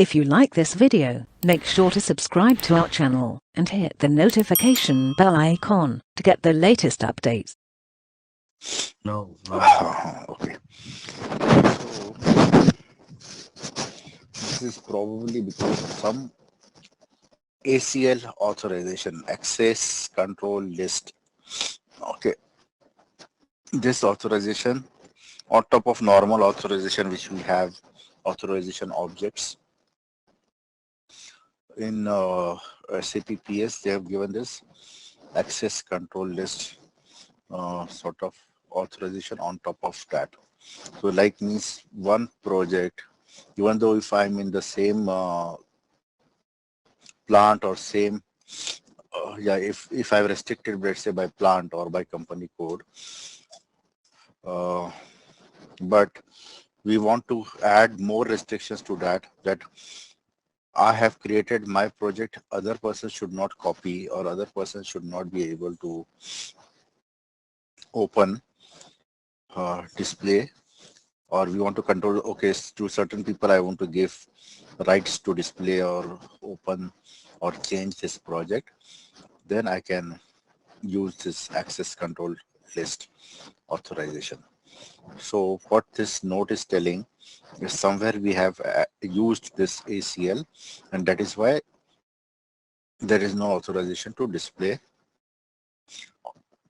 If you like this video, make sure to subscribe to our channel and hit the notification bell icon to get the latest updates. No. Okay. So this is probably because of some ACL authorization, access control list. Okay. This authorization on top of normal authorization, which we have authorization objects. In SAP PS, they have given this access control list sort of authorization on top of that. So like means one project, even though if I'm in the same plant or same, if I've restricted, let's say by plant or by company code, but we want to add more restrictions to that, I have created my project, other person should not copy or other person should not be able to open, display, or we want to control, okay, to certain people I want to give rights to display or open or change this project, then I can use this access control list authorization. So what this note is telling is somewhere we have used this ACL, and that is why there is no authorization to display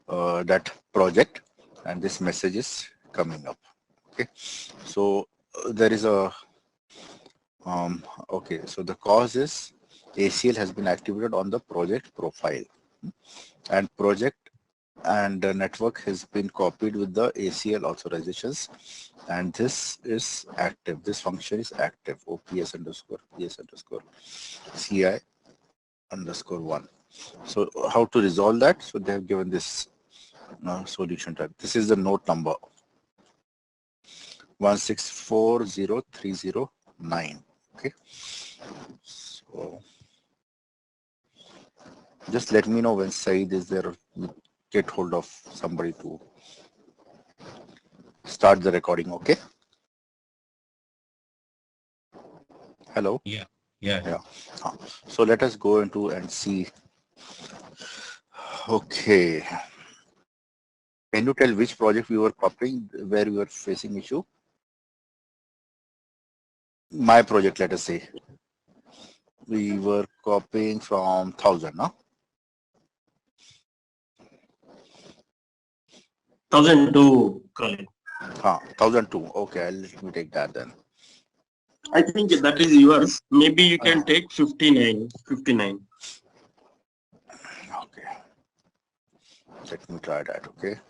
that project, and this message is coming up. Okay, so there is a okay, so the cause is ACL has been activated on the project profile, and project and the network has been copied with the ACL authorizations, and this is active. This function is active. OPS underscore PS underscore CI underscore 1. So how to resolve that? So they have given this solution type. This is the note number 1640309. Okay. So just let me know when Said is there. Get hold of somebody to start the recording. Okay. Hello. Yeah. So let us go into and see. Okay. Can you tell which project we were copying, where we were facing issue? My project, let us say. We were copying from 1000, no? 1002, Colin. 1002. Okay, let me take that then. I think that is yours. Maybe you can take 59. Okay. Let me try that, okay?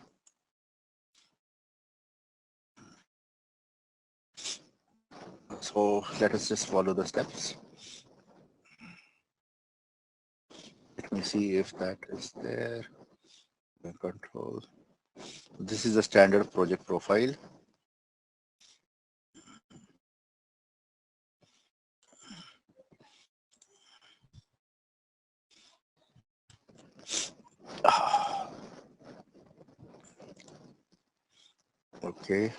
So let us just follow the steps. Let me see if that is there. Control. This is a standard project profile. Okay.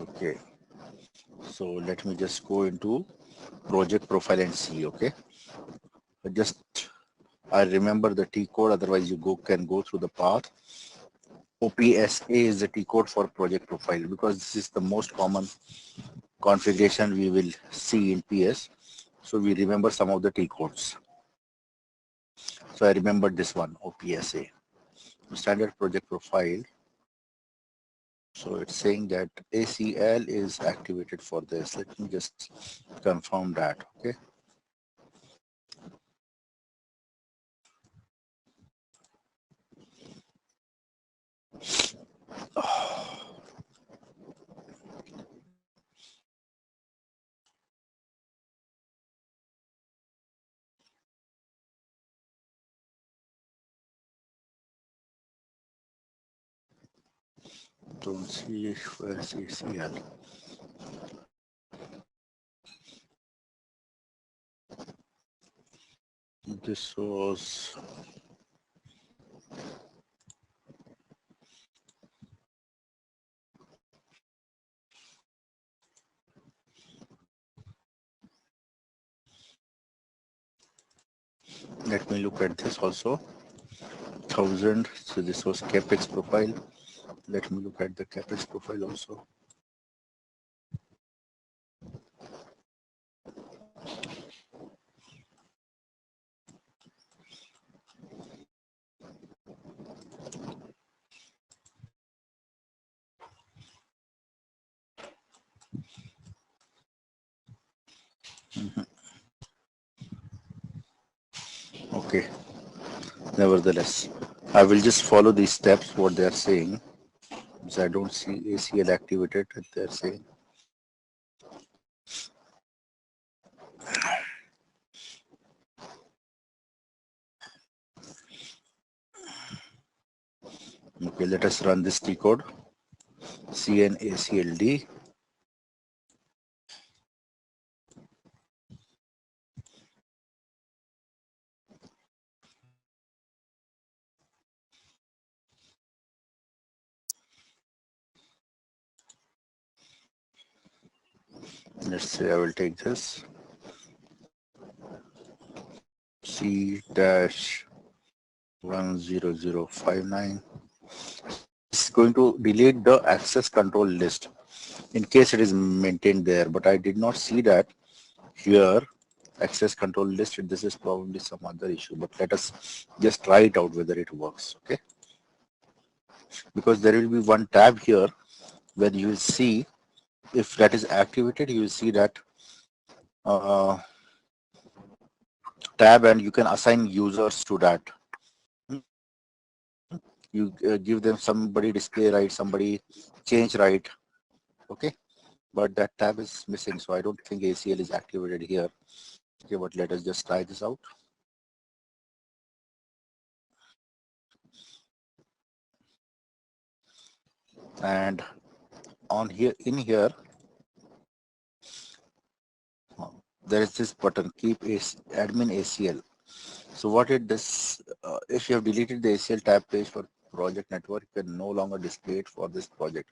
Okay. So let me just go into project profile and see, okay? I remember the T code, otherwise you can go through the path. OPSA is the T code for project profile, because this is the most common configuration we will see in PS. So we remember some of the T codes. So I remember this one, OPSA. Standard project profile. So it's saying that ACL is activated for this. Let me just confirm that, okay? Don't see where's ACL. This was Let me look at this also. 1000. So this was capex profile. Let me look at the capex profile also. Okay. Nevertheless, I will just follow these steps, what they are saying. Because I don't see ACL activated, they're saying. Okay, let us run this T code. CNACLD. Let's say I will take this. C-10059. It's going to delete the access control list in case it is maintained there, but I did not see that here. Access control list, this is probably some other issue, but let us just try it out whether it works. Okay, because there will be one tab here where you will see if that is activated, you will see that tab, and you can assign users to that. You give them somebody display right, somebody change right. Okay, but that tab is missing, so I don't think ACL is activated here. Okay, but let us just try this out. And on here, in here, there is this button, keep admin ACL. So what it does, if you have deleted the ACL tab page for project network, you can no longer display it for this project,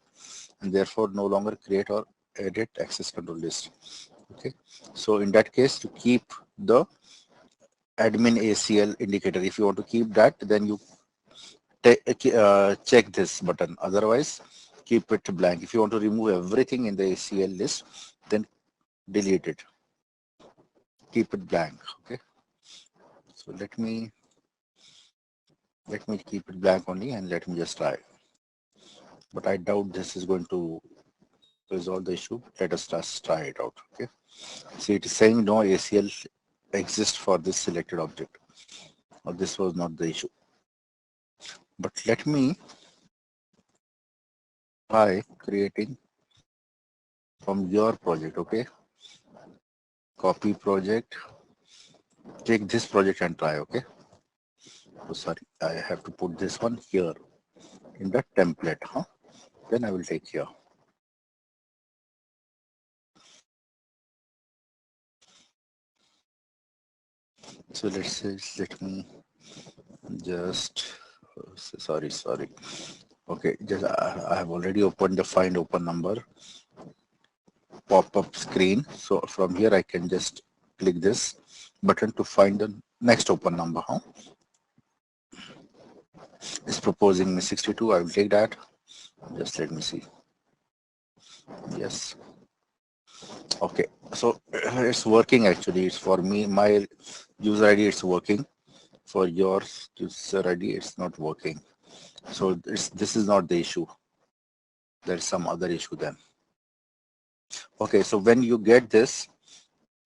and therefore no longer create or edit access control list. Okay, so in that case, to keep the admin ACL indicator, if you want to keep that, then you check this button. Otherwise, keep it blank. If you want to remove everything in the ACL list, then delete it. Keep it blank. Okay. So let me keep it blank only, and let me just try. But I doubt this is going to resolve the issue. Let us just try it out. Okay. See, it is saying no ACL exists for this selected object. Or this was not the issue. But let me try creating from your project. Okay. Copy project. Take this project and try. Okay. Oh, sorry, I have to put this one here in the template. Then I will take here. So let's say, let me just, sorry. Okay, just I have already opened the find open number pop-up screen. So from here I can just click this button to find the next open number. It's proposing me 62. I will take that. Just let me see. Yes. Okay, so it's working actually. It's for me, my user ID, it's working. For your user ID, it's not working. So this is not the issue. There's some other issue then. Okay, so when you get this,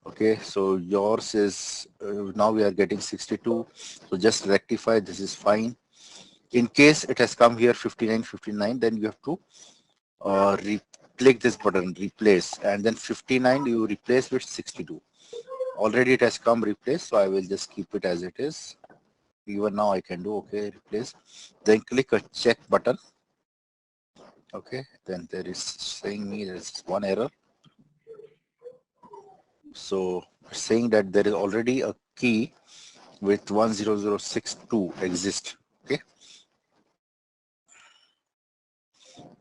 okay, so yours is, now we are getting 62. So just rectify, this is fine. In case it has come here 59, then you have to click this button, replace, and then 59 you replace with 62. Already it has come replace, so I will just keep it as it is. Even now I can do okay, replace. Then click a check button. Okay, then there is saying me there is one error. So saying that there is already a key with 10062 exists. Okay.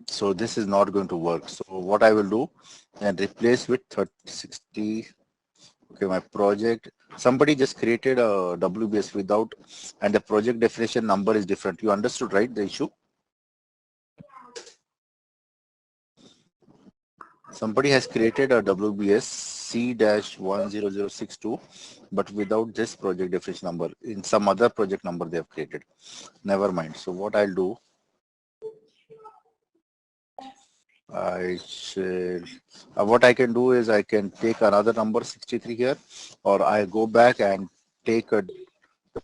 So this is not going to work. So what I will do and replace with 3060. Okay, my project Somebody just created a WBS without, and the project definition number is different. You understood, right, the issue? Somebody has created a WBS C-10062, but without this project definition number. In some other project number they have created. Never mind. So what I'll do, what I can do is I can take another number 63 here, or I go back and take the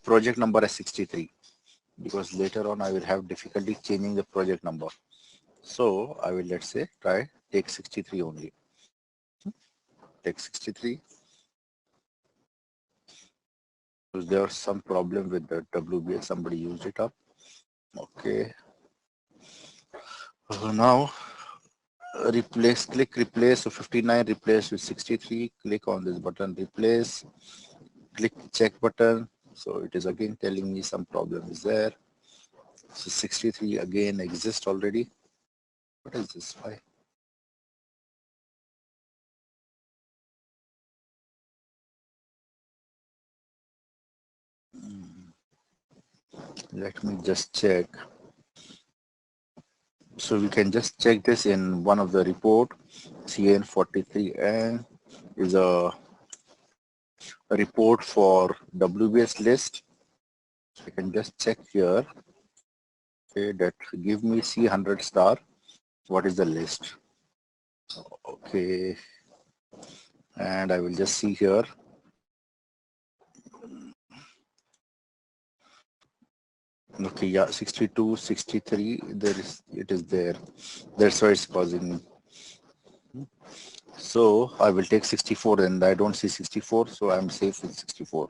project number as 63, because later on I will have difficulty changing the project number. So I will, let's say, try take 63 only. Take 63. Because there was some problem with the WBS, somebody used it up. Okay. Now replace, click replace. So 59 replace with 63. Click on this button, replace. Click check button. So it is again telling me some problem is there. So 63 again exists already. What is this? Why? Let me just check. So we can just check this in one of the report. CN43N is a report for WBS list. So I can just check here. Okay, that give me C100 star. What is the list? Okay, and I will just see here. Okay, yeah, 62, 63. It is there. That's why it's causing. So I will take 64, and I don't see 64, so I'm safe with 64.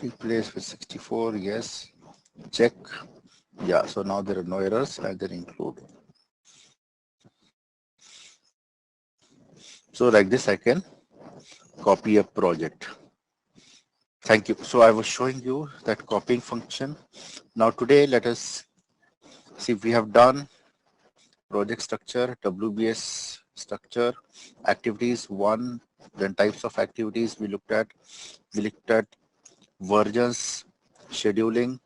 Replace with 64, yes. Check. Yeah, so now there are no errors, and then include. So like this, I can copy a project. Thank you. So I was showing you that copying function. Now today, let us see if we have done project structure, WBS structure, activities one, then types of activities we looked at. We looked at versions, scheduling,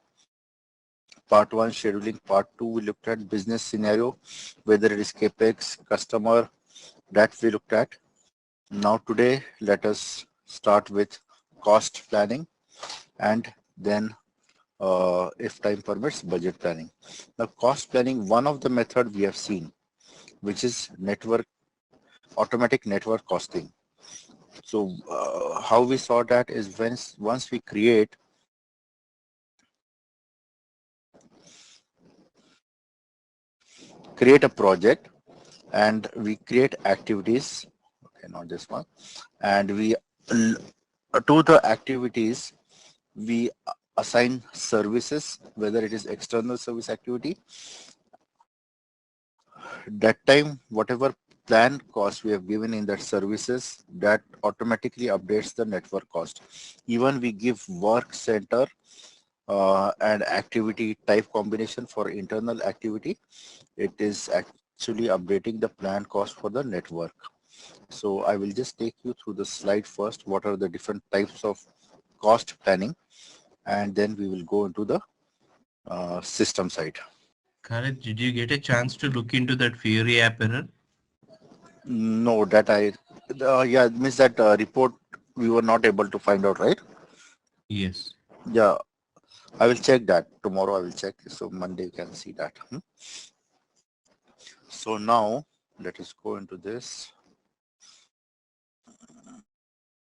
part one, scheduling, part two, we looked at business scenario, whether it is CAPEX, customer, that we looked at. Now today, let us start with cost planning, and then if time permits, budget planning. Now cost planning, one of the method we have seen, which is automatic network costing. So how we saw that is once we create a project and we create activities, okay, not this one, and we to the activities we assign services, whether it is external service activity. That time, whatever plan cost we have given in that services, that automatically updates the network cost. Even we give work center and activity type combination for internal activity, it is actually updating the plan cost for the network. So I will just take you through the slide first. What are the different types of cost planning? And then we will go into the system side. Khalid, did you get a chance to look into that Fury app error? No, that yeah, means that report we were not able to find out, right? Yes. Yeah, I will check that. Tomorrow I will check. So Monday you can see that. So now let us go into this.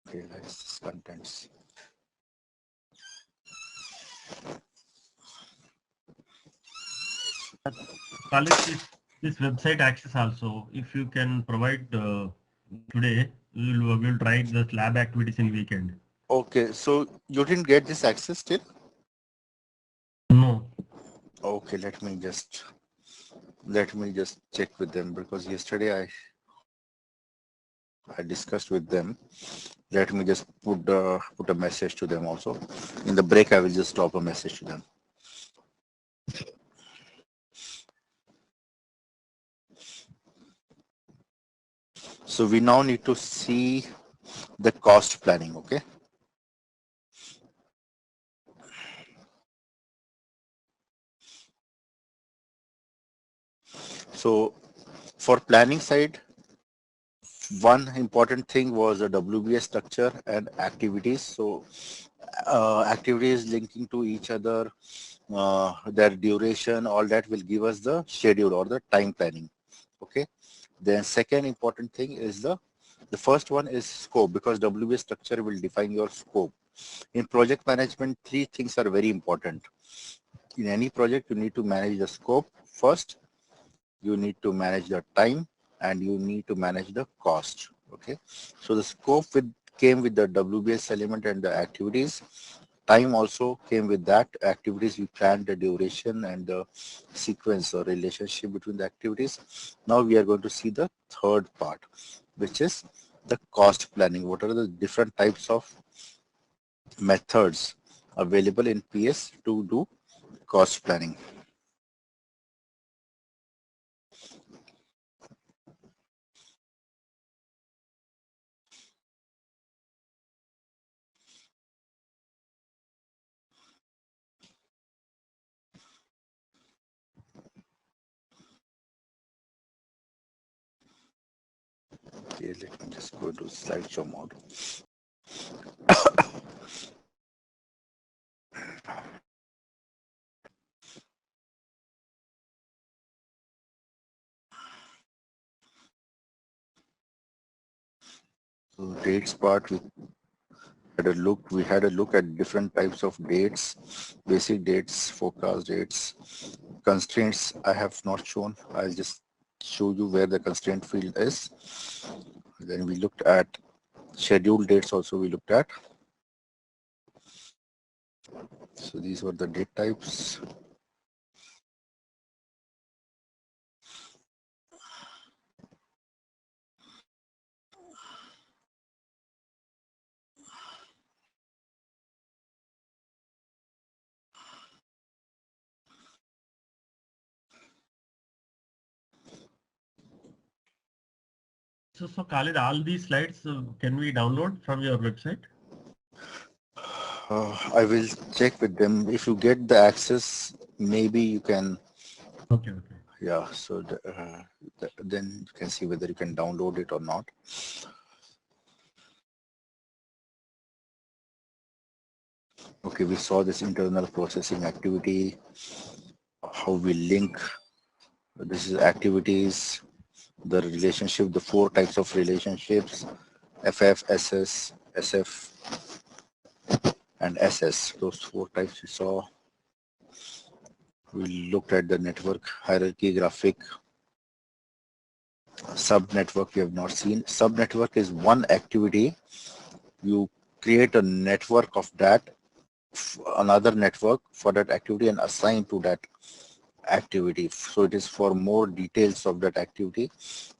Okay, let's contents. Khalid, this website access also, if you can provide today, we'll try the lab activities in weekend. Okay, so you didn't get this access still? No. Okay, let me just check with them, because yesterday I discussed with them. Let me just put a message to them also. In the break, I will just drop a message to them. So we now need to see the cost planning, okay? So for planning side, one important thing was the WBS structure and activities. So activities linking to each other, their duration, all that will give us the schedule or the time planning. Okay. Then second important thing is the first one is scope, because WBS structure will define your scope. In project management, three things are very important. In any project, you need to manage the scope first, you need to manage the time, and you need to manage the cost. Okay. So the scope came with the WBS element and the activities. Time also came with that. Activities, we planned the duration and the sequence or relationship between the activities. Now we are going to see the third part, which is the cost planning. What are the different types of methods available in PS to do cost planning? Okay, let me just go to slideshow mode. So dates part, we had a look at different types of dates, basic dates, forecast dates, constraints. I have not shown. I'll just show you where the constraint field is. Then we looked at scheduled dates also we looked at. So these were the date types. So Khalid, all these slides, can we download from your website? I will check with them. If you get the access, maybe you can. Okay. Yeah, so then you can see whether you can download it or not. Okay, we saw this internal processing activity, how we link. This is activities, the relationship, the four types of relationships, FF, SS, SF, and SS. Those four types we saw. We looked at the network hierarchy graphic. Sub-network we have not seen. Sub-network is one activity. You create a network of that, another network for that activity, and assign to that activity. So it is for more details of that activity.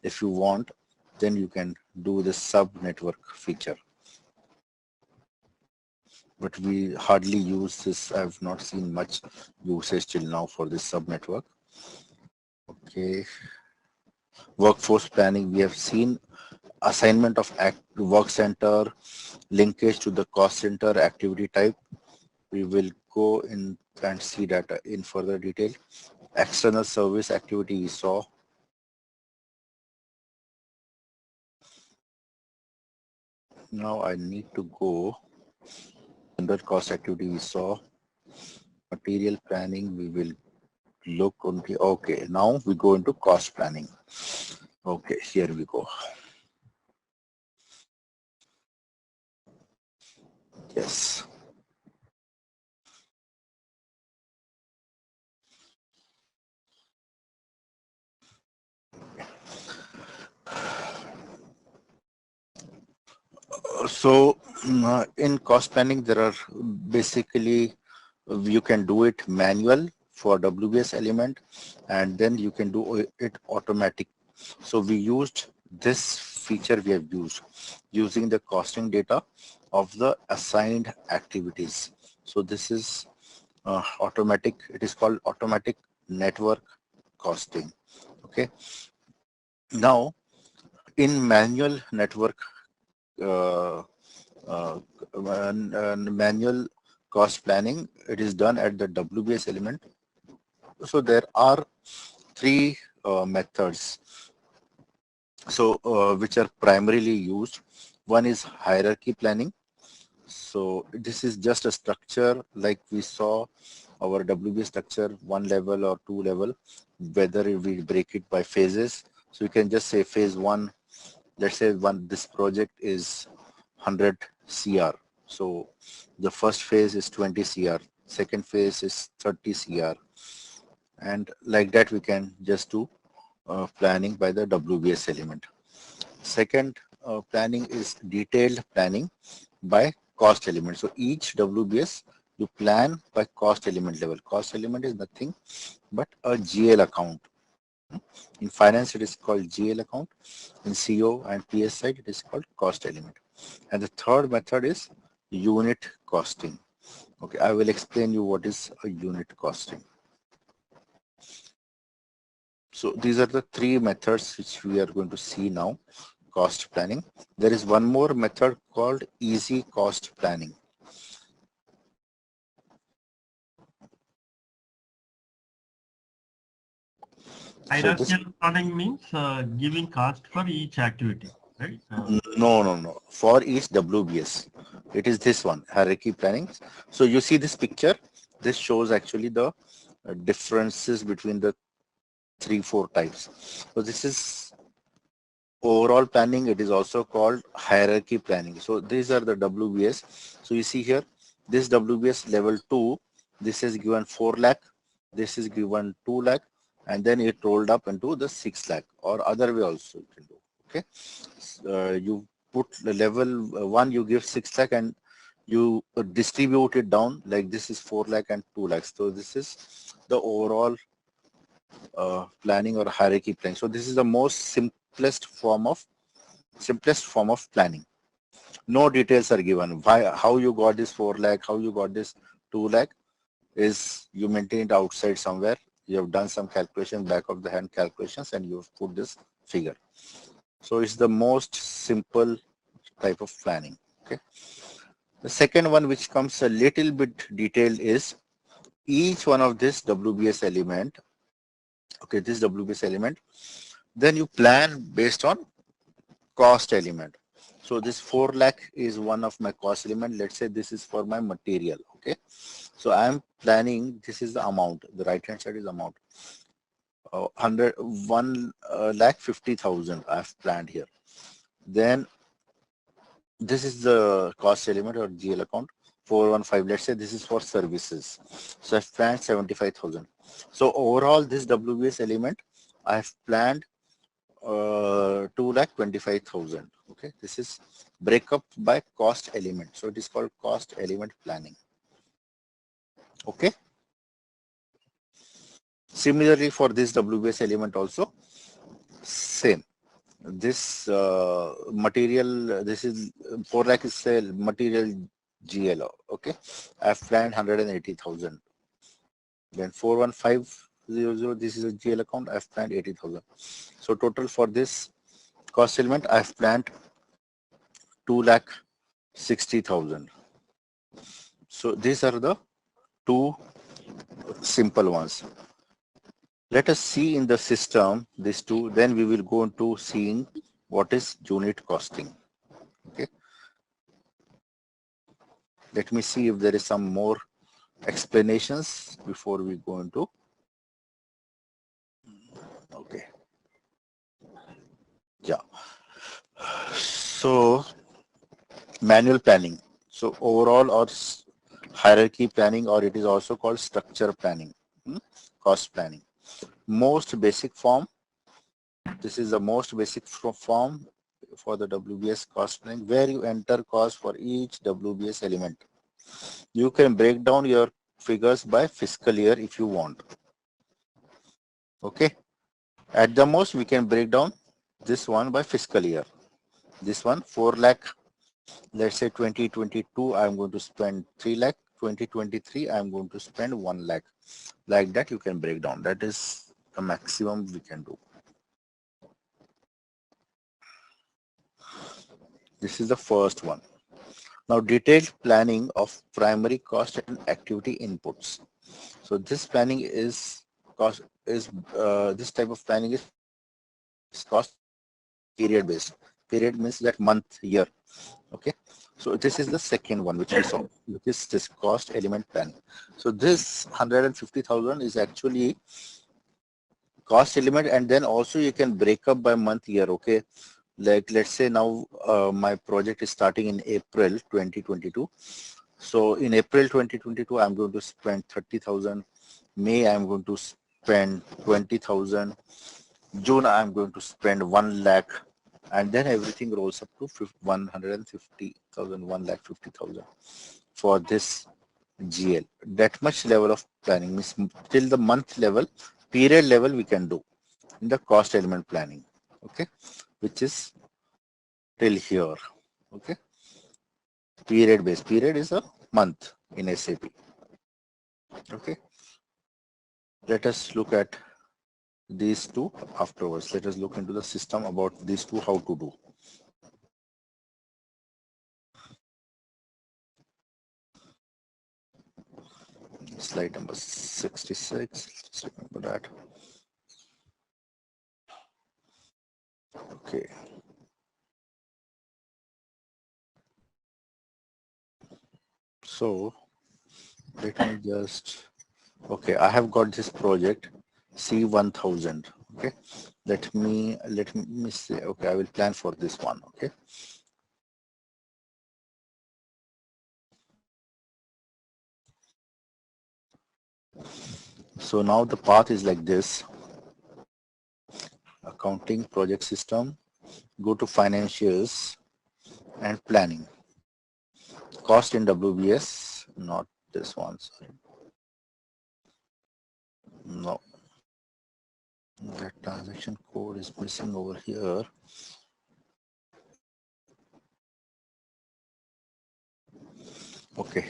If you want, then you can do the sub-network feature. But we hardly use this. I have not seen much usage till now for this sub-network. Okay. Workforce planning, we have seen assignment of work center, linkage to the cost center, activity type. We will go in and see that in further detail. External service activity we saw. Now I need to go under cost activity we saw. Material planning we will look on the, okay, now we go into cost planning. Okay, here we go. Yes. So in cost planning, there are basically, you can do it manual for WBS element, and then you can do it automatic. So we used this feature we have used using the costing data of the assigned activities. So this is automatic. It is called automatic network costing. Okay. Now, in manual network manual cost planning, it is done at the WBS element. So there are three methods, so which are primarily used. One is hierarchy planning. So this is just a structure like we saw our WBS structure, 1 level or 2 level, whether we break it by phases. So you can just say phase 1, let's say this project is 100 CR. So the first phase is 20 CR, second phase is 30 CR. And like that, we can just do planning by the WBS element. Second planning is detailed planning by cost element. So each WBS you plan by cost element level. Cost element is nothing but a GL account. In finance, it is called GL account. In CO and PS side, it is called cost element. And the third method is unit costing. Okay, I will explain you what is a unit costing. So these are the three methods which we are going to see now. Cost planning. There is one more method called easy cost planning. Hierarchical planning means giving cost for each activity, right? No. For each WBS, it is this one, hierarchy planning. So you see this picture. This shows actually the differences between the 3-4 types. So this is overall planning. It is also called hierarchy planning. So these are the WBS. So you see here, this WBS level 2, this is given 4 lakh, this is given 2 lakh, and then it rolled up into the 6 lakh, or other way also you can do. Okay, you put the level 1, you give 6 lakh and you distribute it down, like this is 4 lakh and 2 lakhs. So this is the overall planning or hierarchy planning. So this is the most simplest form of planning. No details are given. Why, how you got this 4 lakh, how you got this 2 lakh is you maintained outside somewhere. You have done some calculation, back of the hand calculations, and you have put this figure. So it's the most simple type of planning. Okay. The second one, which comes a little bit detailed, is each one of this WBS element. Okay, this WBS element, then you plan based on cost element. So this 4 lakh is one of my cost element. Let's say this is for my material. Okay, so I'm planning, this is the amount, the right hand side is amount, 1,50,000 I've planned here. Then this is the cost element or GL account, 415. Let's say this is for services. So I've planned 75,000. So overall, this WBS element, I've planned 2,25,000. Okay, this is breakup by cost element. So it is called cost element planning. Okay. Similarly, for this WBS element also, same. This material, this is 4 lakh is sale material GL. Okay, I've planned 180,000. Then 41500, this is a GL account, I've planned 80,000. So total for this cost element, I've planned 2,60,000. So these are the two simple ones. Let us see in the system these two, then we will go into seeing what is unit costing. Okay. Let me see if there is some more explanations before we go into. Okay. Yeah. So manual planning. So overall or hierarchy planning, or it is also called structure planning, cost planning. Most basic form. This is the most basic form for the WBS cost planning, where you enter cost for each WBS element. You can break down your figures by fiscal year if you want. Okay. At the most, we can break down this one by fiscal year. This one 4 lakh. Let's say 2022, I'm going to spend 3 lakh. 2023, I'm going to spend 1 lakh. Like that, you can break down. That is the maximum we can do. This is the first one. Now, detailed planning of primary cost and activity inputs. So this planning is cost is this type of planning is cost period based. Period means that month, year. Okay. So this is the second one which we saw, which is this cost element planning. So this 150,000 is actually cost element, and then also you can break up by month, year. Okay. Like let's say now my project is starting in April 2022. So in April 2022, I'm going to spend 30,000. May, I'm going to spend 20,000. June, I'm going to spend 1 lakh. And then everything rolls up to 150,000, 1,50,000 for this GL. That much level of planning means till the month level, period level we can do in the cost element planning. Okay, which is till here. Okay, period based. Period is a month in SAP. Okay, let us look at these two afterwards. Let us look into the system about these two, how to do. Slide number 66. Just remember that. Okay. So let me just, okay, I have got this project C1000. Okay, let me say, okay, I will plan for this one. Okay, so now the path is like this: accounting, project system, go to financials and planning. Cost in WBS, not this one, sorry. No, that transaction code is missing over here. Okay.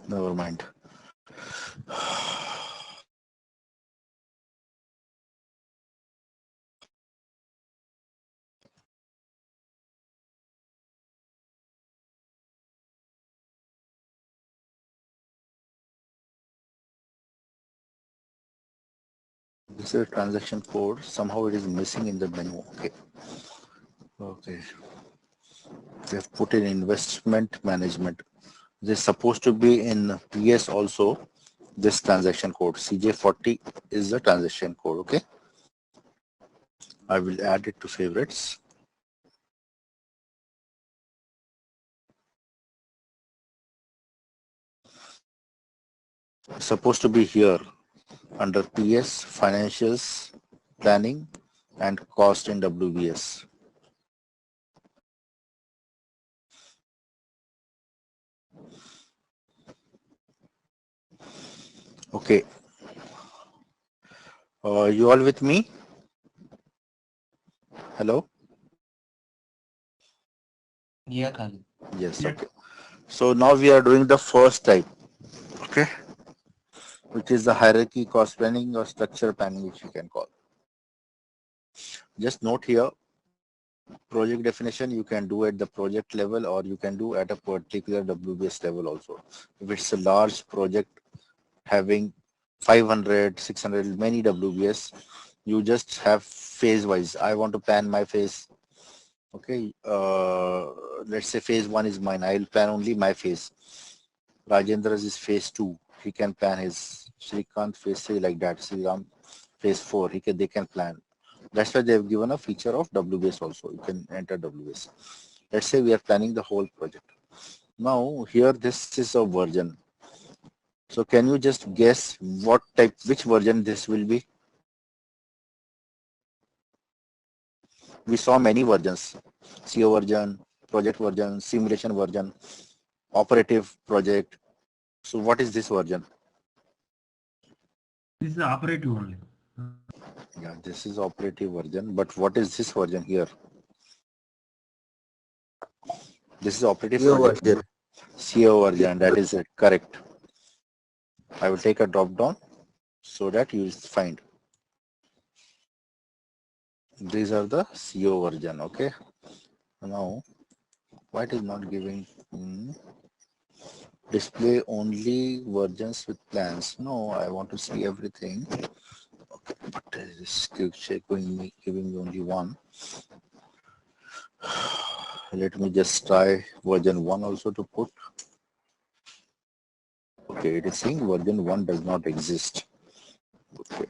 Never mind. This is a transaction code. Somehow it is missing in the menu. Okay. Okay. They have put in investment management. This is supposed to be in PS also. This transaction code CJ40 is the transaction code. Okay. I will add it to favorites. It's supposed to be here under PS, financials, planning, and cost in WBS. Okay. You all with me? Hello? Yeah, Khalid. Yes, okay. So now we are doing the first type, okay, which is the hierarchy cost planning or structure planning, which you can call. Just note here, project definition you can do at the project level or you can do at a particular WBS level also. If it's a large project having 500, 600, many WBS, you just have phase wise. I want to plan my phase. Okay, let's say phase 1 is mine. I'll plan only my phase. Rajendra's is phase 2. He can plan his. Srikanth phase 3, like that. Sriram phase 4. They can plan. That's why they've given a feature of WBS also. You can enter WBS. Let's say we are planning the whole project. Now here this is a version. So can you just guess what type, which version this will be? We saw many versions. CO version, project version, simulation version, operative project. So what is this version? This is the operative only. Yeah, this is operative version, but what is this version here? This is operative CO project version. CO version. That is it. Correct. I will take a drop down so that you will find. These are the CO version. Okay. Now, why it is not giving display only versions with plans? No, I want to see everything. Okay, but it is still giving me only one. Let me just try version 1 also to put. Okay, it is saying version 1 does not exist. Okay.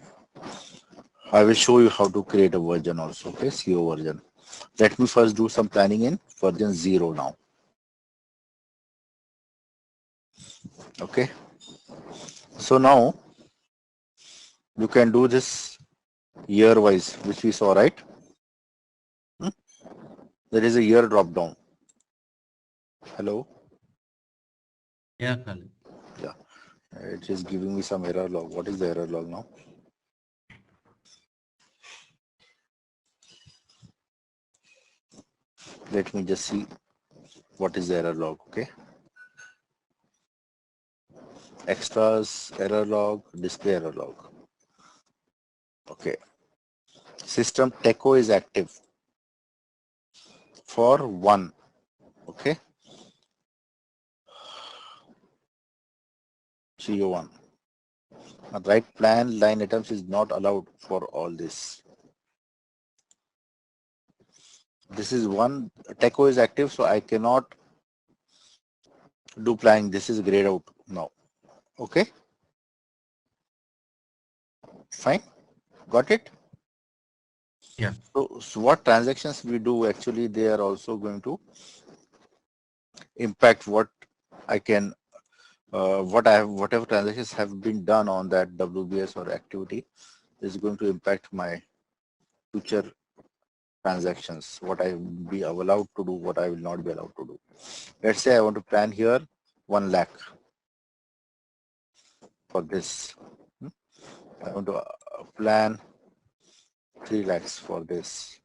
I will show you how to create a version also. Okay, CO version. Let me first do some planning in version 0 now. Okay. So now you can do this year wise, which we saw, right? There is a year drop down. Hello. Yeah, Khalid. Yeah. It is giving me some error log. What is the error log now? Let me just see what is the error log. Okay. Extras, error log, display error log. Okay. System TECO is active for 1. Okay. CO1. Right plan line items is not allowed for all this. This is 1. TECO is active, so I cannot do planning. This is grayed out now. Okay. Fine. Got it? Yeah. So what transactions we do, actually they are also going to impact what I can whatever transactions have been done on that WBS or activity is going to impact my future transactions, what I will be allowed to do, what I will not be allowed to do. Let's say I want to plan here 1 lakh for this. I want to plan 3 lakhs for this.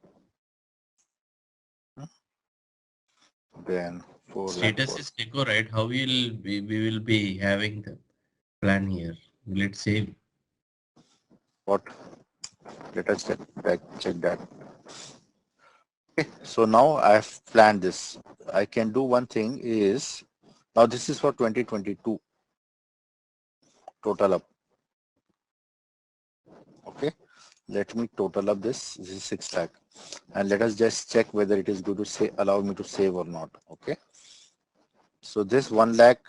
Then 4 lakh Status for is TECO, right? How will we will be having the plan here? Will it save? what? Let us check that. Okay, so now I've planned this. I can do one thing is, now this is for 2022 total up. Okay, let me total up this. This is 6 lakh, and let us just check whether it is going to say allow me to save or not. Okay, so this 1 lakh,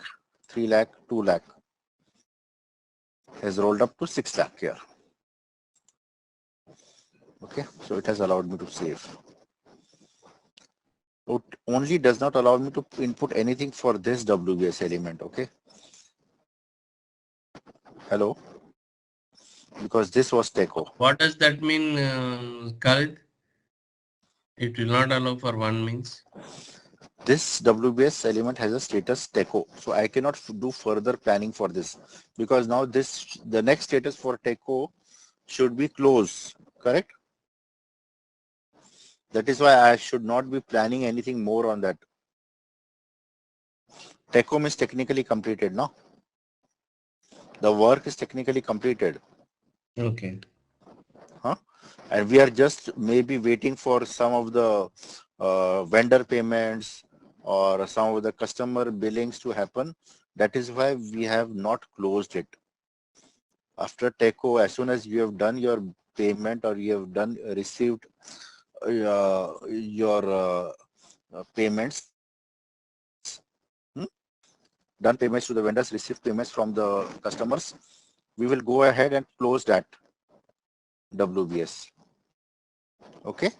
3 lakh, 2 lakh has rolled up to 6 lakh here. Okay, so it has allowed me to save. It only does not allow me to input anything for this WBS element. Okay, hello, because this was TECO. What does that mean, Khalid? It will not allow for 1 means. This WBS element has a status TECO, so I cannot do further planning for this because now the next status for TECO should be close, correct? That is why I should not be planning anything more on that. TECO is technically completed, no? The work is technically completed. Okay. Huh? And we are just maybe waiting for some of the vendor payments or some of the customer billings to happen. That is why we have not closed it. After TECO, as soon as you have done your payment or you have done received your payments, done payments to the vendors, received payments from the customers, we will go ahead and close that WBS. Okay.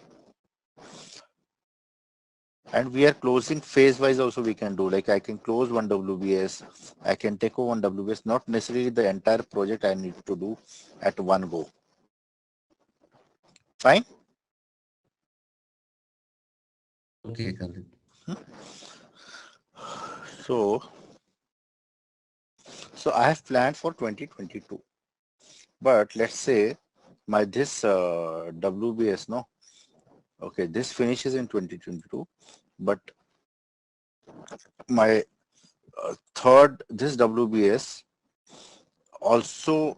And we are closing phase wise also we can do, like I can close one WBS, I can take over one WBS, not necessarily the entire project I need to do at one go. Fine. Okay, Khalid. So I have planned for 2022, but let's say my this WBS, no? Okay, this finishes in 2022, but my this WBS also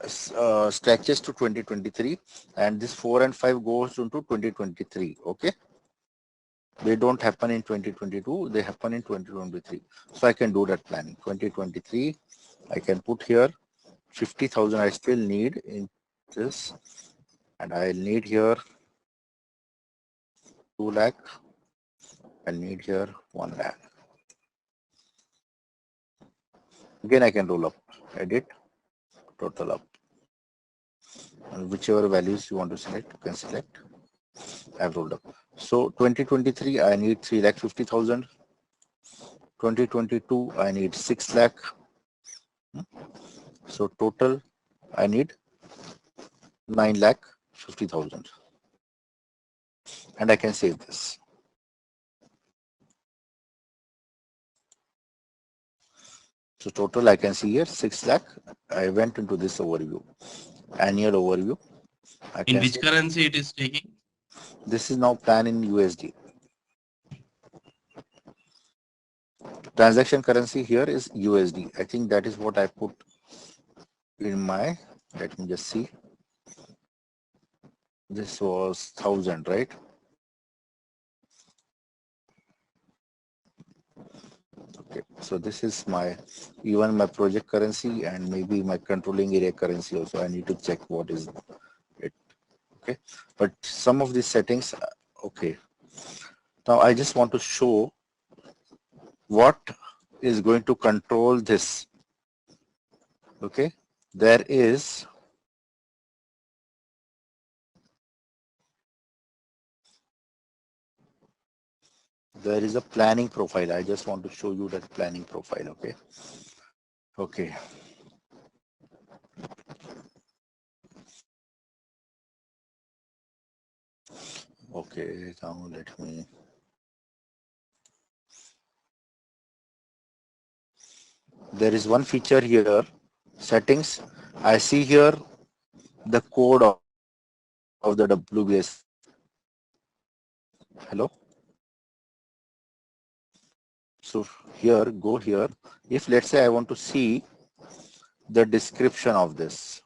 stretches to 2023, and this 4 and 5 goes into 2023. Okay, they don't happen in 2022, they happen in 2023. So I can do that planning. 2023, I can put here 50,000 I still need in this, and I'll need here 2 lakh, I need here 1 lakh. Again, I can roll up, edit, total up. And whichever values you want to select, you can select. I've rolled up. So 2023, I need 3,50,000. 2022, I need 6 lakh. So total, I need 9,50,000. And I can save this. So total, I can see here 6 lakh. I went into this overview, annual overview. In which currency it is taking? This is now plan in USD. Transaction currency here is USD. I think that is what I put in my, let me just see. This was 1,000, right? Okay, so this is my, even my project currency and maybe my controlling area currency also. I need to check what is it. Okay, but some of these settings, okay. Now I just want to show what is going to control this. Okay, there is a planning profile. I just want to show you that planning profile. Okay. Okay. Okay, now let me. There is one feature here, settings. I see here the code of the WBS. Hello. So here, go here. If let's say I want to see the description of this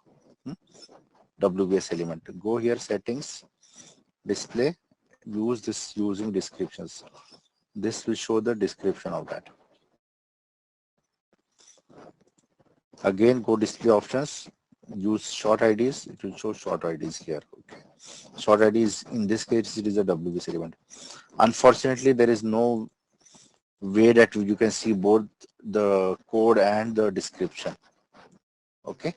WBS element, go here, settings, display, use this using descriptions. This will show the description of that. Again, go display options, use short IDs. It will show short IDs here. Okay. Short IDs, in this case, it is a WBS element. Unfortunately, there is no way that you can see both the code and the description. Okay.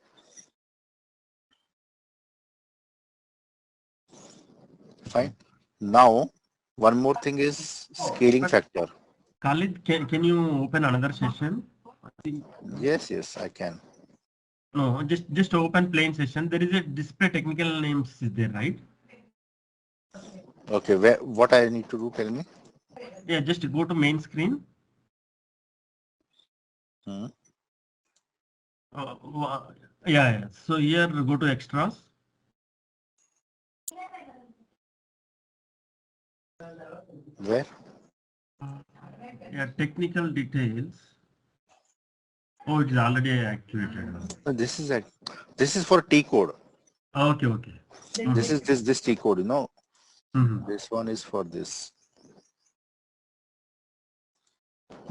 Fine. Now, one more thing is scaling factor. Khalid, can you open another session? Yes, I can. No, just open plain session. There is a display technical names is there, right? Okay, what I need to do, tell me. Yeah, just go to main screen. Yeah. So here go to extras. Where? Yeah, technical details. Oh, it is already activated. This is for T code. Okay. This is this T code, you know. This one is for this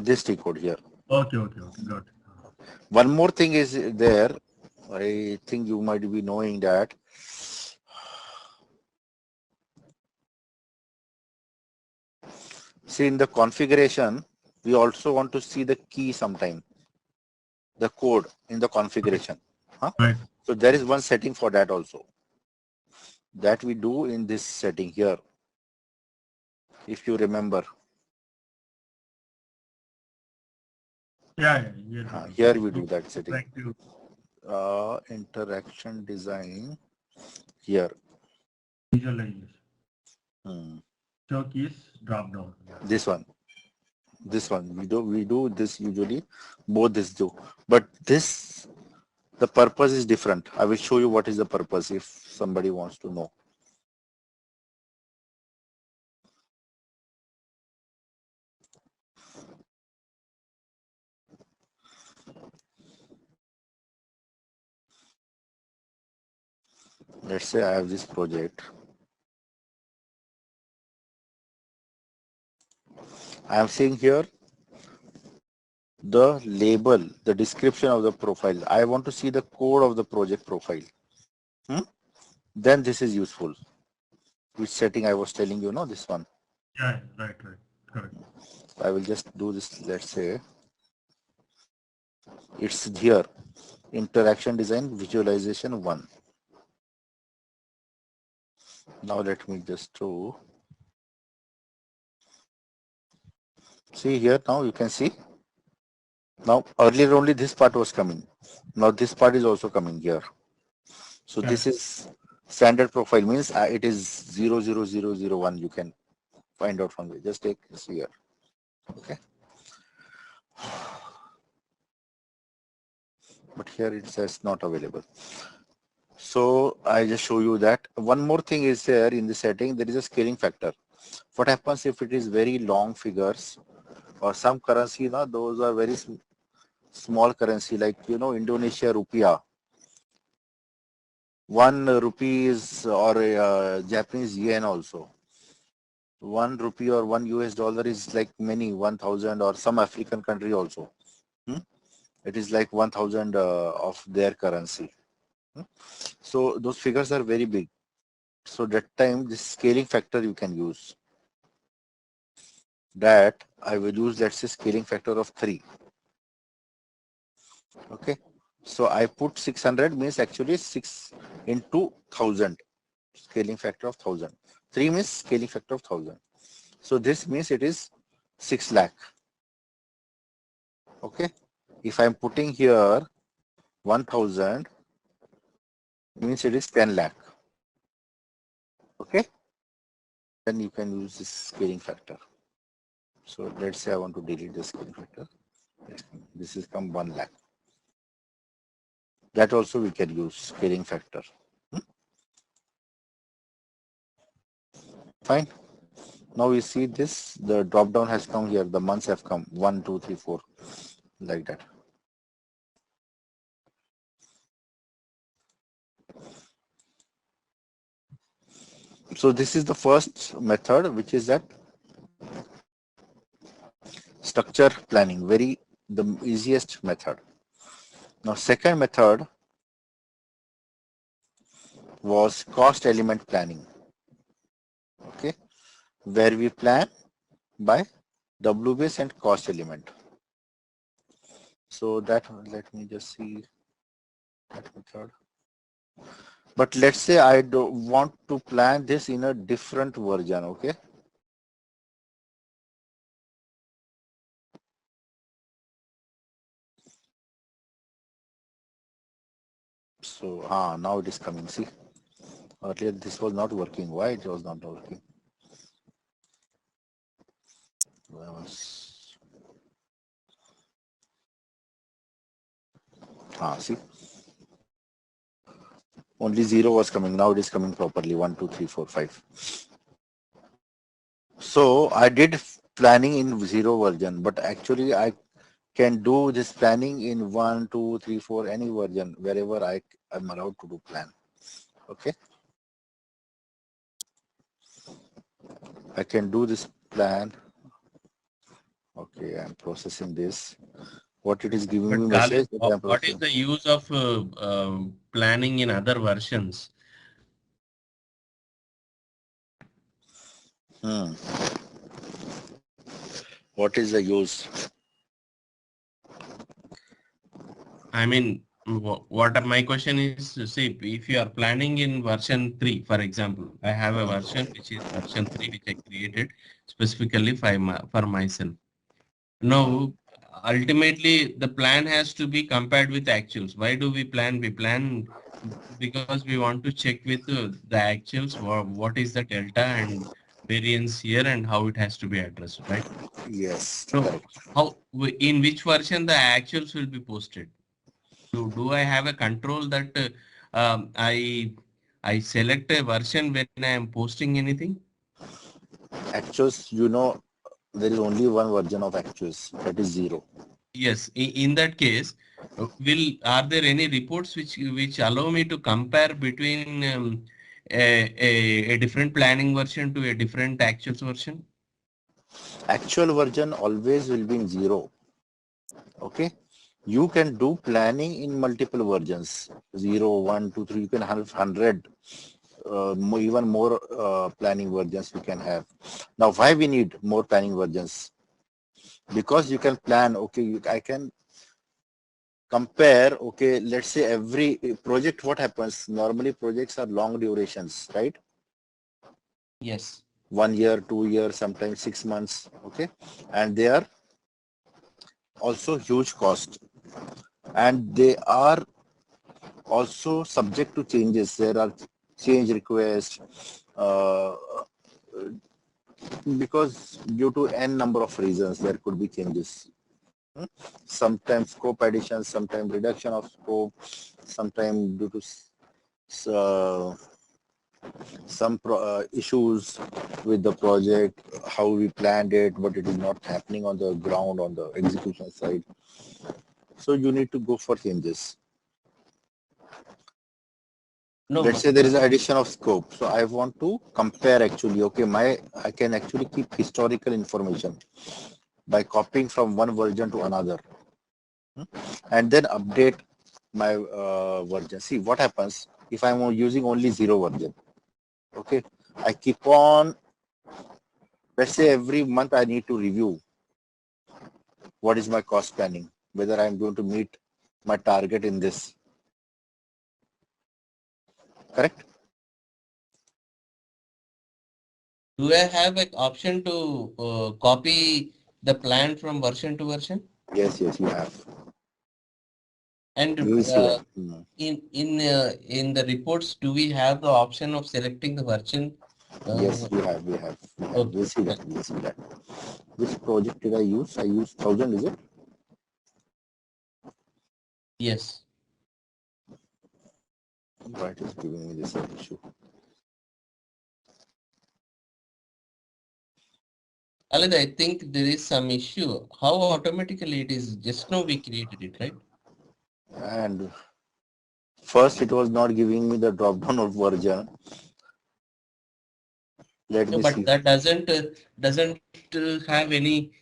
T code here. Okay, got it. One more thing is there. I think you might be knowing that. See, in the configuration, we also want to see the key sometime, the code in the configuration. Huh? Right. So there is one setting for that also. That we do in this setting here. If you remember. Yeah. Here we do that setting. Interaction design here. Visualization. Show keys drop down. This one we do this usually, both this do, but this The purpose is different. I will show you what is the purpose if somebody wants to know. Let's say I have this project. I am seeing here the label, the description of the profile. I want to see the code of the project profile. Then this is useful. Which setting I was telling you, no, this one. Yeah, right, correct. I will just do this. Let's say it's here. Interaction design visualization 1. Now let me just do. See here, now you can see. Now earlier only this part was coming. Now this part is also coming here. So this is standard profile, means it is 00001. You can find out from there. Just take this here. Okay. But here it says not available. So I just show you that. One more thing is there in the setting, there is a scaling factor. What happens if it is very long figures or some currency, no, those are very small currency, like, you know, Indonesia rupiah. 1 rupee is, or Japanese yen also. 1 rupee or 1 US dollar is like many, 1,000, or some African country also. It is like 1,000 of their currency. So those figures are very big. So that time this scaling factor you can use. That I will use, let's say, scaling factor of 3. Okay. So I put 600, means actually 6 into 1000. Scaling factor of 1000. 3 means scaling factor of 1000. So this means it is 6 lakh. Okay. If I'm putting here 1000, means it is 10 lakh. Okay. Then you can use this scaling factor. So let's say I want to delete the scaling factor. This is come 1 lakh. That also we can use scaling factor. Fine. Now we see this, the drop down has come here. The months have come 1, 2, 3, 4, like that. So this is the first method, which is that structure planning, the easiest method. Now second method was cost element planning. Okay, where we plan by W base and cost element. So that, let me just see that method. But let's say I want to plan this in a different version. Okay. So now it is coming. See, earlier this was not working. Why it was not working? See, only 0 was coming. Now it is coming properly. 1, 2, 3, 4, 5. So I did planning in 0 version, but actually I can do this planning in 1, 2, 3, 4, any version, wherever I am allowed to do plan. Okay. I can do this plan. Okay, I'm processing this. What it is giving me message. What is the use of planning in other versions? What is the use? I mean, what my question is, see, if you are planning in version 3, for example, I have a version which is version 3, which I created specifically for myself. Now, ultimately, the plan has to be compared with actuals. Why do we plan? We plan because we want to check with the actuals, what is the delta and variance here and how it has to be addressed, right? Yes. So, in which version the actuals will be posted? Do I have a control that I select a version when I am posting anything? Actuals, there is only one version of actuals, that is 0. Yes. In that case, are there any reports which allow me to compare between a different planning version to a different actuals version? Actual version always will be in 0. Okay. You can do planning in multiple versions, 0, 1, 2, 3. You can have 100, even more planning versions we can have. Now, why we need more planning versions? Because you can plan, okay, I can compare, okay, let's say every project, what happens? Normally projects are long durations, right? Yes. 1 year, 2 years, sometimes 6 months, okay? And they are also huge cost. And they are also subject to changes. There are change requests because due to n number of reasons there could be changes. Sometimes scope addition, sometimes reduction of scope, sometimes due to some issues with the project, how we planned it, but it is not happening on the ground on the execution side. So you need to go for changes. No. Let's say there is an addition of scope. So I want to compare actually, okay, I can actually keep historical information by copying from one version to another and then update my version. See what happens if I'm using only 0 version. Okay, I keep on, let's say every month I need to review what is my cost planning, whether I'm going to meet my target in this. Correct? Do I have an option to copy the plan from version to version? Yes, you have. And Yes, you have. in the reports, do we have the option of selecting the version? Yes, we have. Okay. We'll see that. We'll see that. Which project did I use? I used 1000, is it? Yes. Why it is giving me this issue? Alid, I think there is some issue. How automatically it is? Just now we created it, right? And first it was not giving me the drop down of version. Let No, me but see. that doesn't have any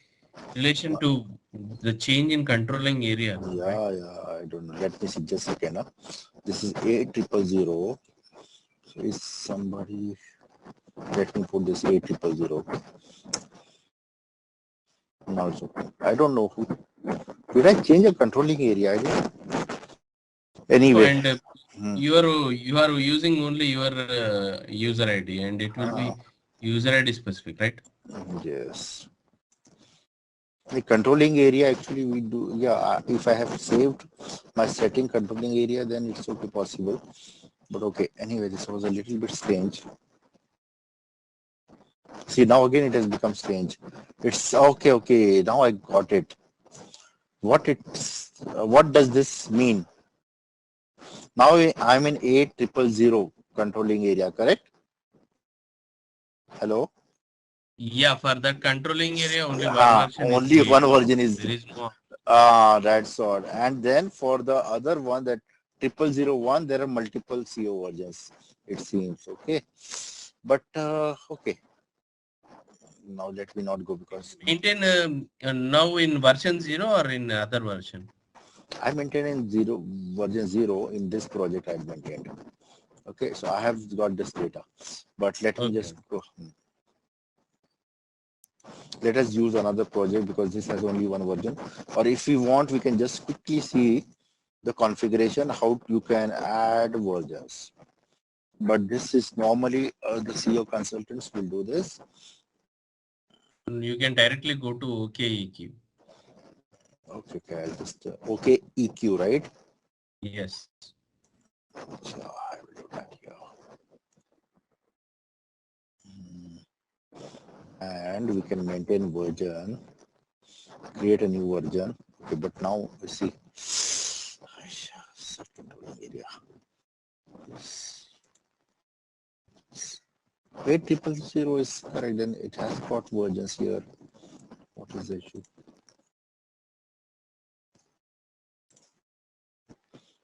relation to the change in controlling area, right? Yeah, I don't know. Let me see just a second. Huh? This is 8000. So is somebody, let me put this 8000. Now it's okay. I don't know who. Did I change a controlling area? I didn't. So, Anyway. and you are using only your user ID, and it will be user ID specific, right? Yes. The controlling area actually we do, yeah, if I have saved my setting controlling area, then it's okay possible. But okay, anyway, this was a little bit strange. See, now again it has become strange. It's okay, now I got it. What does this mean? Now I'm in 8000 controlling area, correct? Hello? Yeah, for that controlling area, only one version is Only one created. version is There is no. that's all. And then for the other one, that 0001, there are multiple CO versions, it seems. Okay. But okay. Now let me not go because Maintain now in version 0 or in other version? I'm maintaining version 0 in this project I've maintained. Okay, so I have got this data. But let me Okay. just go. Let us use another project because this has only one version. Or if we want, we can just quickly see the configuration, how you can add versions. But this is normally the CEO consultants will do this. You can directly go to OKEQ. Okay, I'll just okay EQ, right? Yes. So I will do that here. And we can maintain version, create a new version. Okay, but now we see. 8000 is correct, then it has got versions here. What is the issue?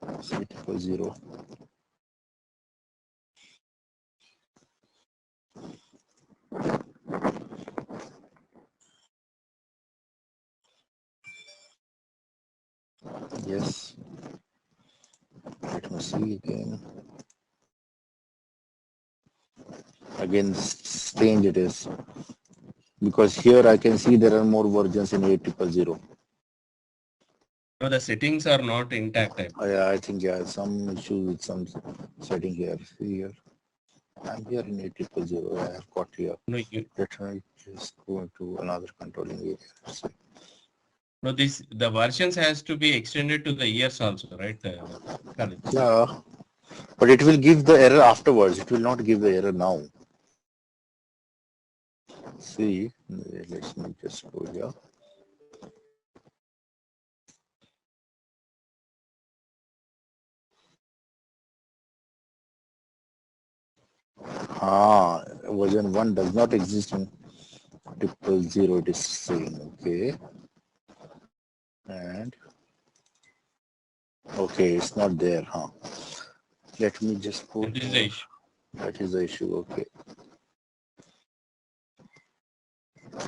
8000. Yes. Let me see again. Again, strange it is. Because here I can see there are more versions in 8000. No, the settings are not intact. I think yeah, some issue with some setting here. See here. I'm here in 8000. I have got here. No, Let me just go into another controlling area. no, the versions has to be extended to the years also, right? Yeah, but it will give the error afterwards. It will not give the error now. See, let me just go here. Version 1 does not exist in 000, it is saying, okay. And, okay, it's not there, huh? Let me just put, That is the issue. that is the issue, okay.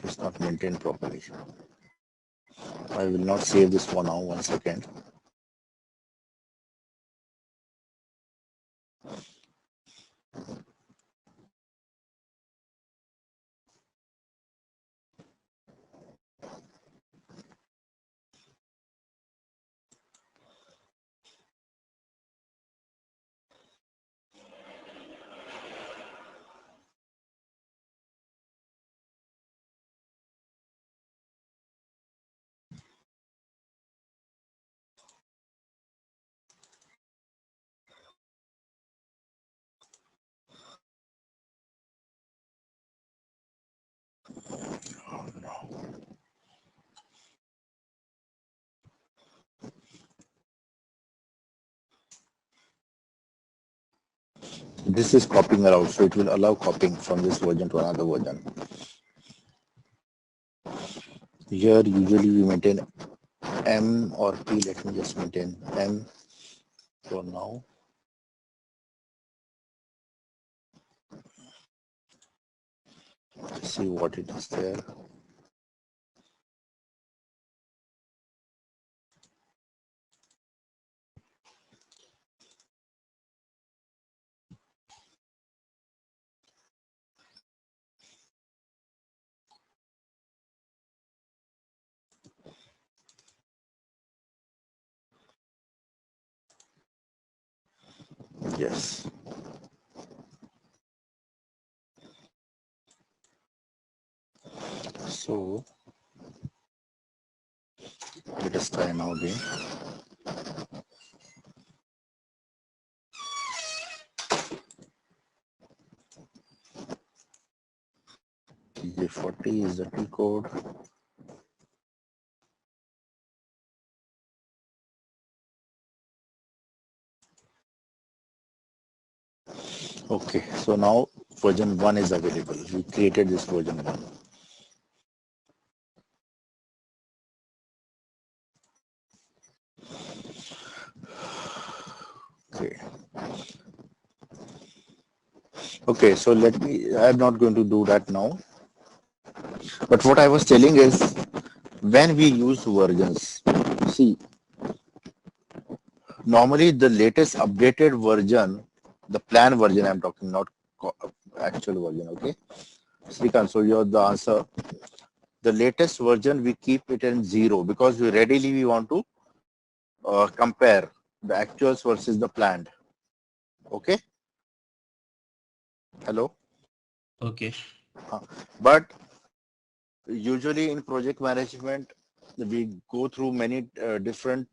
It's not maintained properly. I will not save this for now, 1 second. Oh, no. This is copying allowed, so it will allow copying from this version to another version. Here, usually we maintain M or P. Let me just maintain M for now. Let's see what it is there. Yes. So let us try now again. TJ40 is the T code. Okay, so now version 1 is available. We created this version 1. Okay. Okay, so I'm not going to do that now. But what I was telling is, when we use versions, see, normally the latest updated version, the plan version I'm talking, not actual version, okay? Srikanth, so you're the answer. The latest version, we keep it in 0 because we want to compare the actuals versus the planned. Okay? Hello? Okay. But usually in project management, we go through many different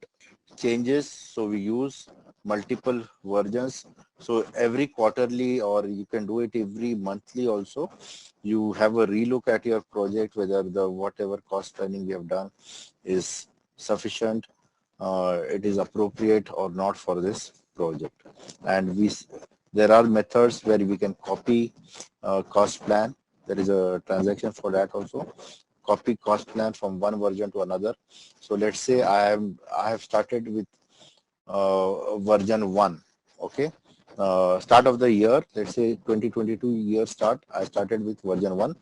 changes. So we use multiple versions. So every quarterly, or you can do it every monthly also, you have a relook at your project, whether the whatever cost planning we have done is sufficient, it is appropriate or not for this project. And There are methods where we can copy cost plan. There is a transaction for that also. Copy cost plan from one version to another. So let's say I have started with version 1. Okay. Start of the year, let's say 2022 year start, I started with version 1.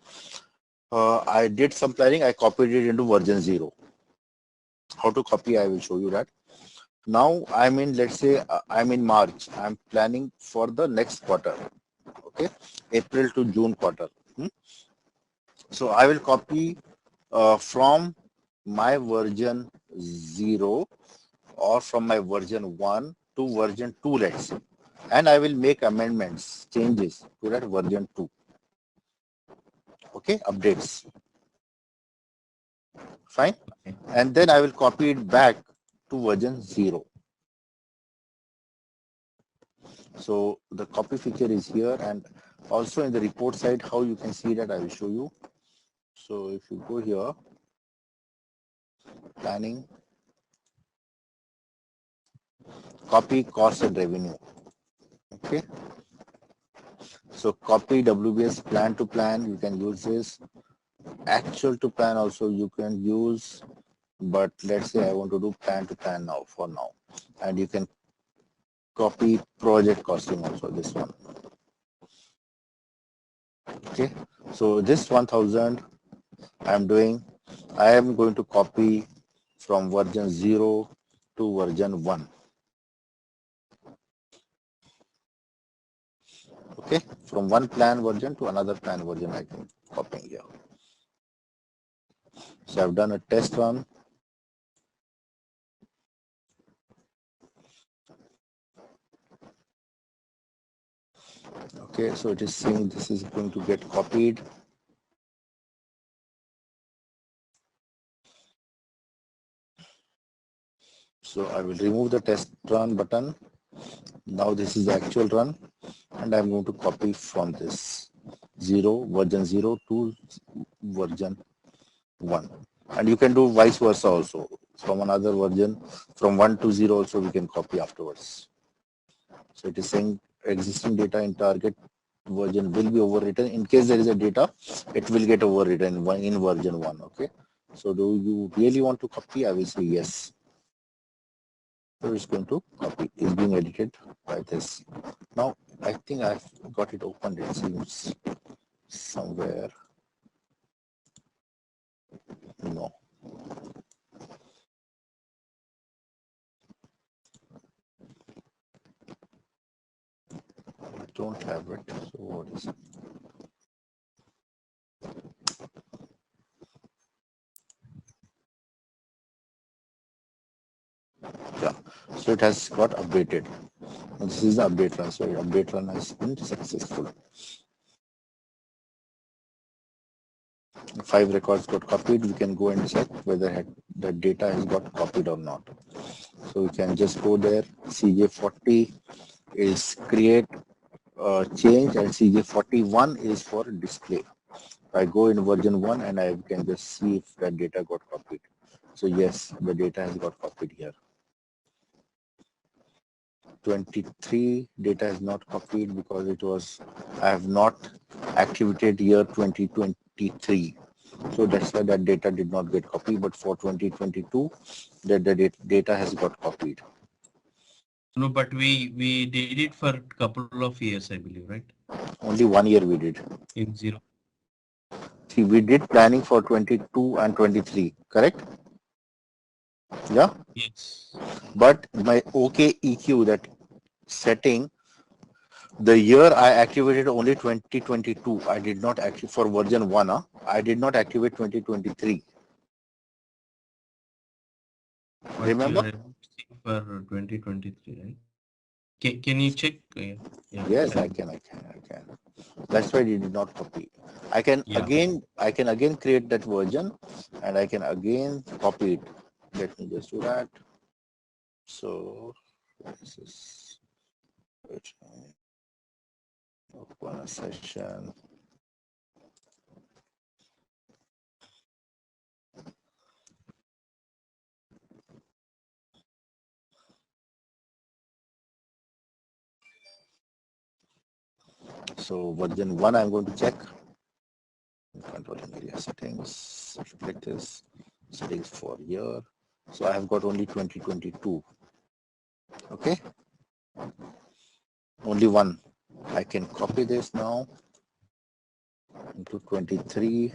I did some planning, I copied it into version 0. How to copy, I will show you that. Now I'm in, let's say I'm in March. I'm planning for the next quarter. Okay, April to June quarter. So I will copy from my version 0 or from my version 1 to version 2, let's say, and I will make amendments, changes to that version 2. Okay, updates. Fine. And then I will copy it back to version 0. So the copy feature is here, and also in the report side, how you can see that I will show you. So if you go here, planning, copy cost and revenue. Okay. So copy WBS plan to plan, you can use this. Actual to plan also you can use, but let's say I want to do plan to plan now for now. And you can copy project costing also, this one. Okay. So this 1000 I'm doing, I am going to copy from version 0 to version 1. Okay, from one plan version to another plan version I can copy here. So I've done a test run. Okay, so it is saying this is going to get copied. So I will remove the test run button. Now this is the actual run, and I'm going to copy from this version 0 to version 1. And you can do vice versa also. From another version, from 1 to 0 also we can copy afterwards. So it is saying existing data in target version will be overwritten. In case there is a data, it will get overwritten in version 1. Okay. So do you really want to copy? I will say yes. So it's going to copy. It's being edited by this. Now I think I've got it opened. It seems somewhere. No. I don't have it. So what is it? Yeah. So it has got updated. And this is the update run. So update run has been successful. 5 records got copied. We can go and check whether the data has got copied or not. So we can just go there. CJ40 is create change, and CJ41 is for display. I go in version 1 and I can just see if that data got copied. So yes, the data has got copied here. 23 data is not copied because it was, I have not activated year 2023. So that's why that data did not get copied, but for 2022, the data has got copied. No, but we did it for a couple of years, I believe, right? Only 1 year we did. In 0. See, we did planning for 22 and 23, correct? Yeah. Yes. But my OK EQ, that setting, the year I activated only 2022. I did not activate for version 1. I did not activate 2023. But Remember? you are able to see for 2023, right? Can you check? Yeah. Yes, I can. That's why it did not copy. I can again create that version, and I can again copy it. Let me just do that. So this is open a session. So version 1 I'm going to check. Controlling area settings, select this, settings for year. So I have got only 2022. Okay. Only one. I can copy this now into 23.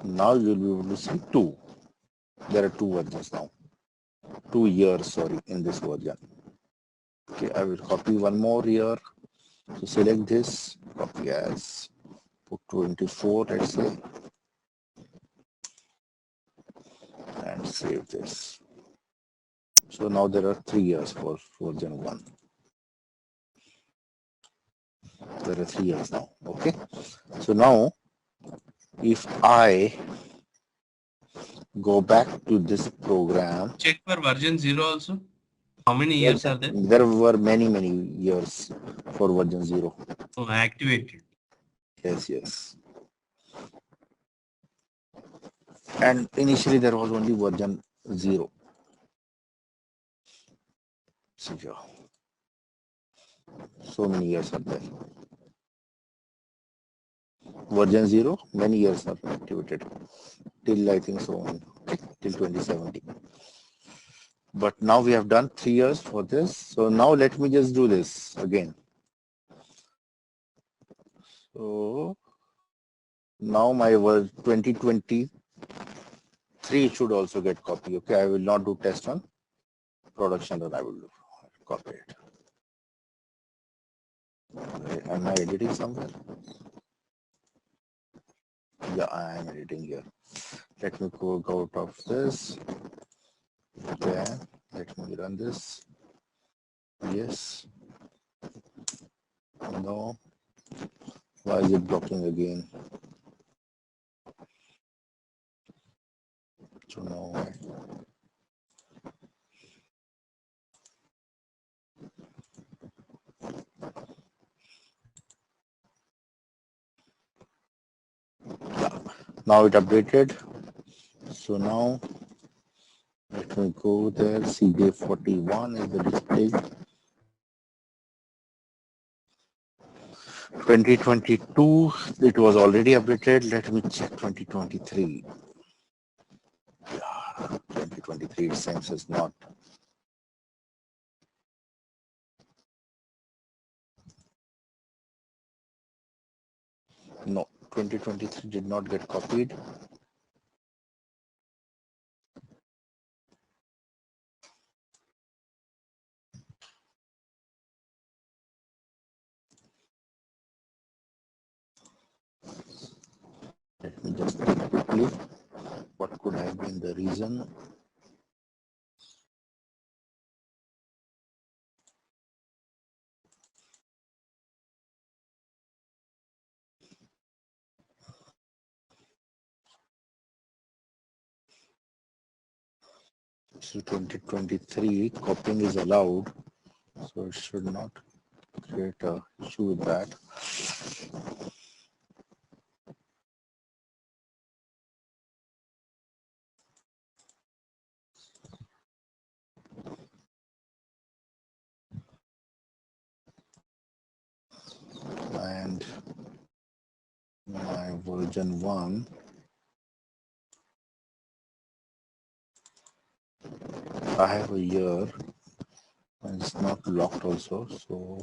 Now you'll be able to see two. There are two versions now. 2 years, sorry, in this version. Okay, I will copy one more year. So select this, copy as, put 24, let's say, and save this. So now there are 3 years for version 1. There are 3 years now. Okay. So now, if I go back to this program, Check for version 0 also. How many years are there? There were many years for version 0. Oh, activated. Yes, yes. And initially there was only version 0. So, yeah. So many years are there. Version 0, many years are activated. Till I think so on, till 2017. But now we have done 3 years for this. So now let me just do this again. So now my 2023 should also get copy. Okay, I will not do test on production, then I will do copy it. Am I editing somewhere? Yeah, I am editing here. Let me go out of this. Okay, let me run this. Yes. No. Why is it blocking again? So now now it updated. So now let me go there. CJ41 is the display. 2022, it was already updated. Let me check 2023. Yeah, 2023 it seems is not. No, 2023 did not get copied. Let me just check quickly what could have been the reason. So 2023 copying is allowed, so it should not create a issue with that. And my version 1, I have a year and it's not locked also, so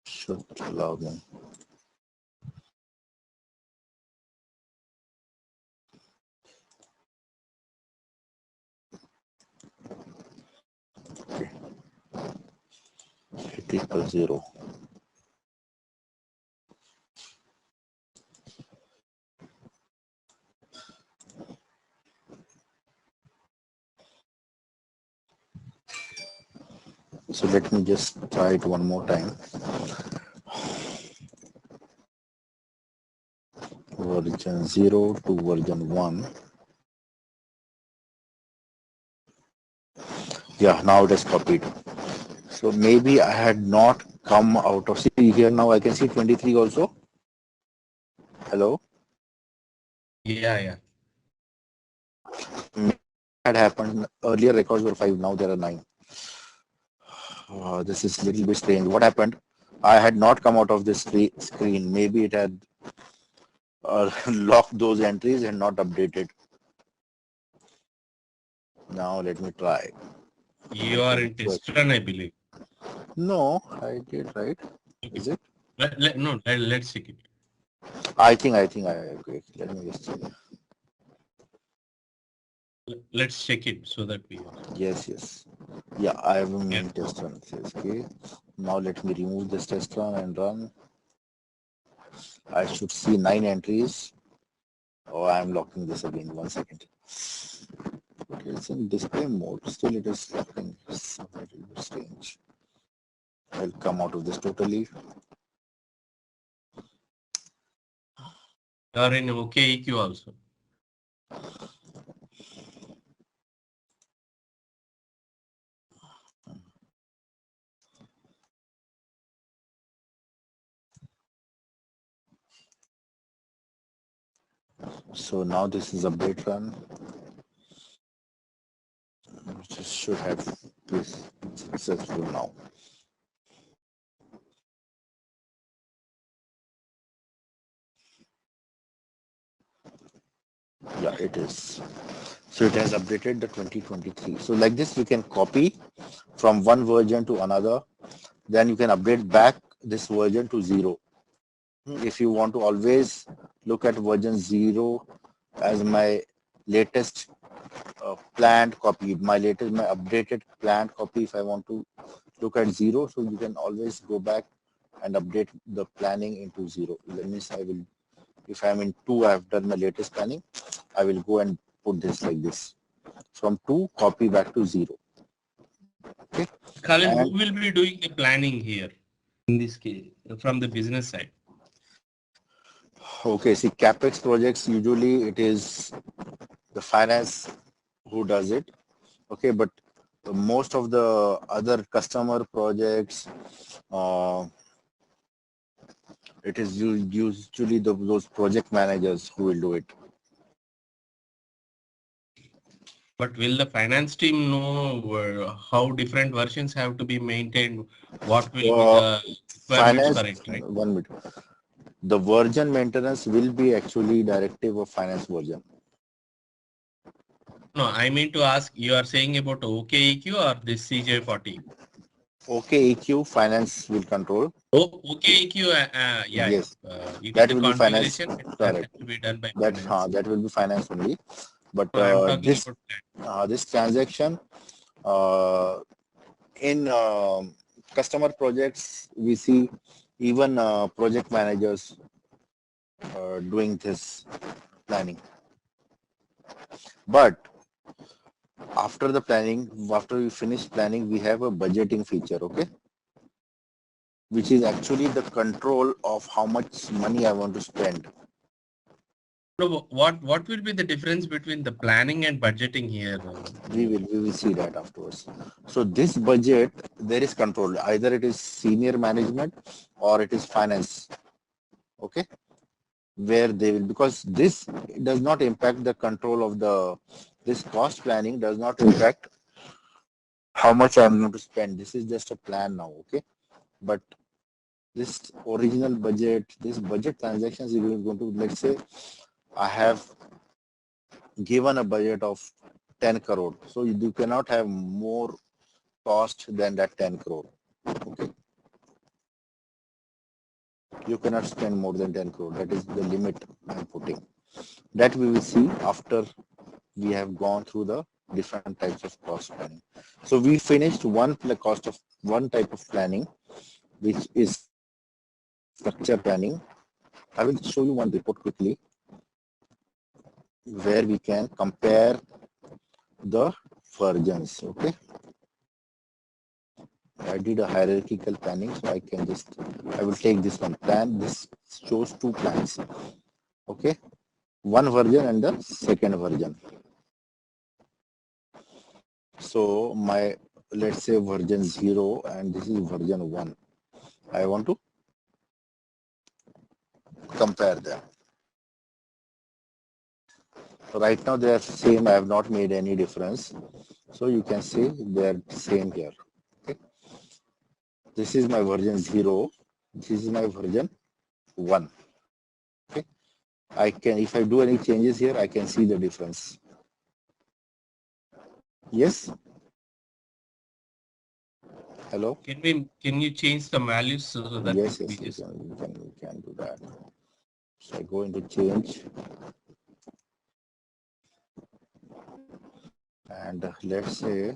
should allow me. Okay. It equals 0. So let me just try it one more time. Version 0 to version 1. Yeah, now it is copied. So maybe I had not come out of, see here now I can see 23 also. Hello? Yeah, yeah. had happened. Earlier records were 5, now there are 9. This is a little bit strange. What happened? I had not come out of this screen. Maybe it had locked those entries and not updated. Now let me try. You are in test run, I believe. No, I did right. Okay. Is it? No, let's check it. I think I agree. Let me just check. Let's check it so that we. Yes. Yeah, I have a main Yeah. test run. Okay. Now let me remove this test run and run. I should see 9 entries. Oh, I'm locking this again. 1 second. Okay, it's in display mode. Still, it is locking. Something a little bit strange. I'll come out of this totally. You are in OKEQ also. So now this is update run. Which should have this successful now. Yeah, it is. So it has updated the 2023. So like this, we can copy from one version to another. Then you can update back this version to 0. If you want to always look at version 0 as my latest planned copy, my updated planned copy, if I want to look at 0, so you can always go back and update the planning into 0. That means if I'm in 2, I've done my latest planning, I will go and put this like this. From 2, copy back to 0. Okay. Colin, And who will be doing the planning here in this case from the business side? okay, see, CapEx projects, usually it is the finance who does it. Okay, but most of the other customer projects, it is usually those project managers who will do it. But will the finance team know how different versions have to be maintained? What will be the requirements Finance, for it, right? 1 minute. The version maintenance will be actually directive of finance version. No, I mean to ask, you are saying about OKEQ or this CJ40? OKEQ finance will control. Oh, OKEQ, yeah. Yes, If that the will be finance. configuration, that has Correct. to be done by finance. That will be finance only. But So I'm talking about that. this transaction in customer projects, we see even project managers doing this planning. But after the planning, after we finish planning, we have a budgeting feature, okay? Which is actually the control of how much money I want to spend. So what will be the difference between the planning and budgeting here? We will see that afterwards. So this budget, there is control. Either it is senior management or it is finance. Okay, where they will, because this does not impact the control of this cost planning does not impact how much I'm going to spend. This is just a plan now. Okay, but this original budget, this budget transactions is going to, let's say I have given a budget of 10 crore. So you cannot have more cost than that 10 crore. Okay. You cannot spend more than 10 crore. That is the limit I'm putting. That we will see after we have gone through the different types of cost planning. So we finished one type of planning, which is structure planning. I will show you one report quickly where we can compare the versions. Okay. I did a hierarchical planning, so I will take this one plan. This shows 2 plans. Okay. One version and the second version. So let's say version 0 and this is version 1. I want to compare them. Right now they are same. I have not made any difference. So you can see they are same here. Okay. This is my version 0. This is my version 1. Okay. I can, if I do any changes here, I can see the difference. Yes. Hello. Can you change the values so that Yes, we yes, just you can do that. So I go into change, and let's say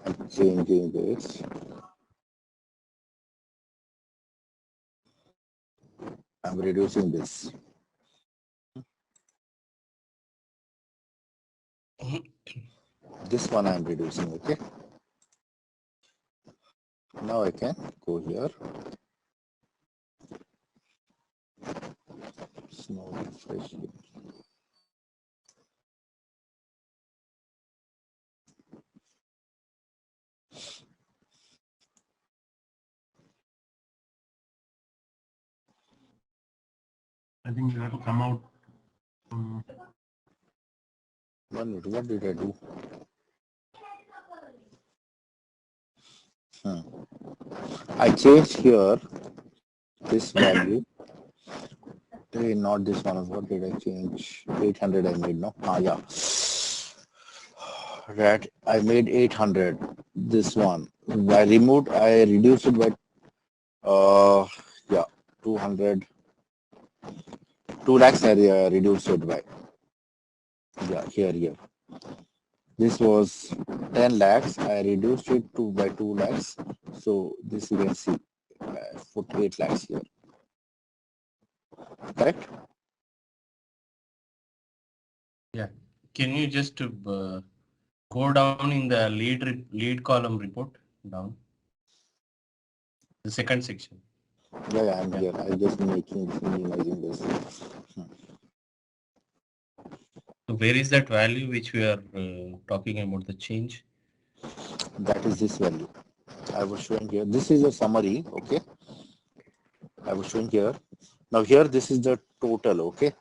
I'm changing this. I'm reducing this. This one I'm reducing. Okay. Now I can go here. Snow refresh. I think you have to come out. One minute, what did I do? I changed here this value. Hey, not this one. What did I change? 800 I made, no? Yeah. That I made 800. This one. I reduced it by, yeah, 200. 2 lakhs I reduced it by. Yeah, here. This was 10 lakhs. I reduced it to by 2 lakhs. So this you can see, put 8 lakhs here. Correct? yeah. Can you just go down in the lead column report down the second section? Yeah, I'm here. I just minimizing this. So where is that value which we are talking about the change? That is this value. I was showing here. This is a summary. Okay. I was showing here. Now here, this is the total. Okay.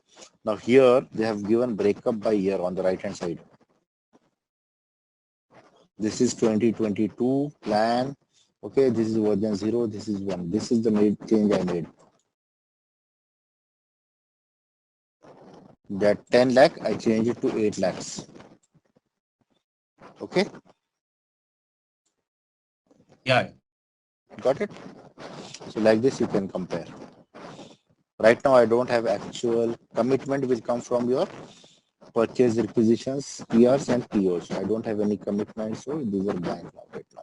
Now here, they have given breakup by year on the right hand side. This is 2022 plan. Okay. This is version 0. This is 1. This is the change I made. That 10 lakh, I changed it to 8 lakhs. Okay. Yeah. Got it? So like this, you can compare. Right now, I don't have actual commitment which come from your purchase requisitions, PRs and POs. I don't have any commitments, so these are blank now, right now.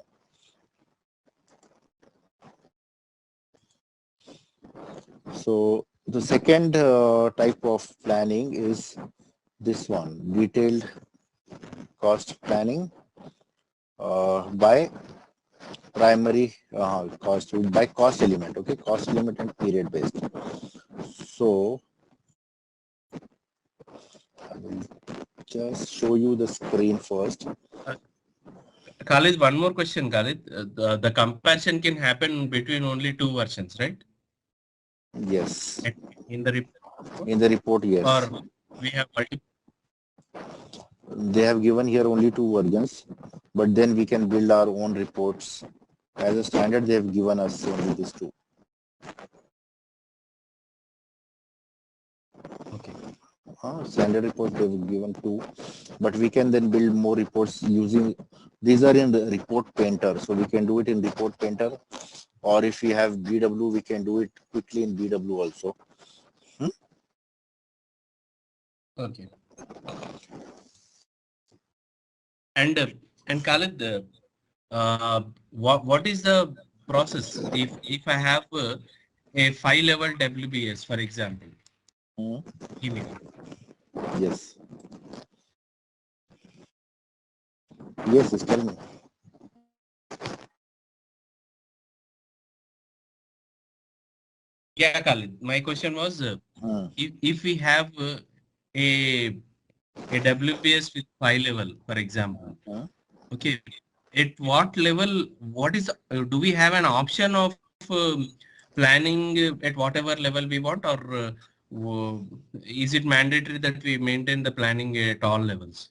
So the second type of planning is this one, detailed cost planning by primary cost, by cost element, okay, cost element and period based. So I will just show you the screen first. Khalid, one more question, Khalid. The comparison can happen between only 2 versions, right? Yes. In the report? In the report, yes. Or we have multiple? They have given here only 2 versions, but then we can build our own reports. As a standard, they have given us only these 2. Okay. Standard reports they have given 2, but we can then build more reports using, these are in the report painter, so we can do it in report painter, or if we have BW, we can do it quickly in BW also. Okay. And Khalid, what is the process if I have a 5-level WBS, for example? Give me. Yes. Yes, just tell me. Yeah, Khalid. My question was, if we have a WBS with 5 level, for example, okay, at what level, do we have an option of planning at whatever level we want, or is it mandatory that we maintain the planning at all levels?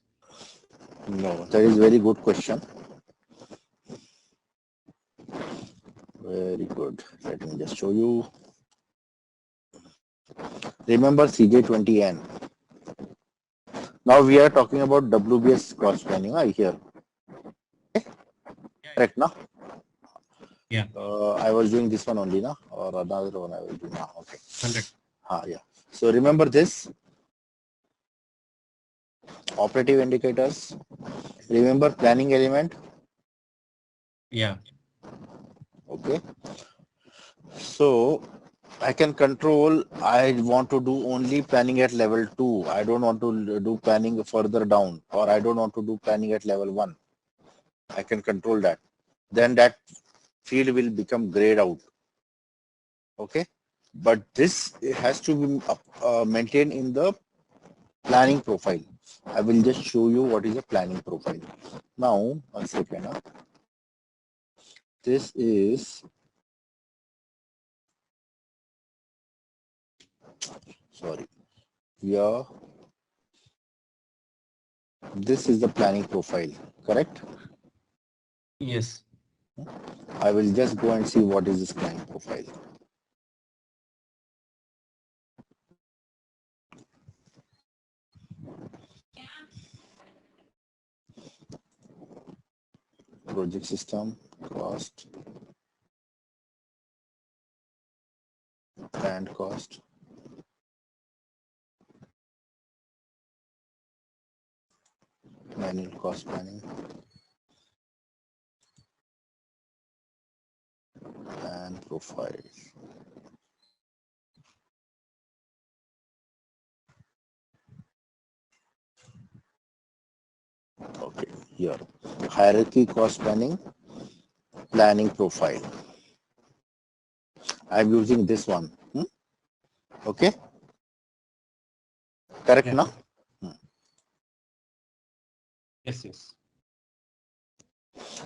No, that is very good question. Very good. Let me just show you. Remember CJ20N. Now we are talking about WBS cost planning here. Correct, na? Yeah. I was doing this one only, na? Or another one I will do now. Okay. 100. Yeah. So remember this. Operative indicators. Remember planning element. Yeah. Okay. So I can control. I want to do only planning at level 2. I don't want to do planning further down, or I don't want to do planning at level 1. I can control that. Then that field will become grayed out. Okay. But this has to be maintained in the planning profile. I will just show you what is a planning profile. Now, 1 second. This is, sorry, yeah, this is the planning profile, correct? Yes. I will just go and see what is this planning profile. Project system, cost, planned cost. Manual cost planning. And profile. Okay, here. Hierarchy cost planning, planning profile. I'm using this one. Okay. Correct, Yeah. now? Yes, yes.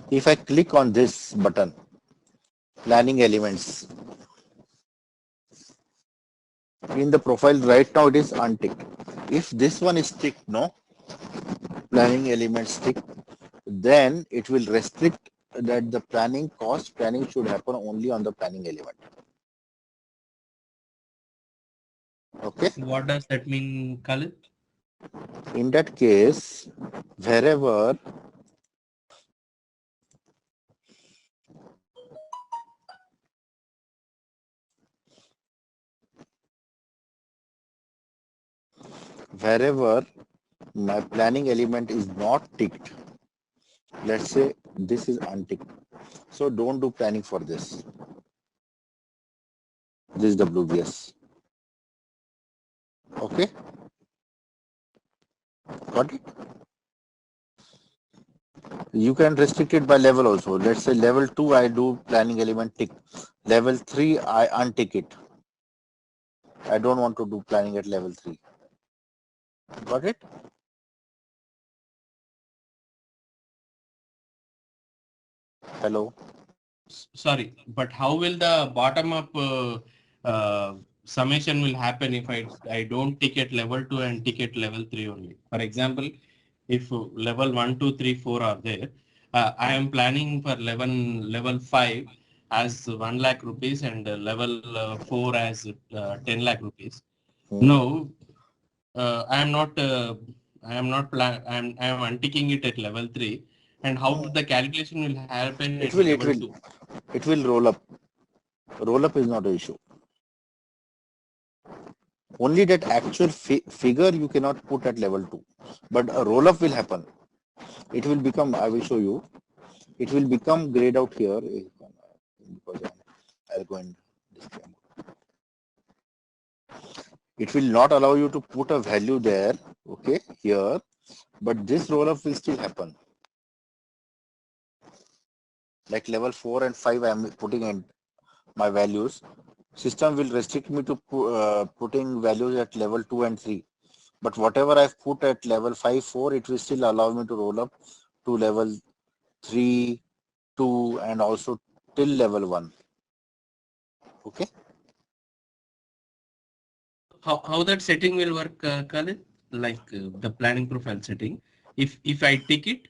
If I click on this button, planning elements, in the profile right now it is unticked. If this one is ticked, no, planning elements ticked, then it will restrict that the planning cost planning should happen only on the planning element. Okay. What does that mean, Khalid? In that case, wherever my planning element is not ticked, let's say this is unticked, so don't do planning for this WBS. Okay, got it? You can restrict it by level also. Let's say level 2 I do planning element tick, level 3 I untick it. I don't want to do planning at level 3. Got it? Hello. Sorry, but how will the bottom up summation will happen if I don't tick at level 2 and tick at level 3 only? For example, if level 1, 2, 3, 4 are there, I am planning for level 5 as 1 lakh rupees and level 4 as 10 lakh rupees. No, I am not unticking it at level 3. And how the calculation will happen at level 2? It will roll up. Roll up is not an issue. Only that actual figure you cannot put at level 2, but a roll up will happen. It will become, I will show you, it will become grayed out here because I'll go and display. It will not allow you to put a value there, okay, here, but this roll up will still happen. Like level 4 and 5 I am putting in my values. System will restrict me to putting values at level 2 and 3. But whatever I've put at level 5, 4, it will still allow me to roll up to level 3, 2, and also till level 1. Okay. How that setting will work, Khalid? Like the planning profile setting. If I tick it,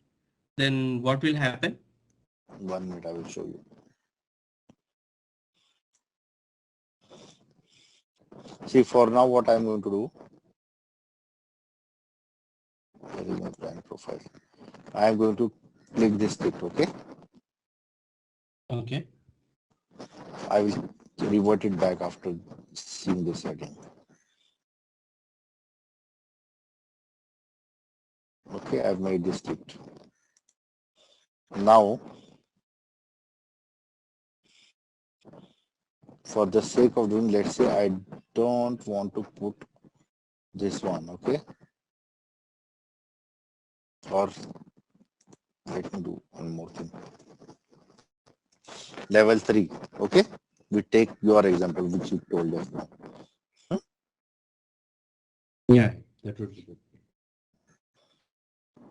then what will happen? 1 minute, I will show you. See, for now, what I'm going to do, where is my plan profile? I am going to click this tick, okay? Okay. I will revert it back after seeing the setting. Okay, I've made this tick. Now, for the sake of doing, let's say I don't want to put this one, okay? Or let me do one more thing. Level 3, okay? We take your example, which you told us now. Yeah, that would be good.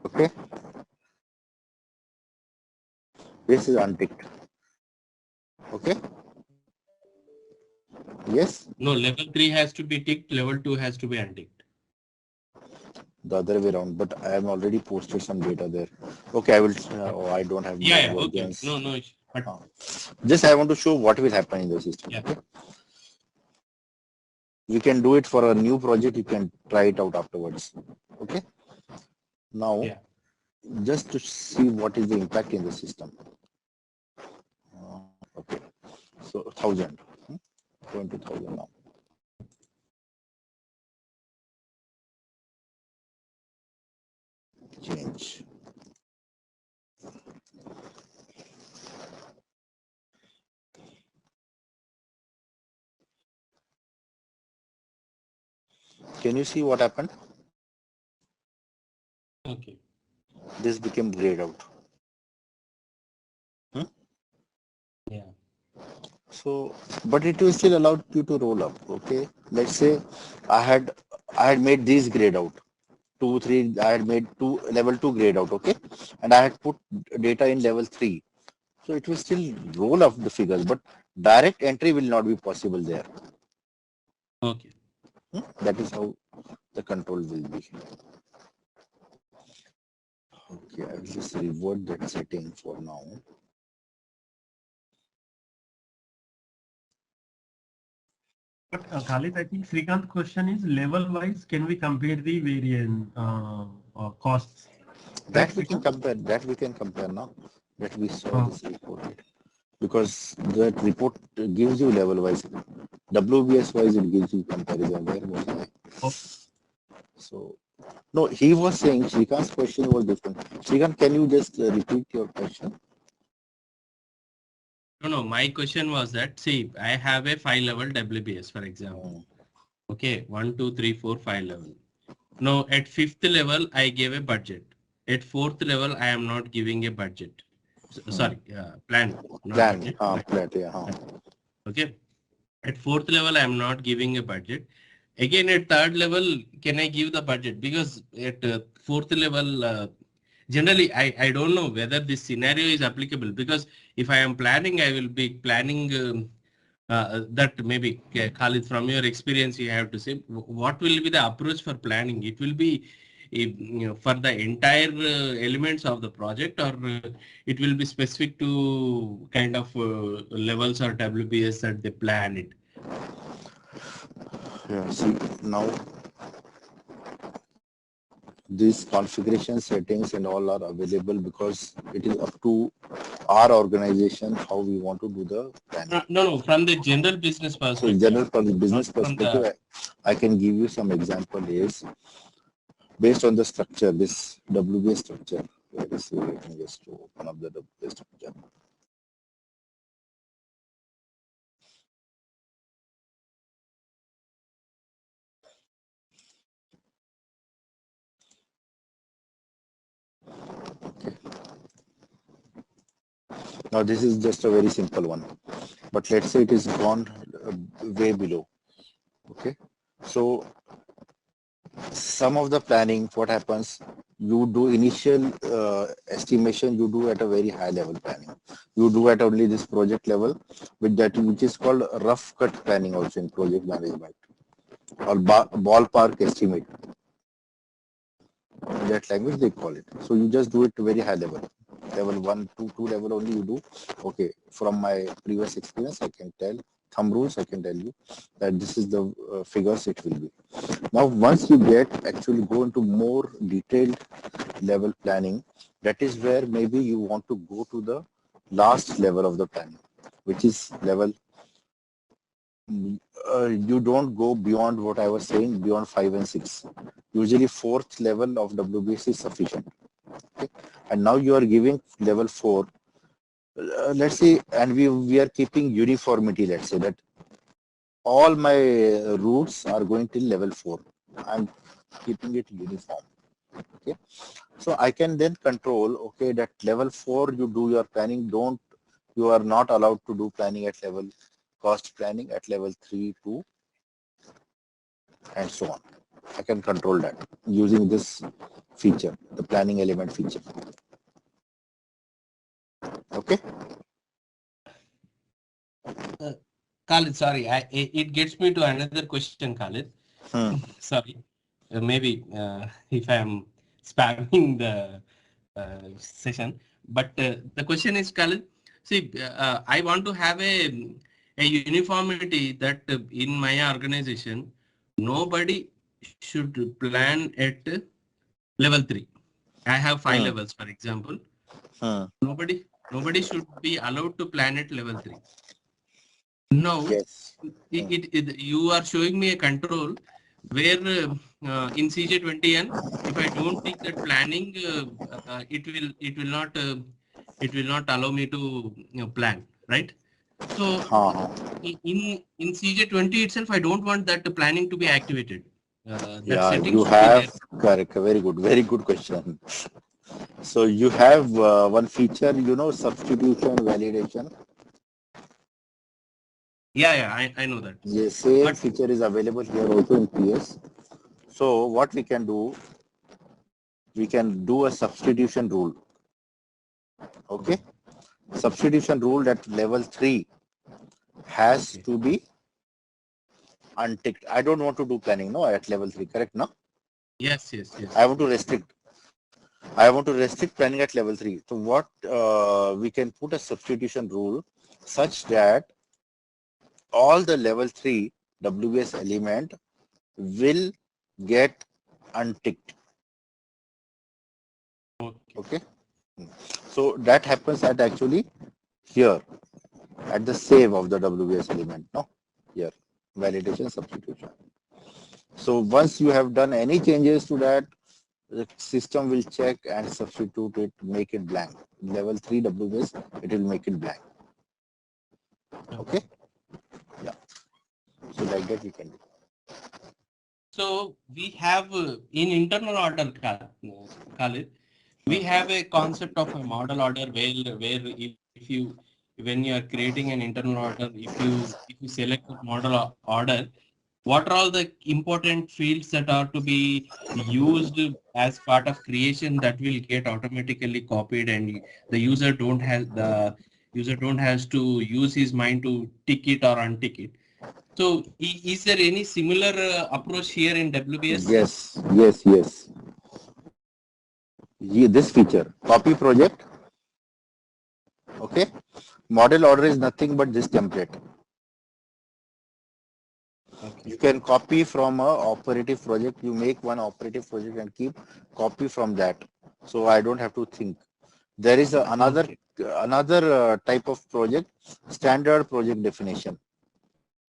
Okay? This is unticked. Okay? Yes? No, level 3 has to be ticked, level 2 has to be unticked. The other way around, but I have already posted some data there. Okay, I will, I don't have Yeah, more okay. versions. No, but Just I want to show what will happen in the system. yeah. Okay? You can do it for a new project, you can try it out afterwards. Okay? Now, Yeah. just to see what is the impact in the system. Okay, so 1000, going to 1000 now. Change. Can you see what happened? Okay. This became grayed out. Yeah. So, but it will still allow you to roll up. Okay, let's say I had made these grayed out. 2, 3. I had made level 2 grayed out. Okay, and I had put data in level 3. So it will still roll up the figures, but direct entry will not be possible there. Okay. That is how the control will be. Okay, I will just revert that setting for now. But Khalid, I think Srikanth's question is level-wise, can we compare the variant costs? That we can compare. That we can compare now. That we saw this report. Because that report gives you level-wise. WBS-wise, it gives you comparison. Where was I? Oh. So, no, he was saying Srikanth's question was different. Srikanth, can you just repeat your question? No, my question was that, see, I have a 5-level WBS, for example. Okay, 1, 2, 3, 4, 5 level. Now, at 5th level, I gave a budget. At 4th level, I am not giving a budget. Sorry, plan, not budget. Plan, yeah. Okay. At 4th level, I am not giving a budget. Again, at 3rd level, can I give the budget? Because at 4th level, generally, I don't know whether this scenario is applicable, because if I am planning, I will be planning that maybe, Khalid, from your experience, you have to say, what will be the approach for planning? It will be for the entire elements of the project, or it will be specific to kind of levels or WBS that they plan it? Yeah, see, now these configuration settings and all are available because it is up to our organization how we want to do the planning. No, from the general business perspective. So general from the business perspective, I can give you some example is based on the structure, this WBS structure. Let me just open up the WBS structure. Okay. Now this is just a very simple one, but let's say it is gone way below. Okay, so some of the planning, what happens, you do initial estimation, you do at a very high level planning. You do at only this project level, with that, which is called rough cut planning also in project management, or ballpark estimate. In that language they call it. So you just do it to very high level. Level 1, 2 level only you do. Okay, from my previous experience, I can tell, thumb rules, I can tell you that this is the figures it will be. Now, once you actually go into more detailed level planning, that is where maybe you want to go to the last level of the planning, which is level, you don't go beyond what I was saying, beyond 5 and 6. Usually fourth level of WBS is sufficient. Okay? And now you are giving level 4. Let's say, and we are keeping uniformity, let's say that all my routes are going till level 4. I'm keeping it uniform. Okay, so I can then control, okay, that level 4 you do your planning, you are not allowed to do planning at level cost planning at level 3, 2, and so on. I can control that using this feature, the planning element feature. Okay. Khalid, sorry, it gets me to another question, Khalid. Sorry, maybe if I am spamming the session, but the question is, Khalid, see, I want to have a uniformity that in my organization, nobody should plan at level 3. I have 5 levels, for example. Nobody should be allowed to plan at level 3. Now, Yes. you are showing me a control where in CJ20N, if I don't take that planning, it will not allow me to plan, right? So in CJ20 itself, I don't want that planning to be activated. That Yeah, setting you should be there. have, correct, very good question. So you have one feature, substitution validation. Yeah, I know that. The same But feature is available here also in PS. So what we can do a substitution rule. Okay, substitution rule that level 3 has to be unticked. I don't want to do planning, no, at level 3, correct, no? yes. I want to restrict planning at level 3. So what we can put a substitution rule such that all the level 3 WS element will get unticked. Okay. So that happens at actually here at the save of the WS element. No, here validation substitution. So once you have done any changes to that, the system will check and substitute it, make it blank. Level 3 WS, it will make it blank. Okay. Yeah. So like that we can do. so we have in internal order, Khalid, we have a concept of a model order where if you when you are creating an internal order, if you select the model order, what are all the important fields that are to be used as part of creation that will get automatically copied, and the user don't has to use his mind to tick it or untick it. So is there any similar approach here in WBS? Yes. This feature, copy project. Okay. Model order is nothing but this template. Okay. You can copy from a operative project. You make one operative project and keep copy from that. So I don't have to think. There is another type of project, standard project definition.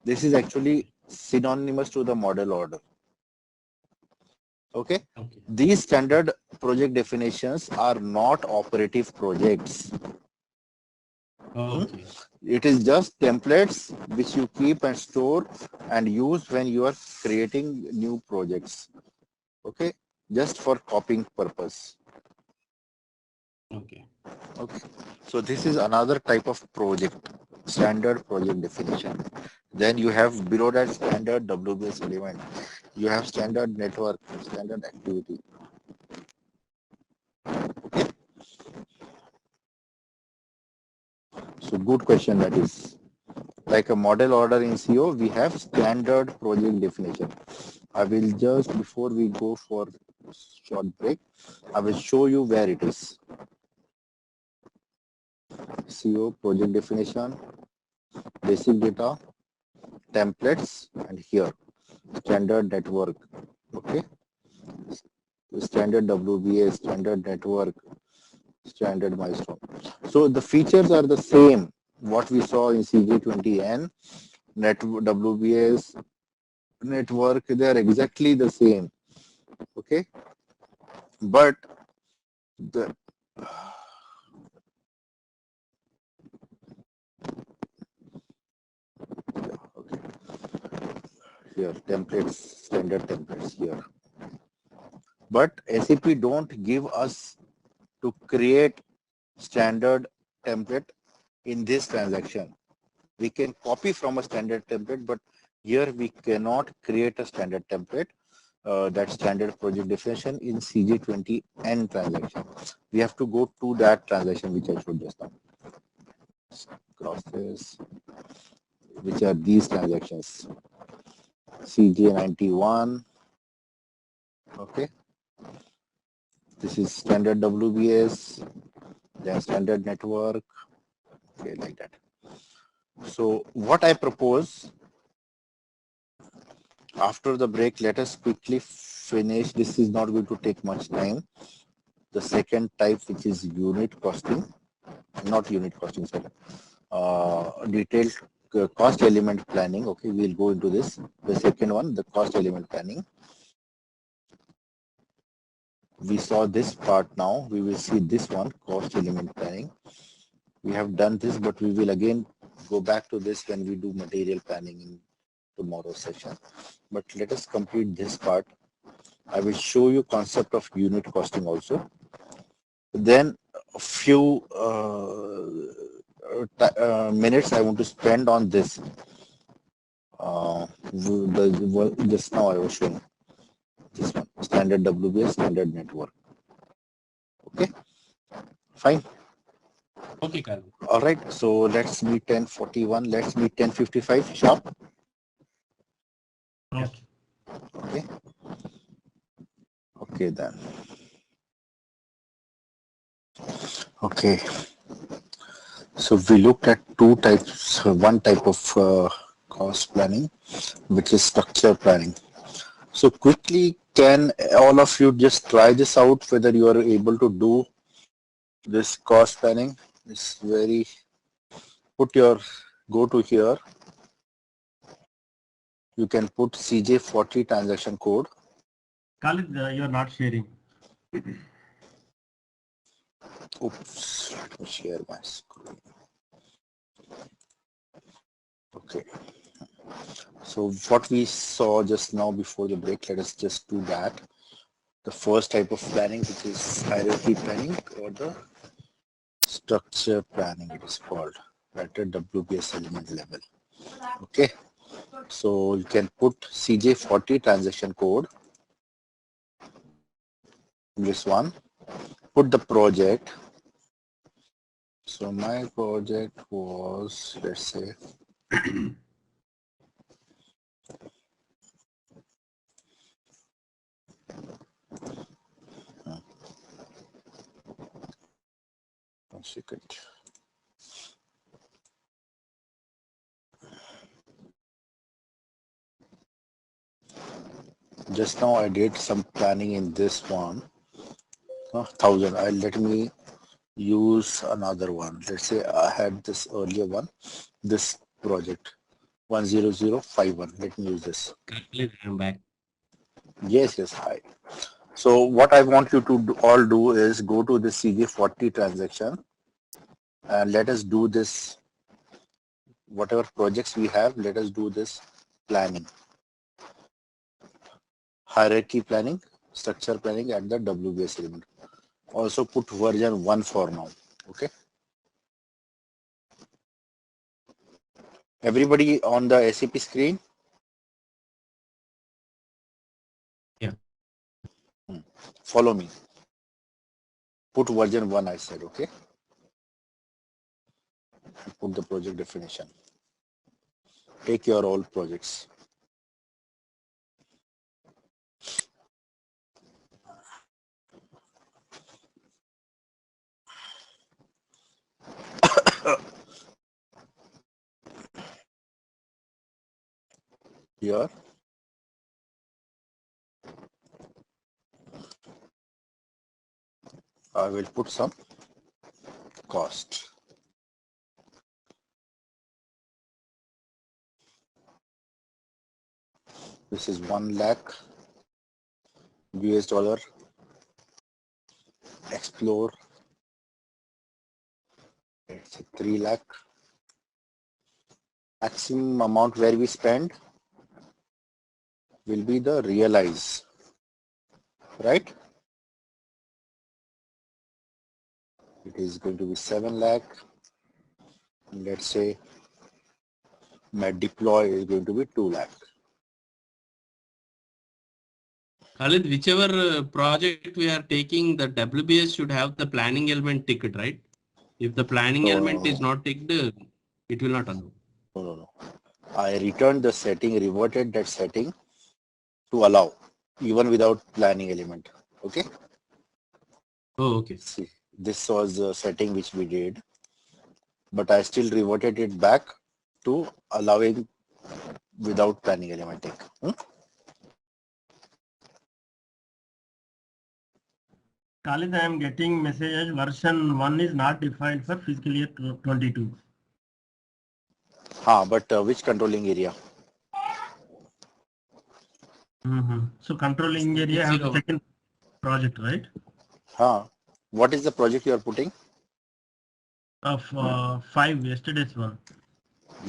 This is actually synonymous to the model order. Okay. These standard project definitions are not operative projects. Okay. It is just templates which you keep and store and use when you are creating new projects. Okay, just for copying purpose. Okay. Okay, so this is another type of project, standard project definition. Then you have below that standard WBS element. You have standard network, standard activity. Okay. So good question that is. Like a model order in CO, we have standard project definition. I will just, before we go for short break, I will show you where it is. CO project definition, basic data, templates, and here standard network. Okay, standard WBA, standard network, standard milestone. So the features are the same what we saw in CJ20N, WBS, network, they are exactly the same. Okay, but the okay, here templates, standard templates here. But SAP don't give us to create standard template in this transaction. We can copy from a standard template, but here we cannot create a standard template. That standard project definition in CJ20N transaction. We have to go to that transaction which I showed just now. Cross this, which are these transactions. CJ91. Okay. This is standard WBS, then standard network. Okay, like that. So what I propose, after the break, let us quickly finish. This is not going to take much time. The second type, which is unit costing, not unit costing, sorry, detailed cost element planning. Okay, we'll go into this. The second one, the cost element planning. We saw this part now. We will see this one, cost element planning. We have done this, but we will again go back to this when we do material planning in tomorrow's session. But let us complete this part. I will show you concept of unit costing also. Then a few minutes I want to spend on this. Just now I was showing this one, standard WBS, standard network. Okay, fine. Okay, Karan. All right, so let's meet 10:41. Let's meet 10:55 sharp. Okay. Okay. Okay then. Okay. So we looked at two types. One type of cost planning, which is structure planning. So quickly, can all of you just try this out, whether you are able to do this cost planning? It's very, go to here. You can put CJ40 transaction code. Khalid, you are not sharing. Oops, let me share my screen. Okay. So what we saw just now before the break, let us just do that. The first type of planning, which is hierarchy planning, or the structure planning, it is called at a WBS element level. Okay. So you can put CJ40 transaction code. This one. Put the project. So my project was, let's say, one second. Just now I did some planning in this one. 1,000. Let me use another one. Let's say I had this earlier one, this project 10051. Let me use this. I'm back. Yes, hi. So what I want you to all do is go to the CJ40 transaction and let us do this. Whatever projects we have, let us do this planning. Hierarchy planning, structure planning at the WBS element. Also put version 1 for now. Okay. Everybody on the SAP screen? Yeah. Follow me. Put version 1, I said, okay? Put the project definition. Take your old projects. Here. I will put some cost. This is 1 lakh US dollar. Explore. It's 3 lakh. Maximum amount where we spend will be the realize, right? It is going to be 7 lakh. Let's say my deploy is going to be 2 lakh. Khalid, whichever project we are taking, the WBS should have the planning element ticket, right? If the planning element is not ticked, it will not allow. No. I returned the setting, reverted that setting to allow, even without planning element. Okay. Oh, okay. See, this was the setting which we did, but I still reverted it back to allowing without planning element. Khalid, I am getting message version 1 is not defined for fiscal year 22. But which controlling area? So controlling area have to check in project, right? What is the project you are putting? Of 5, yesterday's one.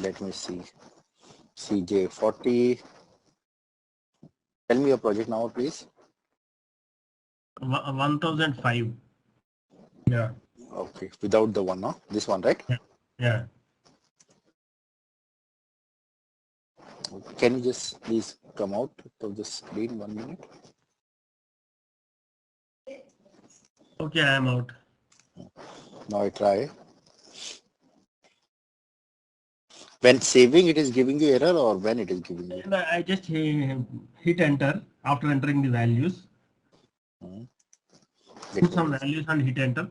Let me see. CJ40. Tell me your project now, please. 1005. Yeah. Okay, without the one, no? This one, right? Yeah. Can you just please come out of the screen 1 minute? Okay, I am out. Now I try. When saving, it is giving you error, or when it is giving you? And I just hit enter after entering the values. Put some values and hit enter.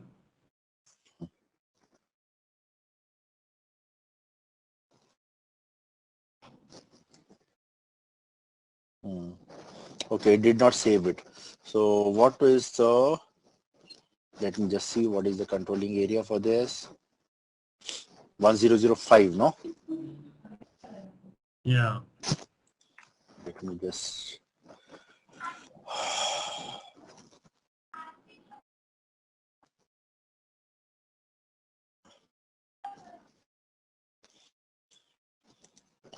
Okay, it did not save it. So what is the, let me just see what is the controlling area for this. 1005, no? Yeah. Let me just.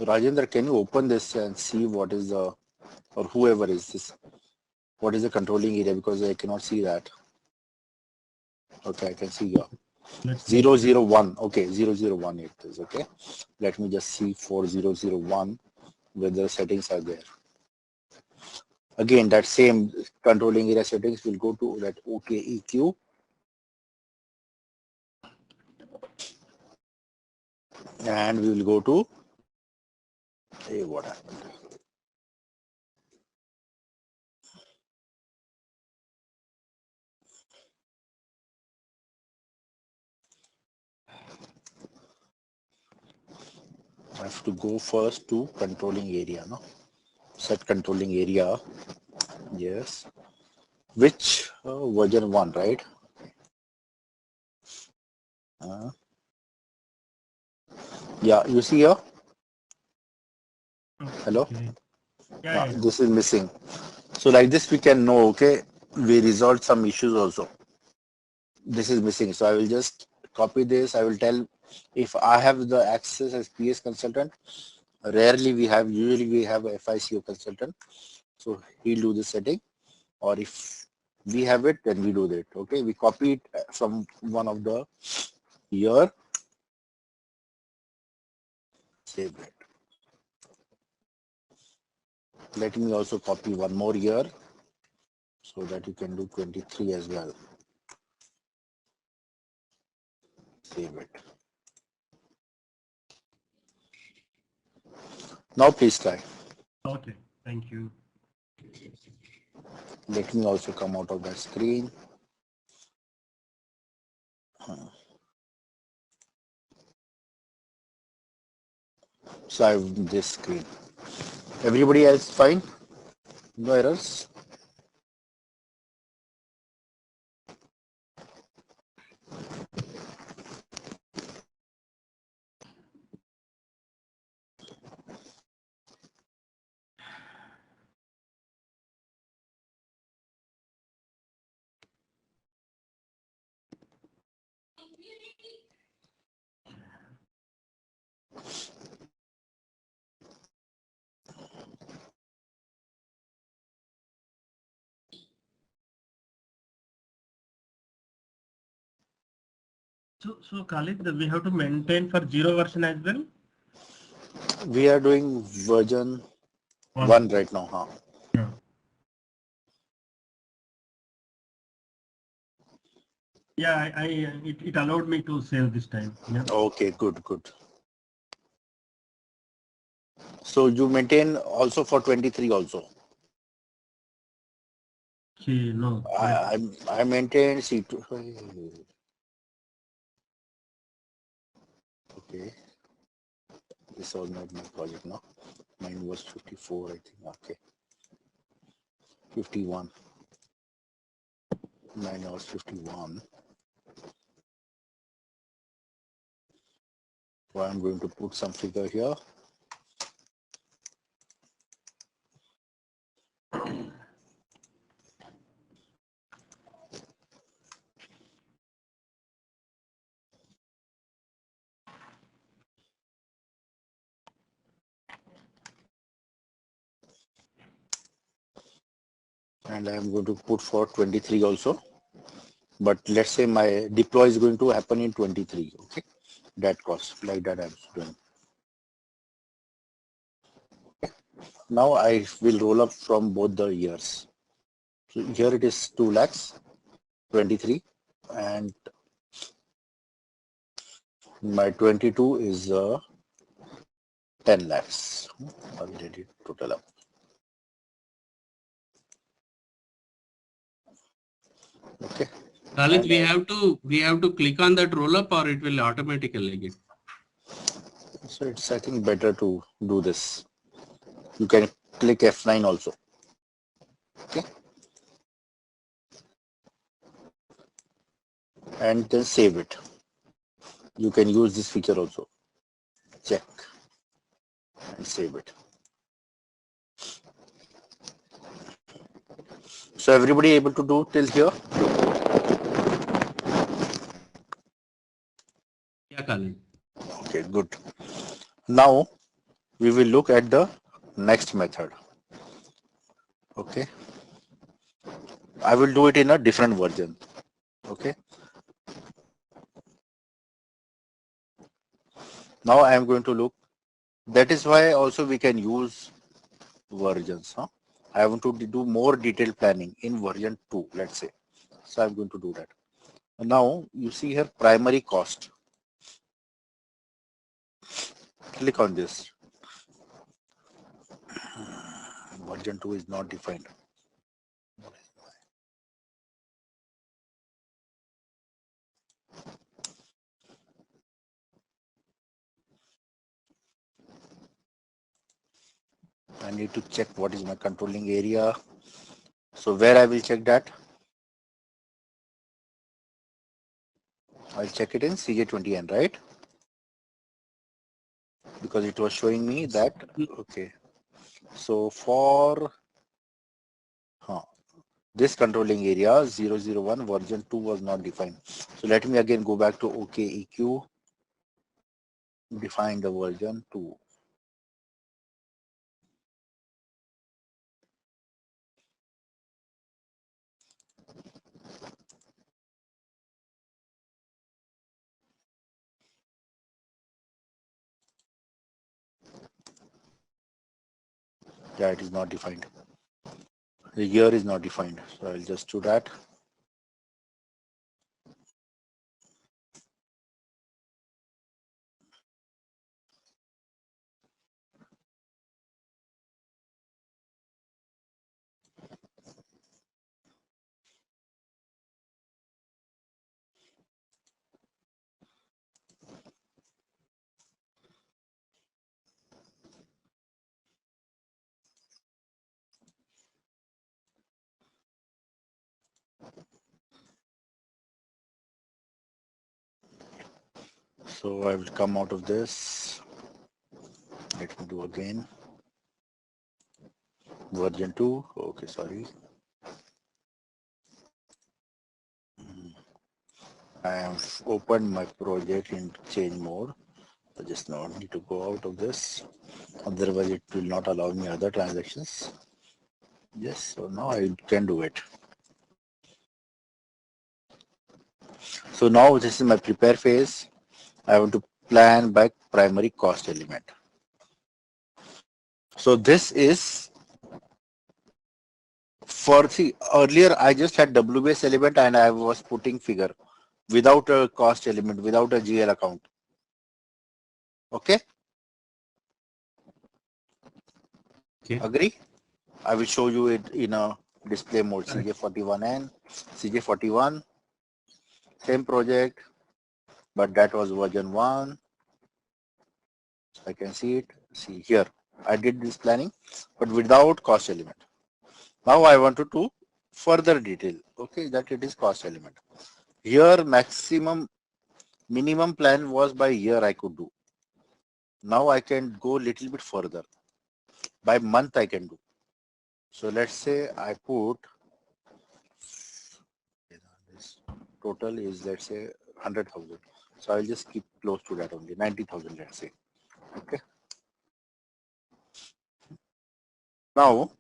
Rajendra, can you open this and see what is the, or whoever is this, what is the controlling area, because I cannot see that. Okay, I can see here. 001. Okay, 001 it is. Okay, let me just see for 001 whether the settings are there. Again, that same controlling area settings will go to that OKEQ. And we will go to, hey, what happened? I have to go first to controlling area, no? Set controlling area. Yes. Which version 1, right? Yeah, you see here? Hello? Okay. Yeah. This is missing. So like this we can know, okay, we resolved some issues also. This is missing. So I will just copy this. I will tell if I have the access as PS consultant. Rarely we have, usually we have a FICO consultant. So he'll do the setting. Or if we have it, then we do that. Okay, we copy it from one of the here. Save it. Let me also copy one more year so that you can do 23 as well. Save it. Now please try. Okay, thank you. Let me also come out of that screen. So I have this screen. Everybody else fine? No errors? So Khalid, we have to maintain for 0 version as well? We are doing version 1 right now, huh? Yeah. Yeah, it allowed me to save this time. Yeah. Okay, good. So you maintain also for 23 also. Okay, no. I maintained C2. Okay, this was not my project now. Mine was 54, I think. Okay, 51. Mine was 51. So I'm going to put some figure here. And I'm going to put for 23 also. But let's say my deploy is going to happen in 23. Okay, that cost like that I'm doing. Now I will roll up from both the years. So here it is 2 lakhs, 23, and my 22 is 10 lakhs. I'll let it total up. Okay. Khalid, And, we have to click on that roll up or it will automatically get. so it's I think better to do this. You can click F9 also. Okay. And then save it. You can use this feature also. Check and save it. So everybody able to do till here? Yeah, Khalid. Okay, good. Now we will look at the next method. Okay. I will do it in a different version. Okay. Now I am going to look. That is why also we can use versions. Huh? I want to do more detailed planning in version 2, let's say. So I'm going to do that. Now you see here primary cost. Click on this. Version 2 is not defined. I need to check what is my controlling area. So where I will check that? I'll check it in CJ20N, right? Because it was showing me that, okay. So for this controlling area 001 version 2 was not defined. So let me again go back to OKEQ, define the version 2. Yeah, it is not defined. The year is not defined. So I'll just do that. So I will come out of this. Let me do again. Version 2. Okay, sorry. I have opened my project in change mode. I just now need to go out of this. Otherwise, it will not allow me other transactions. Yes, so now I can do it. So now this is my prepare phase. I want to plan by primary cost element. So this is for the earlier I just had WBS element and I was putting figure without a cost element, without a GL account. Okay. Okay. Agree? I will show you it in a display mode. CJ41N, CJ41, same project, but that was version 1. So I can see it. See here, I did this planning, but without cost element. Now I wanted to further detail, okay, that it is cost element. Here minimum plan was by year I could do. Now I can go little bit further. By month I can do. So let's say I put this total is, let's say, 100,000. So I'll just keep close to that only, 90,000, let's say. Okay. Now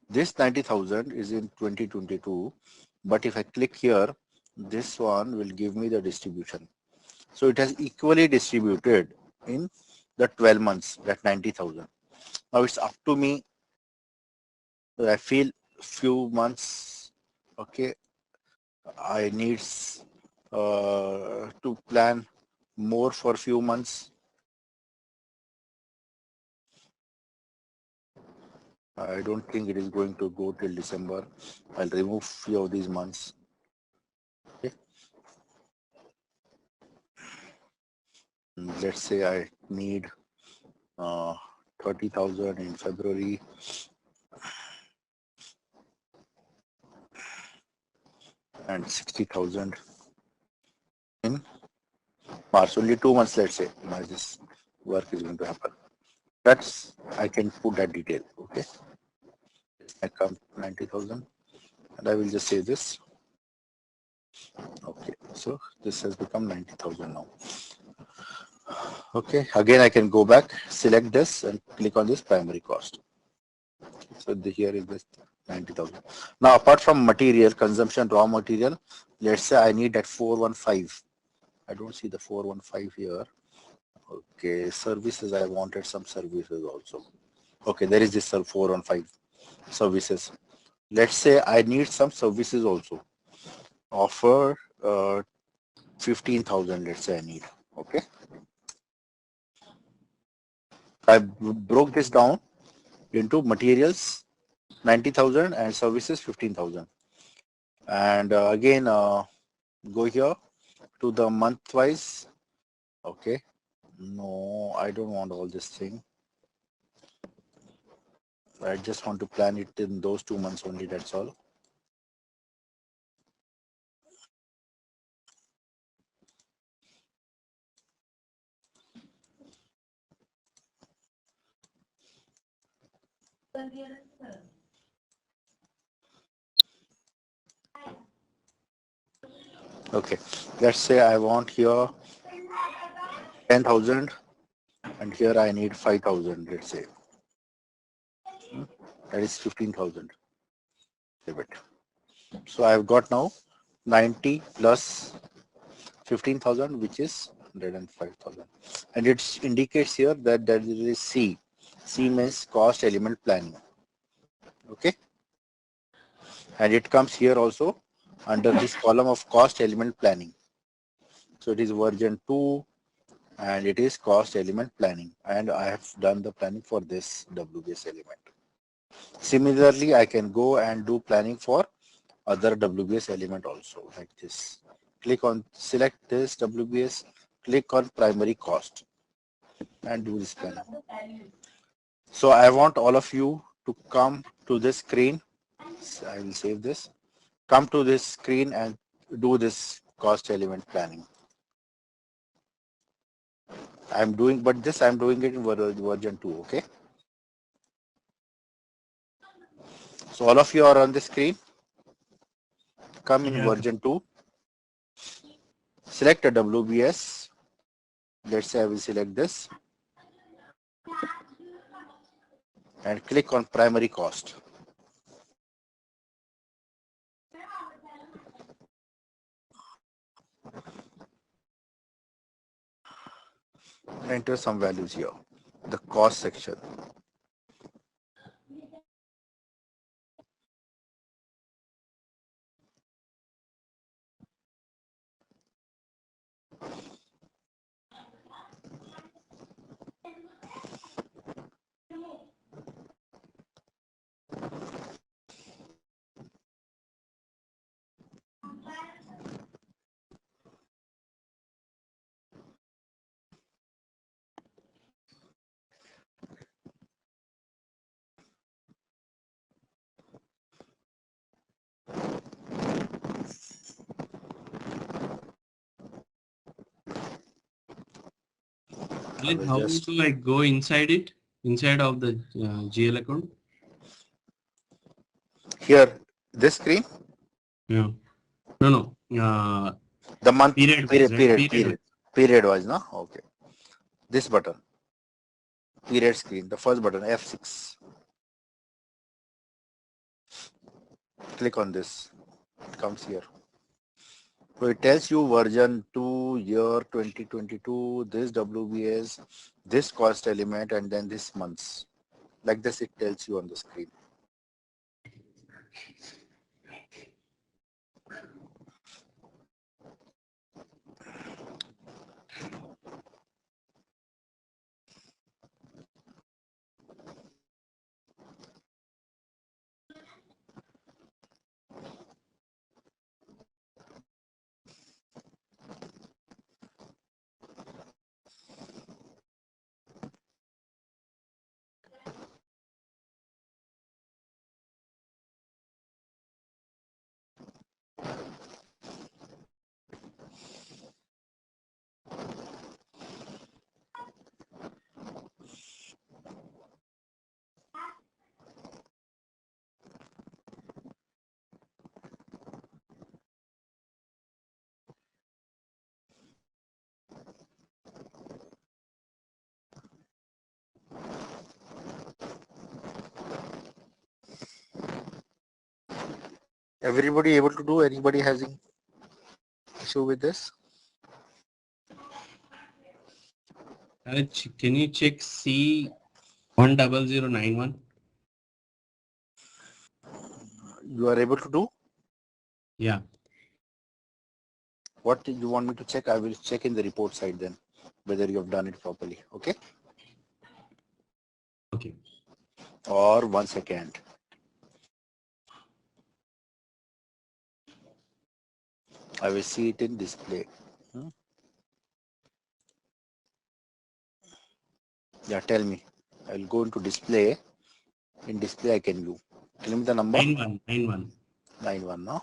this 90,000 is in 2022, but if I click here, this one will give me the distribution. So it has equally distributed in the 12 months, that 90,000. Now it's up to me. I feel few months, okay, I need to plan more for few months. I don't think it is going to go till December. I'll remove few of these months. Okay. Let's say I need 30,000 in February. And 60,000 in March. Only 2 months, let's say, this work is going to happen. That's, I can put that detail. Okay. I come 90,000 and I will just say this. Okay. So this has become 90,000 now. Okay. Again, I can go back, select this and click on this primary cost. So here is this 90,000. Now, apart from material consumption, raw material, let's say I need that 415. I don't see the 415 here. Okay, services, I wanted some services also. Okay, there is this 415 services. Let's say I need some services also. Offer 15,000, let's say I need. Okay. I broke this down into materials 90,000 and services 15,000. And again, go here to the month wise. Okay. No, I don't want all this thing. I just want to plan it in those 2 months only, that's all. Okay, let's say I want here 10,000 and here I need 5,000, let's say. That is 15,000. So I've got now 90 plus 15,000, which is 105,000. And it indicates here that there is C. C means cost element planning. Okay. And it comes here also under this column of cost element planning. So it is version 2 and it is cost element planning. And I have done the planning for this WBS element. Similarly, I can go and do planning for other WBS element also like this. Click on select this WBS, click on primary cost and do this planning. So I want all of you to come to this screen. So I will save this. Come to this screen and do this cost element planning. I'm doing it in version 2. Okay. So all of you are on the screen. Come in Yeah. version 2. Select a WBS. Let's say I will select this and click on primary cost. Enter some values here. The cost section. Alit, how do I go inside it? Inside of the GL account? Here, this screen. Yeah. No. The month Period wise, right? period wise, no? Okay. This button. Period screen. The first button, F6. Click on this. It comes here. So it tells you version 2, year 2022, this WBS, this cost element, and then this months. Like this, it tells you on the screen. Everybody able to do? Anybody having issue with this? Can you check C10091? You are able to do? Yeah. What do you want me to check? I will check in the report side then, whether you have done it properly. Okay. Okay. Or 1 second. I will see it in display. Yeah, tell me. I will go into display. In display, I can view. Tell me the number. 91. 91, no?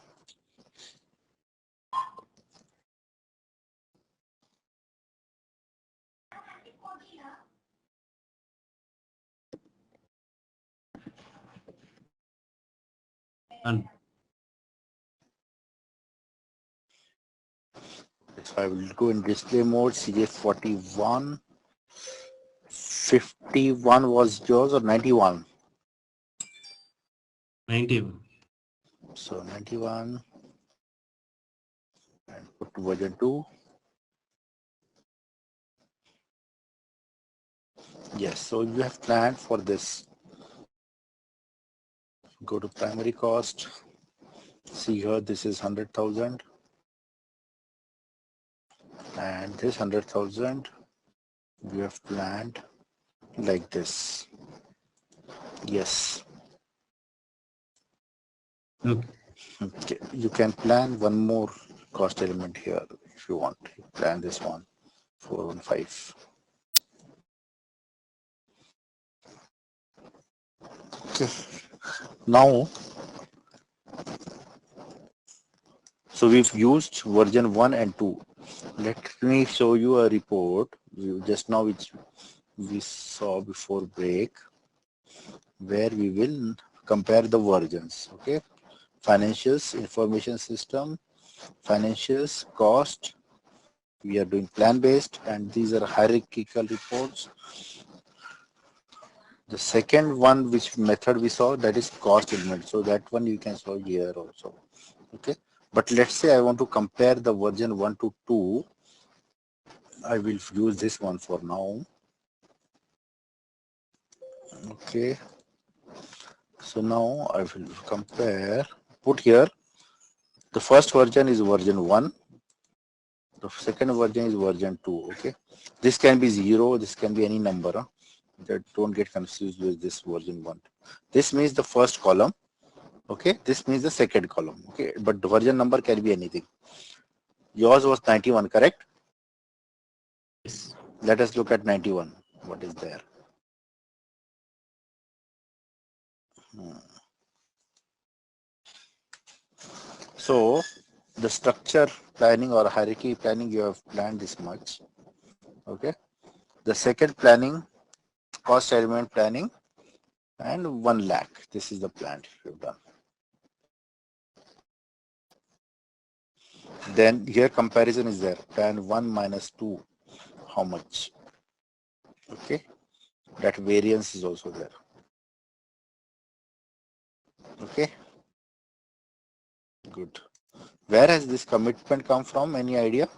And So I will go in display mode, CJ41. 51 was yours or 91? 91. So 91 and put to version 2. Yes, so you have planned for this. Go to primary cost. See here, this is 100,000. And this 100,000 we have planned like this. Yes. Okay. Okay. You can plan one more cost element here if you want. You plan this one, 415. Okay. Now, so we've used version 1 and 2. Let me show you a report just now which we saw before break, where we will compare the versions. Okay. Financials, information system, financials, cost. We are doing plan based, and these are hierarchical reports. The second one, which method we saw, that is cost element. So that one you can show here also. Okay. But let's say I want to compare the version 1 to 2. I will use this one for now. Okay. So now I will compare, put here, the first version is version 1. The second version is version 2. Okay. This can be 0. This can be any number. Huh? That don't get confused with this version 1. This means the first column. Okay. This means the second column. Okay. But the version number can be anything. Yours was 91, correct? Yes. Let us look at 91. What is there? So the structure planning or hierarchy planning, you have planned this much. Okay. The second planning, cost element planning, and 1 lakh. This is the plan you've done. Then here comparison is there. Plan 1 minus 2. How much? Okay. That variance is also there. Okay. Good. Where has this commitment come from? Any idea?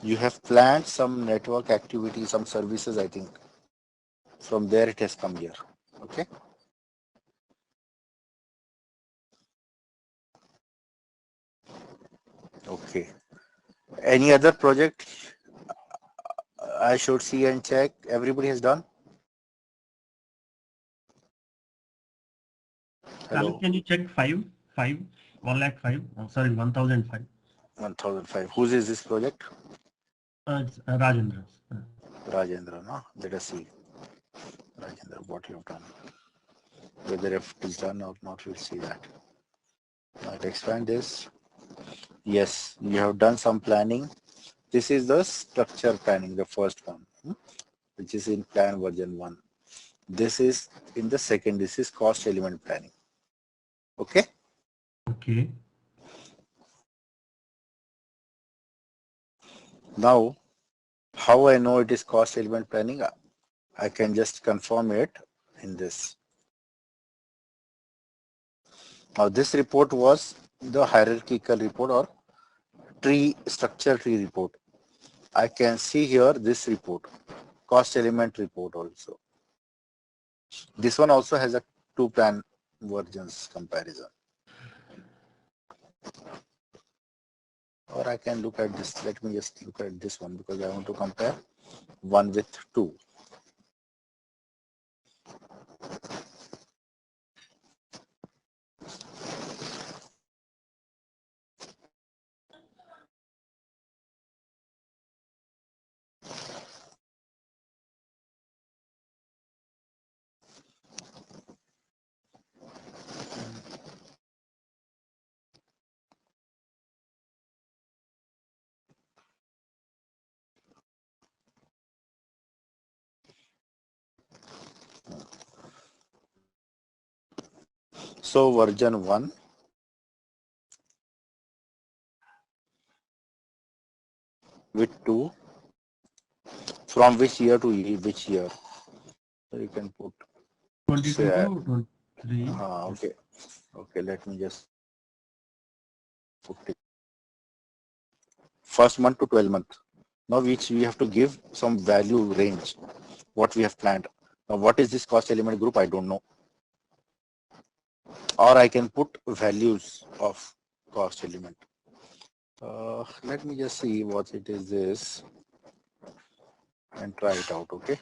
You have planned some network activity, some services, I think. From there it has come here. Okay. Okay. Any other project I should see and check? Everybody has done? Hello. Can you check 1 lakh 5? Sorry, 1005. 1005. Whose is this project? It's Rajendra's. Rajendra, no? Let us see. Rajendra, what you have done. Whether if it is done or not, we'll see that. Now expand this. Yes, you have done some planning. This is the structure planning, the first one, which is in plan version 1. This is in the second. This is cost element planning. Okay. Okay. Now, how I know it is cost element planning? I can just confirm it in this. Now, this report was the hierarchical report or structure tree report. I can see here this report, cost element report also. This one also has a 2 plan versions comparison. Or I can look at this. Let me just look at this one because I want to compare 1 with 2. So version 1, with 2, from which year to which year? So you can put 22 say, to 23. okay. Okay, let me just put it first month to 12 month. Now which we have to give some value range, what we have planned. Now what is this cost element group? I don't know. Or I can put values of cost element. Let me just see what it is this and try it out, okay?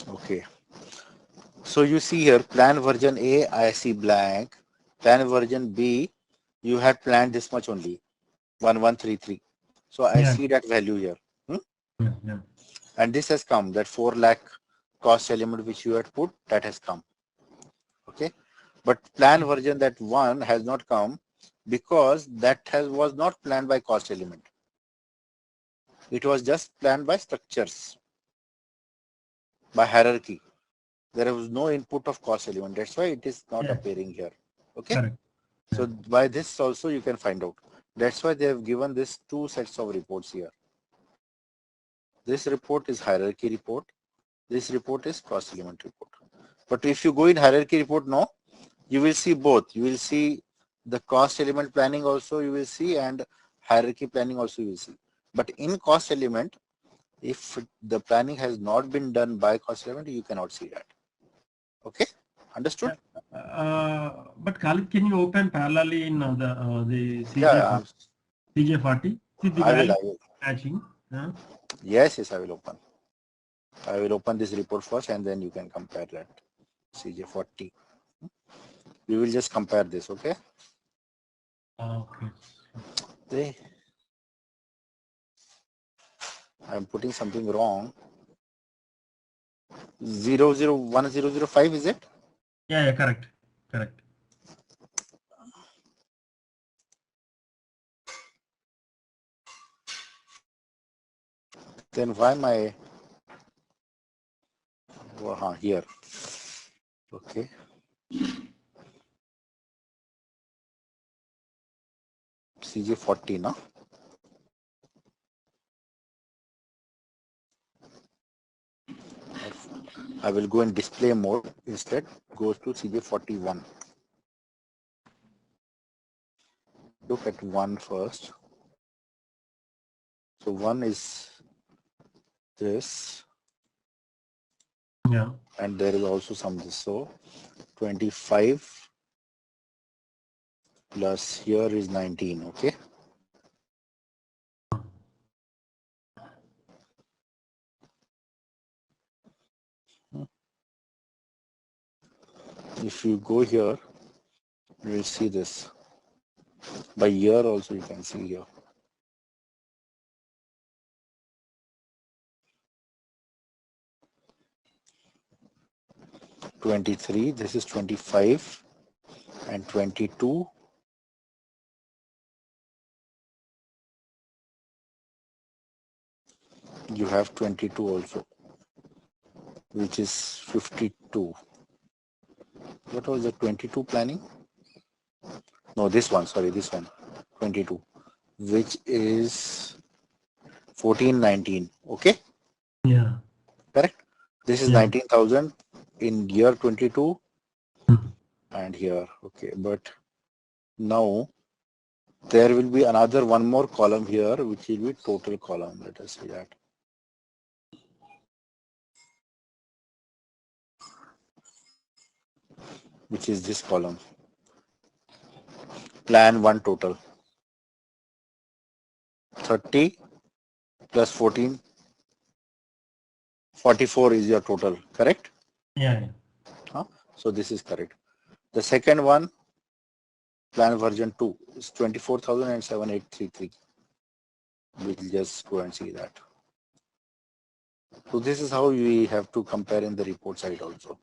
Okay. So you see here, plan version A, I see blank. Plan version B, you had planned this much only, 1133. So I see that value here. Yeah. And this has come, that 4 lakh cost element which you had put, that has come. Okay. But plan version that 1 has not come because that was not planned by cost element. It was just planned by structures, by hierarchy. There was no input of cost element. That's why it is not appearing here. Okay. Correct. So by this also you can find out. That's why they have given this 2 sets of reports here. This report is hierarchy report. This report is cost element report. But if you go in hierarchy report now, you will see both. You will see the cost element planning also you will see, and hierarchy planning also you will see. But in cost element, if the planning has not been done by cost element, you cannot see that. Okay, understood? But Khalid, can you open parallelly in the CJ40? See the I value will. matching. Yes, I will open. I will open this report first and then you can compare that. CJ40. We will just compare this, okay? Okay. I'm putting something wrong. 001005, is it? Yeah, correct. Then why my here? Okay. CJ40 now. I will go in display mode instead. Goes to CJ41. Look at 1 first. So 1 is this. Yeah. And there is also some this. So 25 plus here is 19. Okay. If you go here, you will see this. By year also you can see here. $23, this is 25 and 22. You have 22 also, which is 52. What was the 22 planning? No, this one, sorry, this one, 22, which is 1419. Okay. Yeah. Correct. This is 19,000 in year 22 and here. Okay. But now there will be another one more column here, which will be total column. Let us see that. Which is this column. Plan 1 total. 30 plus 14. 44 is your total, correct? Yeah. So this is correct. The second one, plan version 2, is 24,078.33. We'll just go and see that. So this is how we have to compare in the report side also.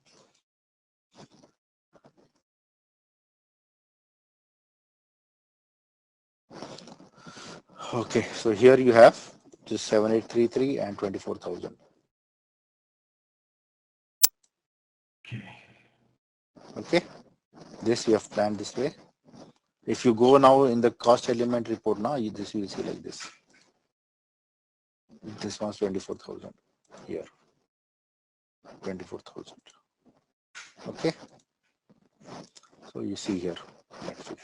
Okay, so here you have just 7833 and 24,000. Okay, this we have planned this way. If you go now in the cost element report now, this you will see like this. This one's 24,000 here. 24,000. Okay. So you see here. That's it.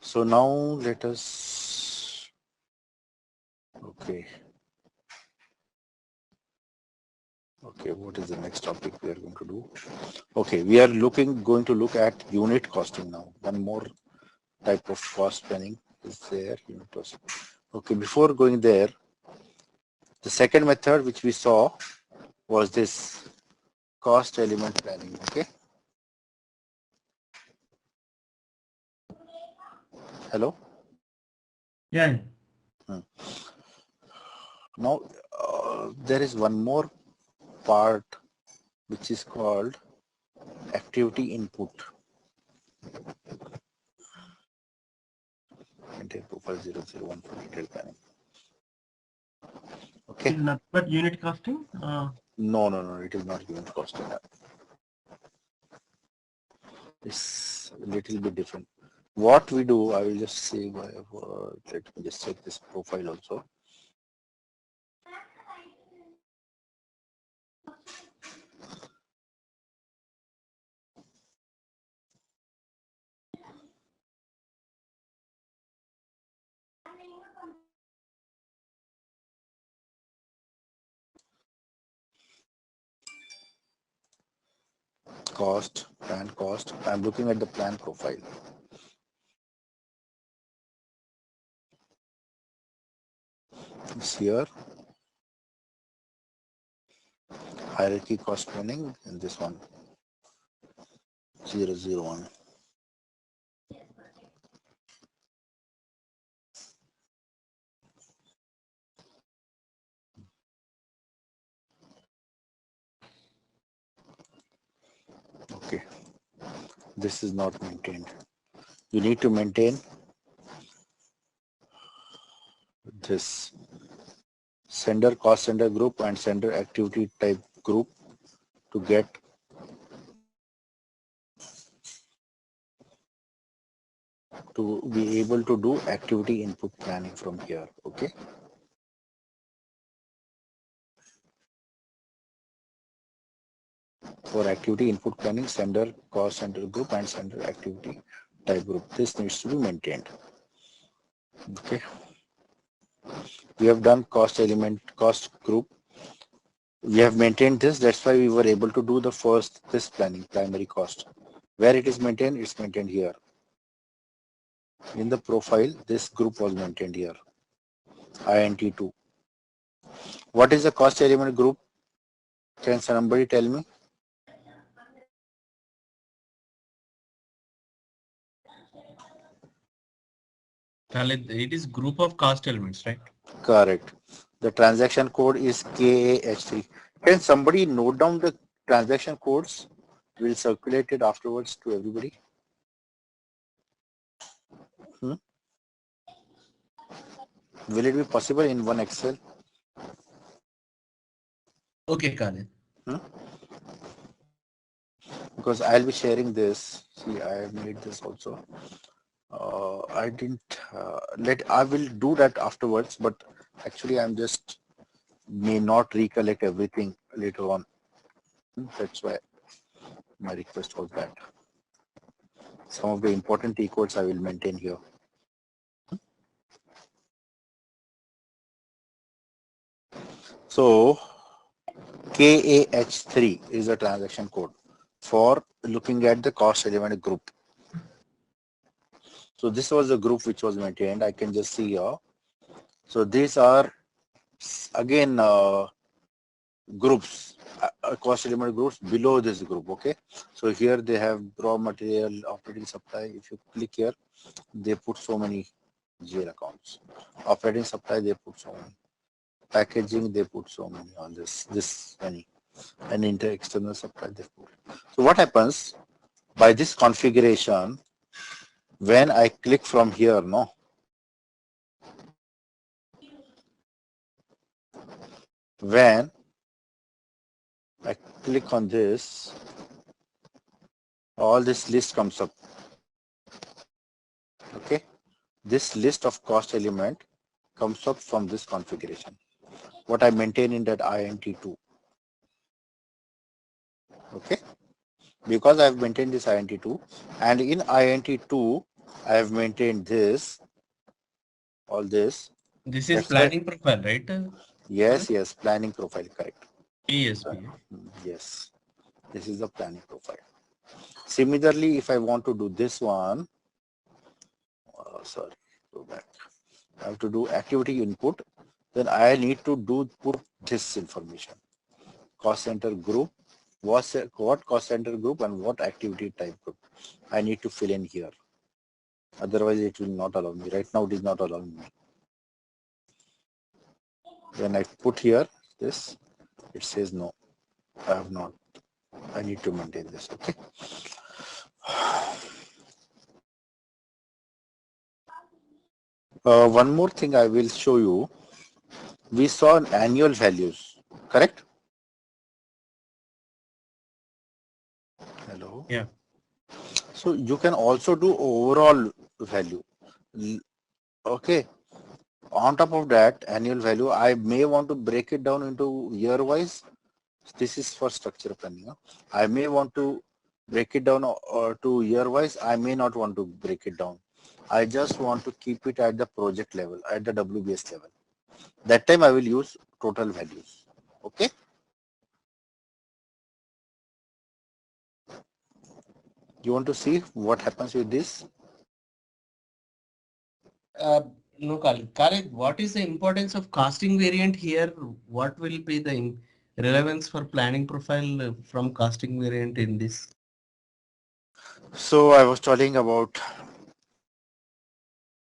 So now let us. Okay. Okay, what is the next topic we are going to do? Okay, we are going to look at unit costing now. One more type of cost planning is there. Unit costing. Okay, before going there, the second method which we saw was this cost element planning. Okay. Hello. Yeah. Now there is one more part which is called activity input. Maintain profile 001 for detailed planning. Okay. It's not but unit costing. No, it is not unit costing. It's a little bit different. What we do, I will just say, let me just check this profile also. Cost, plan cost. I'm looking at the plan profile. It's here. Hierarchy cost planning and this one. 001. Okay. This is not maintained. You need to maintain this sender cost sender group and sender activity type group to get to be able to do activity input planning from here. Okay. For activity input planning, sender cost sender group and sender activity type group. This needs to be maintained. Okay. We have done cost element, cost group. We have maintained this. That's why we were able to do the first, this planning, primary cost. Where it is maintained, it's maintained here. In the profile, this group was maintained here. INT2. What is the cost element group? Can somebody tell me? Khalid, it is group of cost elements, right? Correct. The transaction code is KAH3. Can somebody note down the transaction codes? We'll circulate it afterwards to everybody. Will it be possible in one Excel? Okay, Khalid. Because I'll be sharing this. See, I have made this also. I didn't I will do that afterwards, but actually I'm just may not recollect everything later on. That's why my request was that. Some of the important T codes I will maintain here. So KAH3 is a transaction code for looking at the cost element group. So this was the group which was maintained. I can just see here. So these are again groups, cost element groups below this group. Okay. So here they have raw material, operating supply. If you click here, they put so many GL accounts. Operating supply, they put so many. Packaging, they put so many on this many. And external supply, they put. So what happens by this configuration? When I click from here, no. When I click on this, all this list comes up. Okay. This list of cost element comes up from this configuration. What I maintain in that INT2. Okay. Because I have maintained this INT2, and in INT2, I have maintained this, all this. This is That's why, planning profile, right? yes, yes, planning profile, correct. PSP. Yes, this is the planning profile. Similarly, if I want to do this one, sorry, go back. I have to do activity input, then I need to put this information. Cost center group, what cost center group and what activity type group. I need to fill in here. Otherwise, it will not allow me. Right now, it is not allowing me. When I put here this, it says no, I have not. I need to maintain this. Okay. One more thing I will show you. We saw annual values, correct? Hello. Yeah. So you can also do overall value. Okay. On top of that annual value, I may want to break it down into year wise. This is for structure planning. I may want to break it down to year wise. I may not want to break it down. I just want to keep it at the project level, at the WBS level. That time I will use total values. Okay. You want to see what happens with this? No, Khalid, what is the importance of costing variant here? What will be the relevance for planning profile from costing variant in this? So I was talking about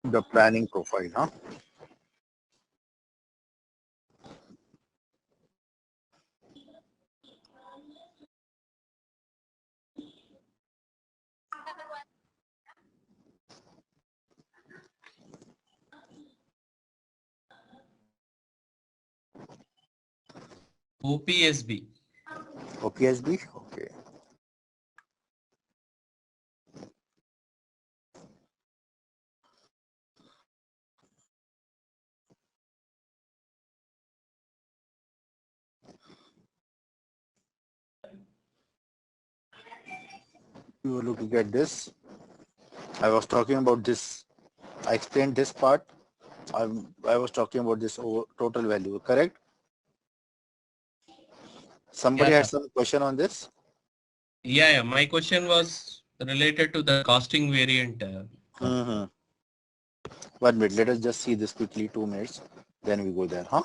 the planning profile, huh? OPSB. OPSB, okay. You are looking at this. I was talking about this. I explained this part. I was talking about this total value, correct? Somebody Yeah, had some question on this? yeah. My question was related to the costing variant. Mm-hmm. 1 minute. Let us just see this quickly. 2 minutes. Then we go there, huh?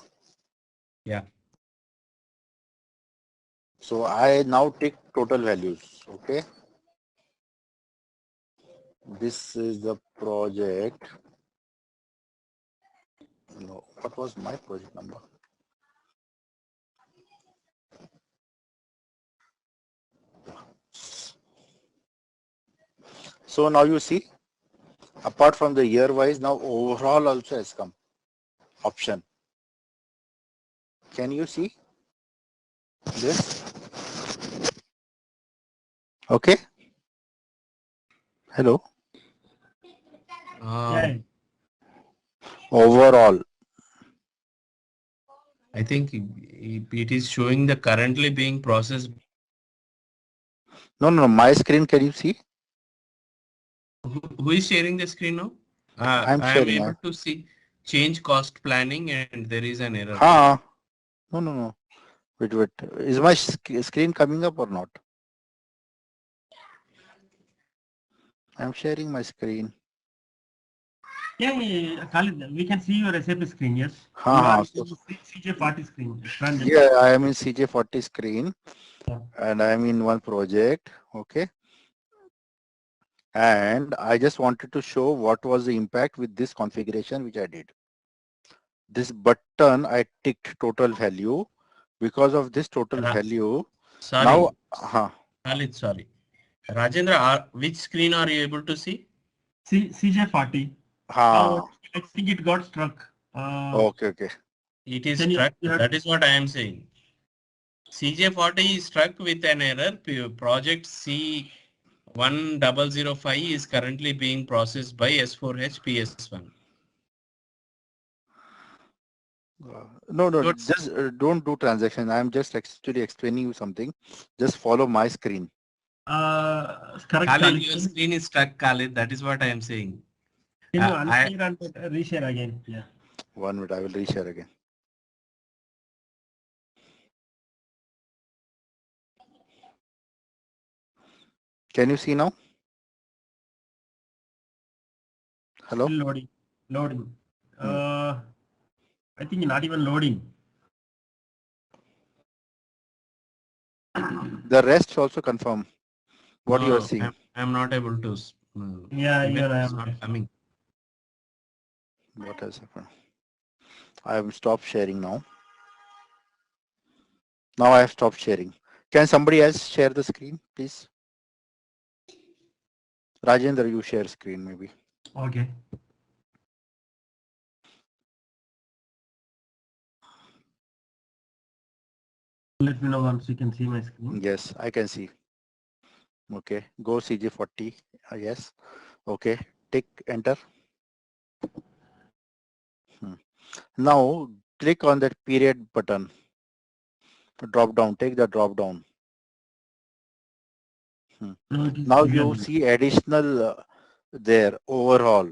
Yeah. So I now take total values. Okay. This is the project. No, what was my project number? So now you see, apart from the year wise, now overall also has come option. Can you see this? Okay. Hello. Yeah. Overall. I think it is showing the currently being processed. No, no, no. My screen, can you see? Who is sharing the screen now? I'm I am sharing. able to see change cost planning and there is an error. Ha. No, no, no. Wait, wait. Is my screen coming up or not? I'm sharing my screen. Yeah. Khalid, we can see your SAP screen, yes. Ha, You ha. are in So, CJ40 screen. Transaction. yeah, I am in CJ40 screen Yeah. and I am in one project. Okay. And I just wanted to show what was the impact with this configuration which I did. This button, I ticked total value. Because of this total value, now, Sorry, Khalid, sorry. Rajendra, which screen are you able to see? CJ40. ha, I think it got struck. okay, okay. It is Then struck. you have That is what I am saying. CJ40 is struck with an error. Project C1005 is currently being processed by S4H PS1. No, no, Good. just don't do transaction. I'm just actually explaining you something. Just follow my screen. Correct, Khalid, Khalid. your screen is stuck, Khalid. That is what I am saying. Can you I unshare and reshare again? Yeah. 1 minute, I will reshare again. Can you see now? Hello? Still loading. Loading. Hmm. I think not even loading. The rest also confirm what you are no, seeing. I'm not able to. Yeah, Even even I it's am. not coming. What has happened? I have stopped sharing now. Now I have stopped sharing. Can somebody else share the screen, please? Rajendra, you share screen maybe. Okay. Let me know once you can see my screen. Yes, I can see. Okay, go CJ40. Yes. Okay, tick enter. Now click on that period button. Drop down, take the drop down. No, it is Now you given. see additional there overall.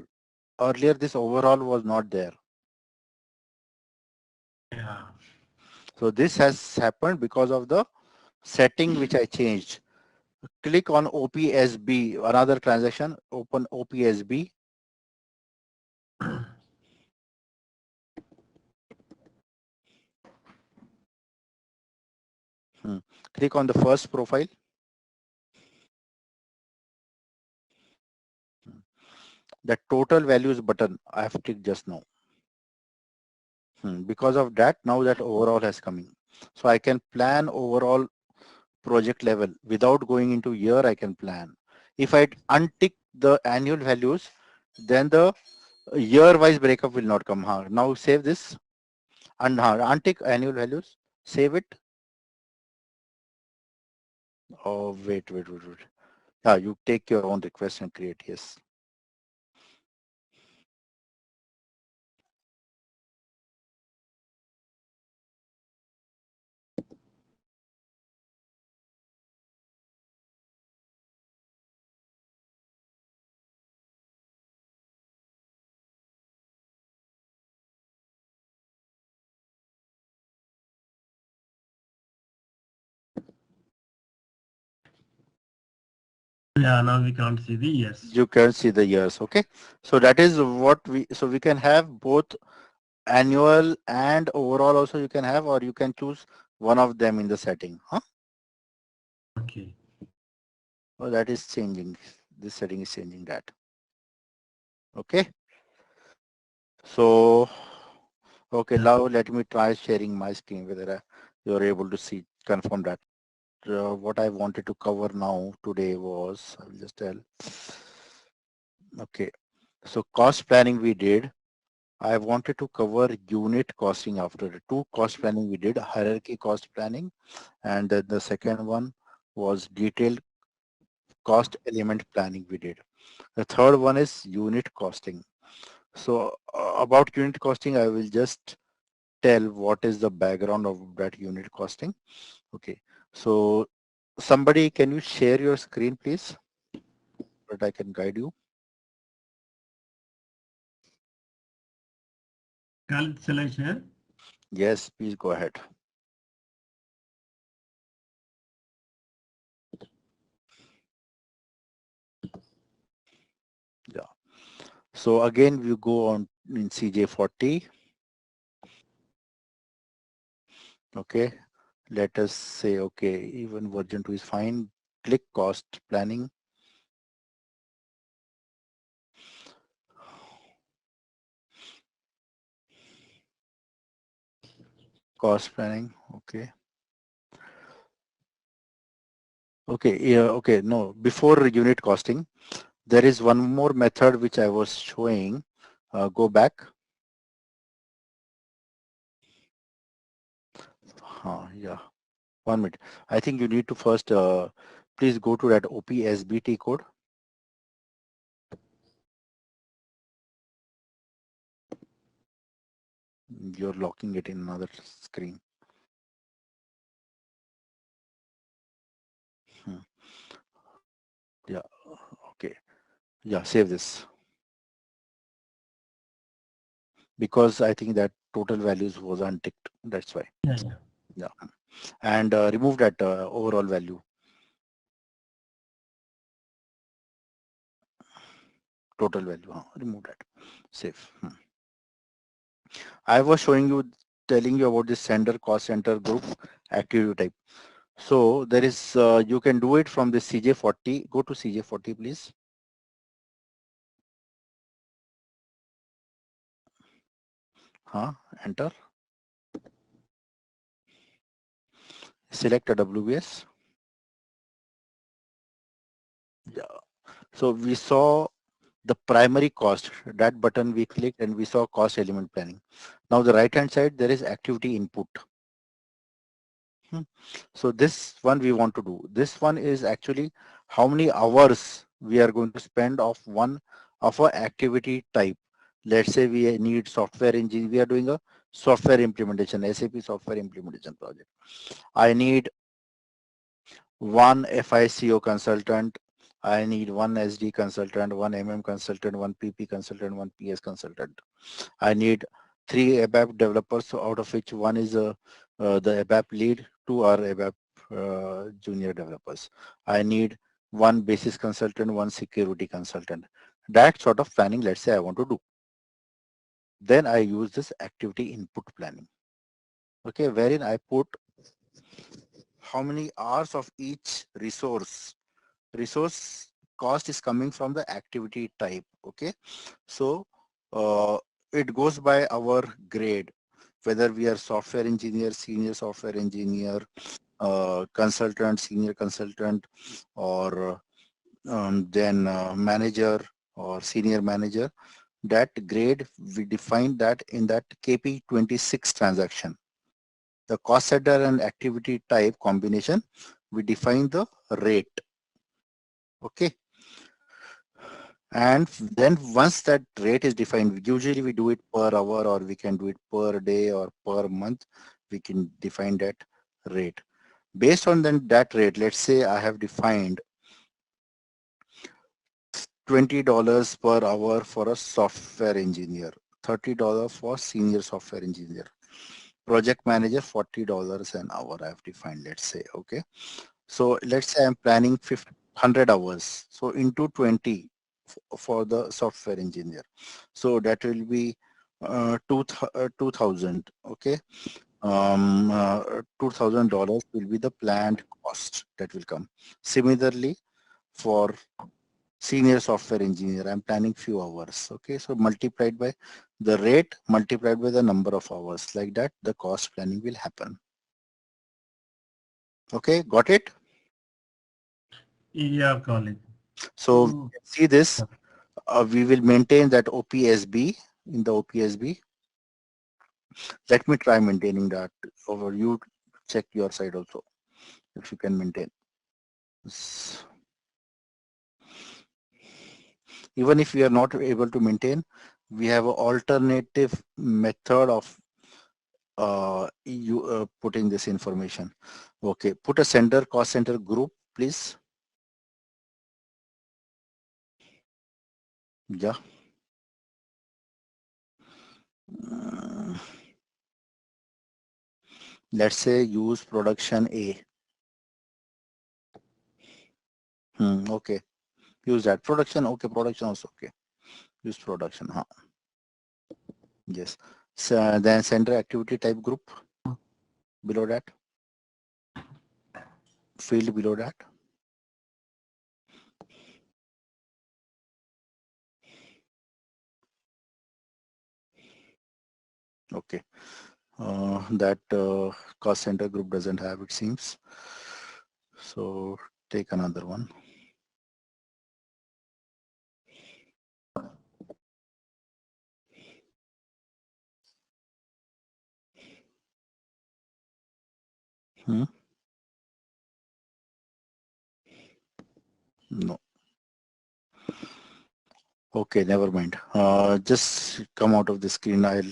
Earlier this overall was not there. Yeah. So this has happened because of the setting which I changed. Click on OPSB, another transaction, open OPSB. Click on the first profile. The total values button I have clicked just now. Because of that, now that overall has coming. So I can plan overall project level without going into year. I can plan. If I untick the annual values, then the year wise breakup will not come. Now save this and untick annual values, save it. Oh, wait. Yeah, you take your own request and create. Yes. Yeah, now we can't see the yes. You can see the years. Okay. So that is what we can have both annual and overall also you can have, or you can choose one of them in the setting. Okay. Oh, that is changing. This setting is changing that. Okay. So, okay, now let me try sharing my screen whether you're able to see, confirm that. What I wanted to cover now today was, I will just tell. Okay. So cost planning we did. I wanted to cover unit costing after the two cost planning we did, hierarchy cost planning, and the second one was detailed cost element planning we did. The third one is unit costing. So about unit costing, I will just tell what is the background of that unit costing. Okay, so somebody, can you share your screen, please, that I can guide you? Khalid, shall I share? Yes, please go ahead. Yeah. So again, we go on in CJ40. Okay, let us say, okay, even version 2 is fine. Click cost planning. Cost planning, okay. Okay, yeah, okay, no, before unit costing, there is one more method which I was showing. Go back. Yeah, 1 minute. I think you need to first, please go to that OPSBT code. You're locking it in another screen. Yeah, okay. Yeah, save this. Because I think that total values was unticked. That's why. Yeah. Yeah. And remove that overall value. Total value. Remove that. Save. I was showing you, telling you about this sender cost center group activity type. So there is, you can do it from the CJ40. Go to CJ40, please. Enter. Select a WBS. Yeah. So we saw the primary cost, that button we clicked and we saw cost element planning. Now the right hand side, there is activity input. So this one we want to do. This one is actually how many hours we are going to spend of one of our activity type. Let's say we need software engineer. We are doing a software implementation, SAP software implementation project. I need one FICO consultant. I need one SD consultant, one MM consultant, one PP consultant, one PS consultant. I need 3 ABAP developers, out of which one is the ABAP lead, 2 are ABAP junior developers. I need one basis consultant, one security consultant. That sort of planning, let's say I want to do. Then I use this activity input planning. Okay, wherein I put how many hours of each resource. Resource cost is coming from the activity type. Okay, so it goes by our grade, whether we are software engineer, senior software engineer, consultant, senior consultant, or then manager or senior manager. That grade, we define that in that KP26 transaction. The cost center and activity type combination, we define the rate. Okay. And then once that rate is defined, usually we do it per hour or we can do it per day or per month. We can define that rate. Based on then that rate, let's say I have defined $20 per hour for a software engineer, $30 for senior software engineer, project manager, $40 an hour I have defined, let's say. Okay. So let's say I'm planning 100 hours. So into 20 for the software engineer. So that will be 2000. Okay. $2,000 will be the planned cost that will come. Similarly, for senior software engineer, I'm planning few hours. Okay, so multiplied by the rate, multiplied by the number of hours. Like that, the cost planning will happen. Okay, got it? Yeah, Colin. So see this, we will maintain that OPSB in the OPSB. Let me try maintaining that over. You check your side also if you can maintain. Even if we are not able to maintain, we have an alternative method of putting this information. Okay, put a center cost center group, please. Yeah. Let's say use production A. Okay, use that production. Okay, production also okay. Use production. Yes. So then center activity type group below that. Field below that. Okay. That cost center group doesn't have, it seems. So take another one. No. Okay, never mind. Just come out of the screen. I'll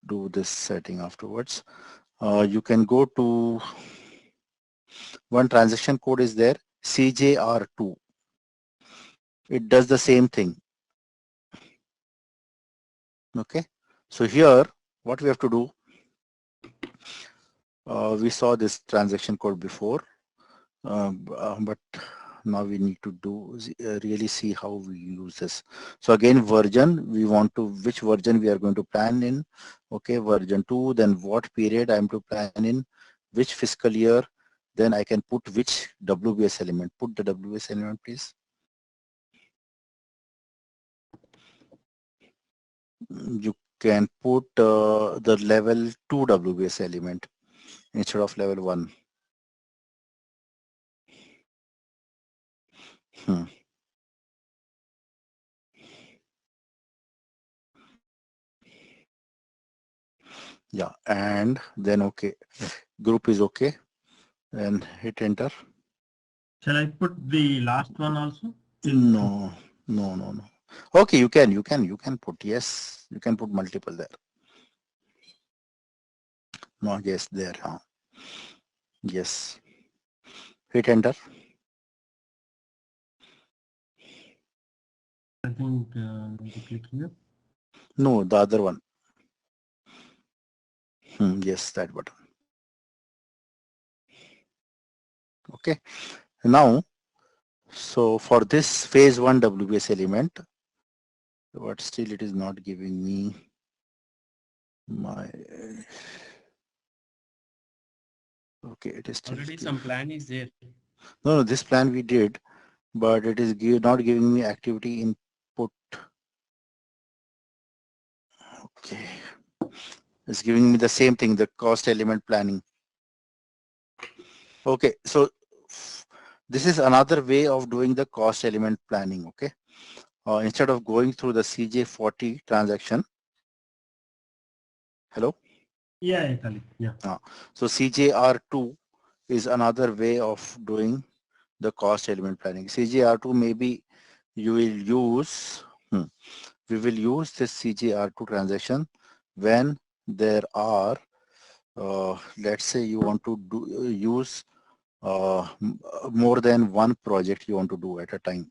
do this setting afterwards. You can go to one transaction code is there, CJR2. It does the same thing. Okay, so here what we have to do, we saw this transaction code before, but now we need to do really see how we use this. So again, version, we want to which version we are going to plan in. Okay, version 2, then what period I am to plan in, which fiscal year, then I can put which WBS element. Put the WBS element, please. You can put the level 2 WBS element instead of level 1. Yeah, and then okay, group is okay, and hit enter. Shall I put the last one also? No. Okay, you can put, yes, you can put multiple there. No, yes, there, huh? Yes. Hit enter. I think click here. No, the other one. Yes, that button. Okay. Now, so for this phase 1 WBS element, but still it is not giving me my. Okay, it is still Already some plan is there. No, this plan we did, but it is not giving me activity input. Okay, it's giving me the same thing, the cost element planning. Okay, so this is another way of doing the cost element planning. Okay, instead of going through the CJ40 transaction. Hello. Yeah. So CJR2 is another way of doing the cost element planning. CJR2 maybe you will use. We will use this CJR2 transaction when there are, let's say you want to use more than one project you want to do at a time,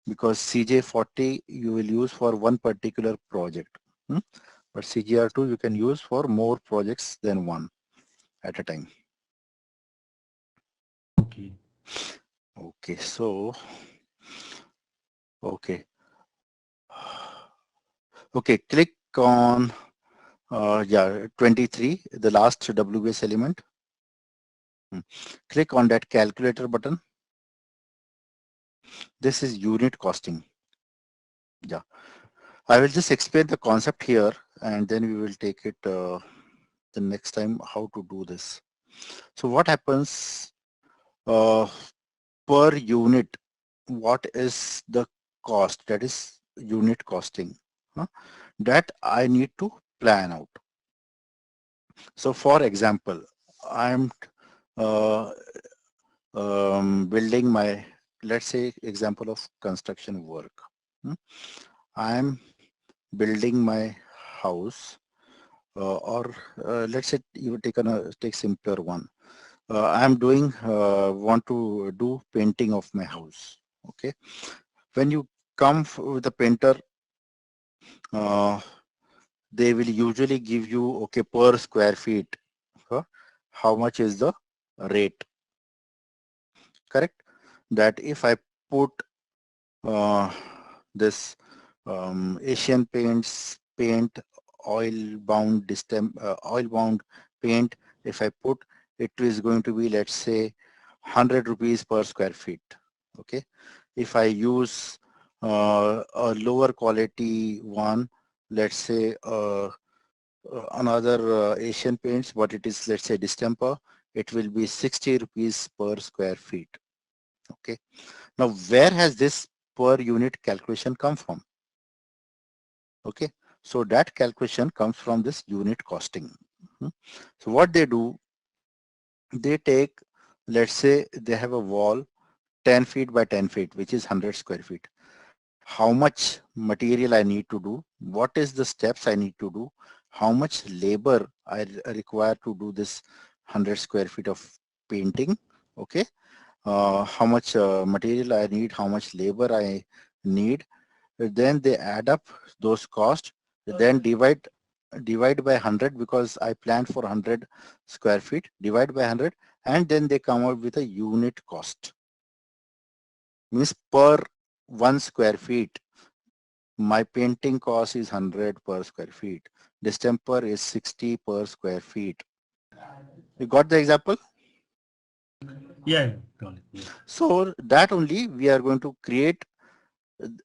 because CJ40 you will use for one particular project, but CJR2 you can use for more projects than one at a time. Okay, so okay, click on 23, the last WBS element. Click on that calculator button. This is unit costing. Yeah, I will just explain the concept here, and then we will take it the next time how to do this. So what happens per unit? What is the cost? That is unit costing. That I need to plan out. So for example, I'm building my, let's say example of construction work. I'm building my house, or let's say you take simpler one. I'm doing want to do painting of my house. Okay, when you come with a painter, they will usually give you, okay, per square feet, how much is the rate, correct? That if I put this Asian paints paint, oil bound paint, if I put, it is going to be, let's say 100 rupees per square feet. Okay, if I use a lower quality one, let's say another Asian paints, but it is, let's say distemper, it will be 60 rupees per square feet. Okay, now where has this per unit calculation come from? Okay, so that calculation comes from this unit costing. So what they do, they take, let's say they have a wall 10 feet by 10 feet, which is 100 square feet. How much material I need to do, what is the steps I need to do, how much labor I require to do this 100 square feet of painting. Okay, how much material I need, how much labor I need. Then they add up those costs, then divide by 100 because I planned for 100 square feet, divide by 100, and then they come out with a unit cost. Means per 1 square feet, my painting cost is 100 per square feet. Distemper is 60 per square feet. You got the example? Yeah, got it. Yeah. So that only we are going to create.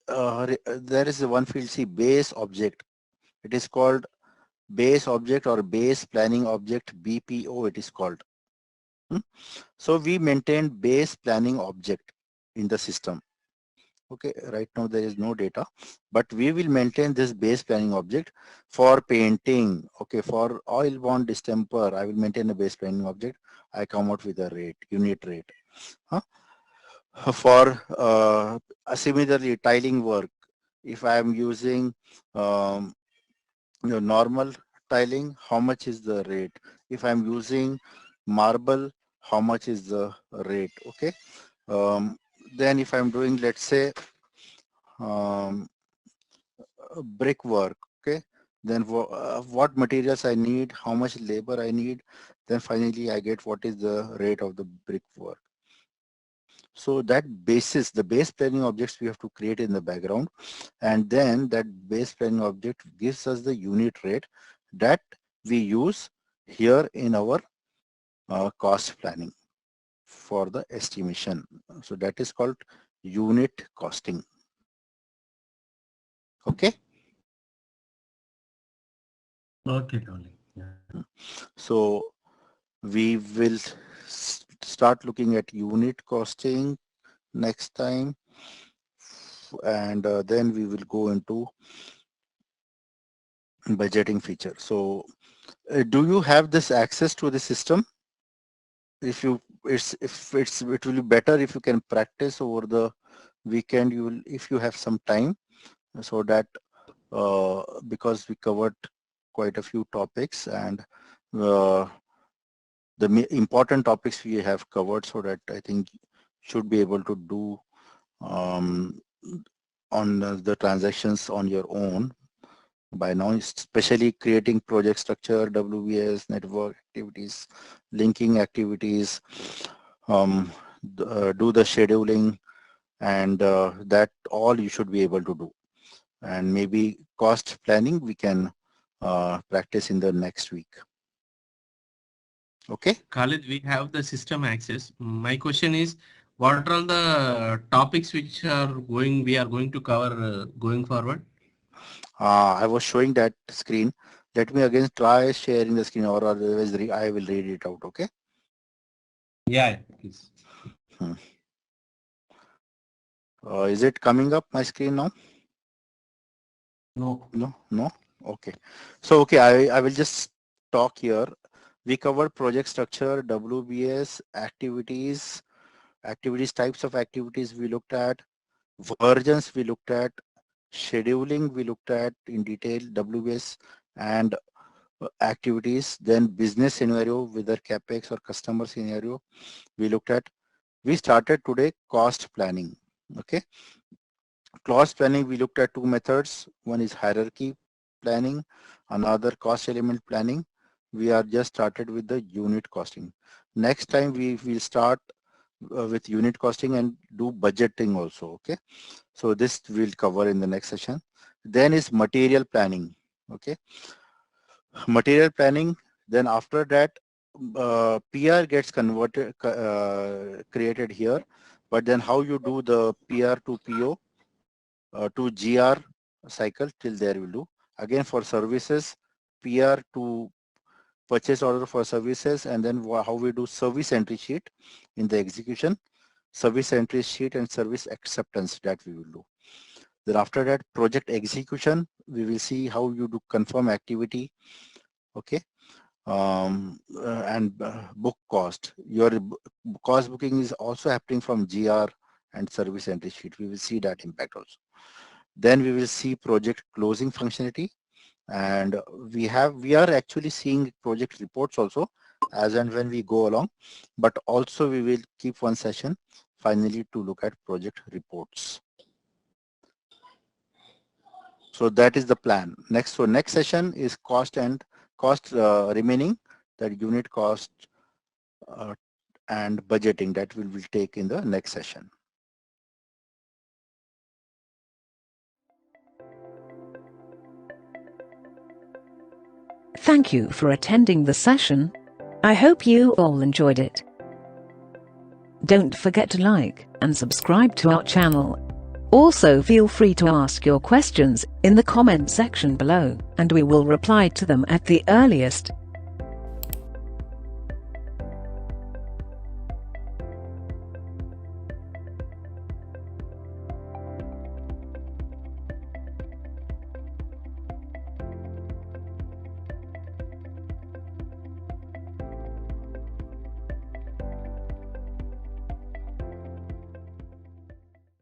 There is one field, see, base object. It is called base object or base planning object, BPO it is called. So we maintain base planning object in the system. Okay, right now there is no data, but we will maintain this base planning object for painting. Okay, for oil bond distemper, I will maintain a base planning object. I come out with a rate, unit rate. Huh? For similarly tiling work, if I am using normal tiling, how much is the rate? If I'm using marble, how much is the rate? Okay. Then if I'm doing, let's say, brick work, okay, then what materials I need, how much labor I need, then finally I get what is the rate of the brick work. So that basis, the base planning objects we have to create in the background, and then that base planning object gives us the unit rate that we use here in our cost planning for the estimation. So that is called unit costing. Okay. Okay, darling. Yeah. So we will start looking at unit costing next time, and then we will go into budgeting feature. So do you have this access to the system? If you, it will be better if you can practice over the weekend, you will, if you have some time, so that because we covered quite a few topics, and the important topics we have covered, so that I think should be able to do on the transactions on your own by now, especially creating project structure, WBS, network activities, linking activities, do the scheduling, and that all you should be able to do. And maybe cost planning we can practice in the next week. Okay. Khalid, we have the system access. My question is, what are all the topics which are we are going to cover going forward? I was showing that screen. Let me again try sharing the screen, or otherwise I will read it out. Okay. Yeah, please. Is it coming up my screen now? No. No. Okay. So okay, I will just talk here. We covered project structure, WBS, activities, types of activities we looked at, versions we looked at, scheduling we looked at in detail, WBS and activities, then business scenario, whether capex or customer scenario we looked at. We started today cost planning. Okay. Cost planning, we looked at two methods. One is hierarchy planning, another cost element planning. We are just started with the unit costing. Next time we will start with unit costing and do budgeting also. Okay. So this we'll cover in the next session. Then is material planning. Okay. Material planning. Then after that, PR gets converted, created here. But then how you do the PR to PO to GR cycle, till there we'll do. Again for services, PR to purchase order for services, and then how we do service entry sheet in the execution, service entry sheet and service acceptance, that we will do. Then after that, project execution, we will see how you do confirm activity. Okay. And book cost. Your cost booking is also happening from GR and service entry sheet. We will see that impact also. Then we will see project closing functionality. And we are actually seeing project reports also as and when we go along, but also we will keep one session finally to look at project reports. So that is the plan. Next session is cost remaining, that unit cost and budgeting, that we will take in the next session. Thank you for attending the session. I hope you all enjoyed it. Don't forget to like and subscribe to our channel. Also feel free to ask your questions in the comment section below, and we will reply to them at the earliest.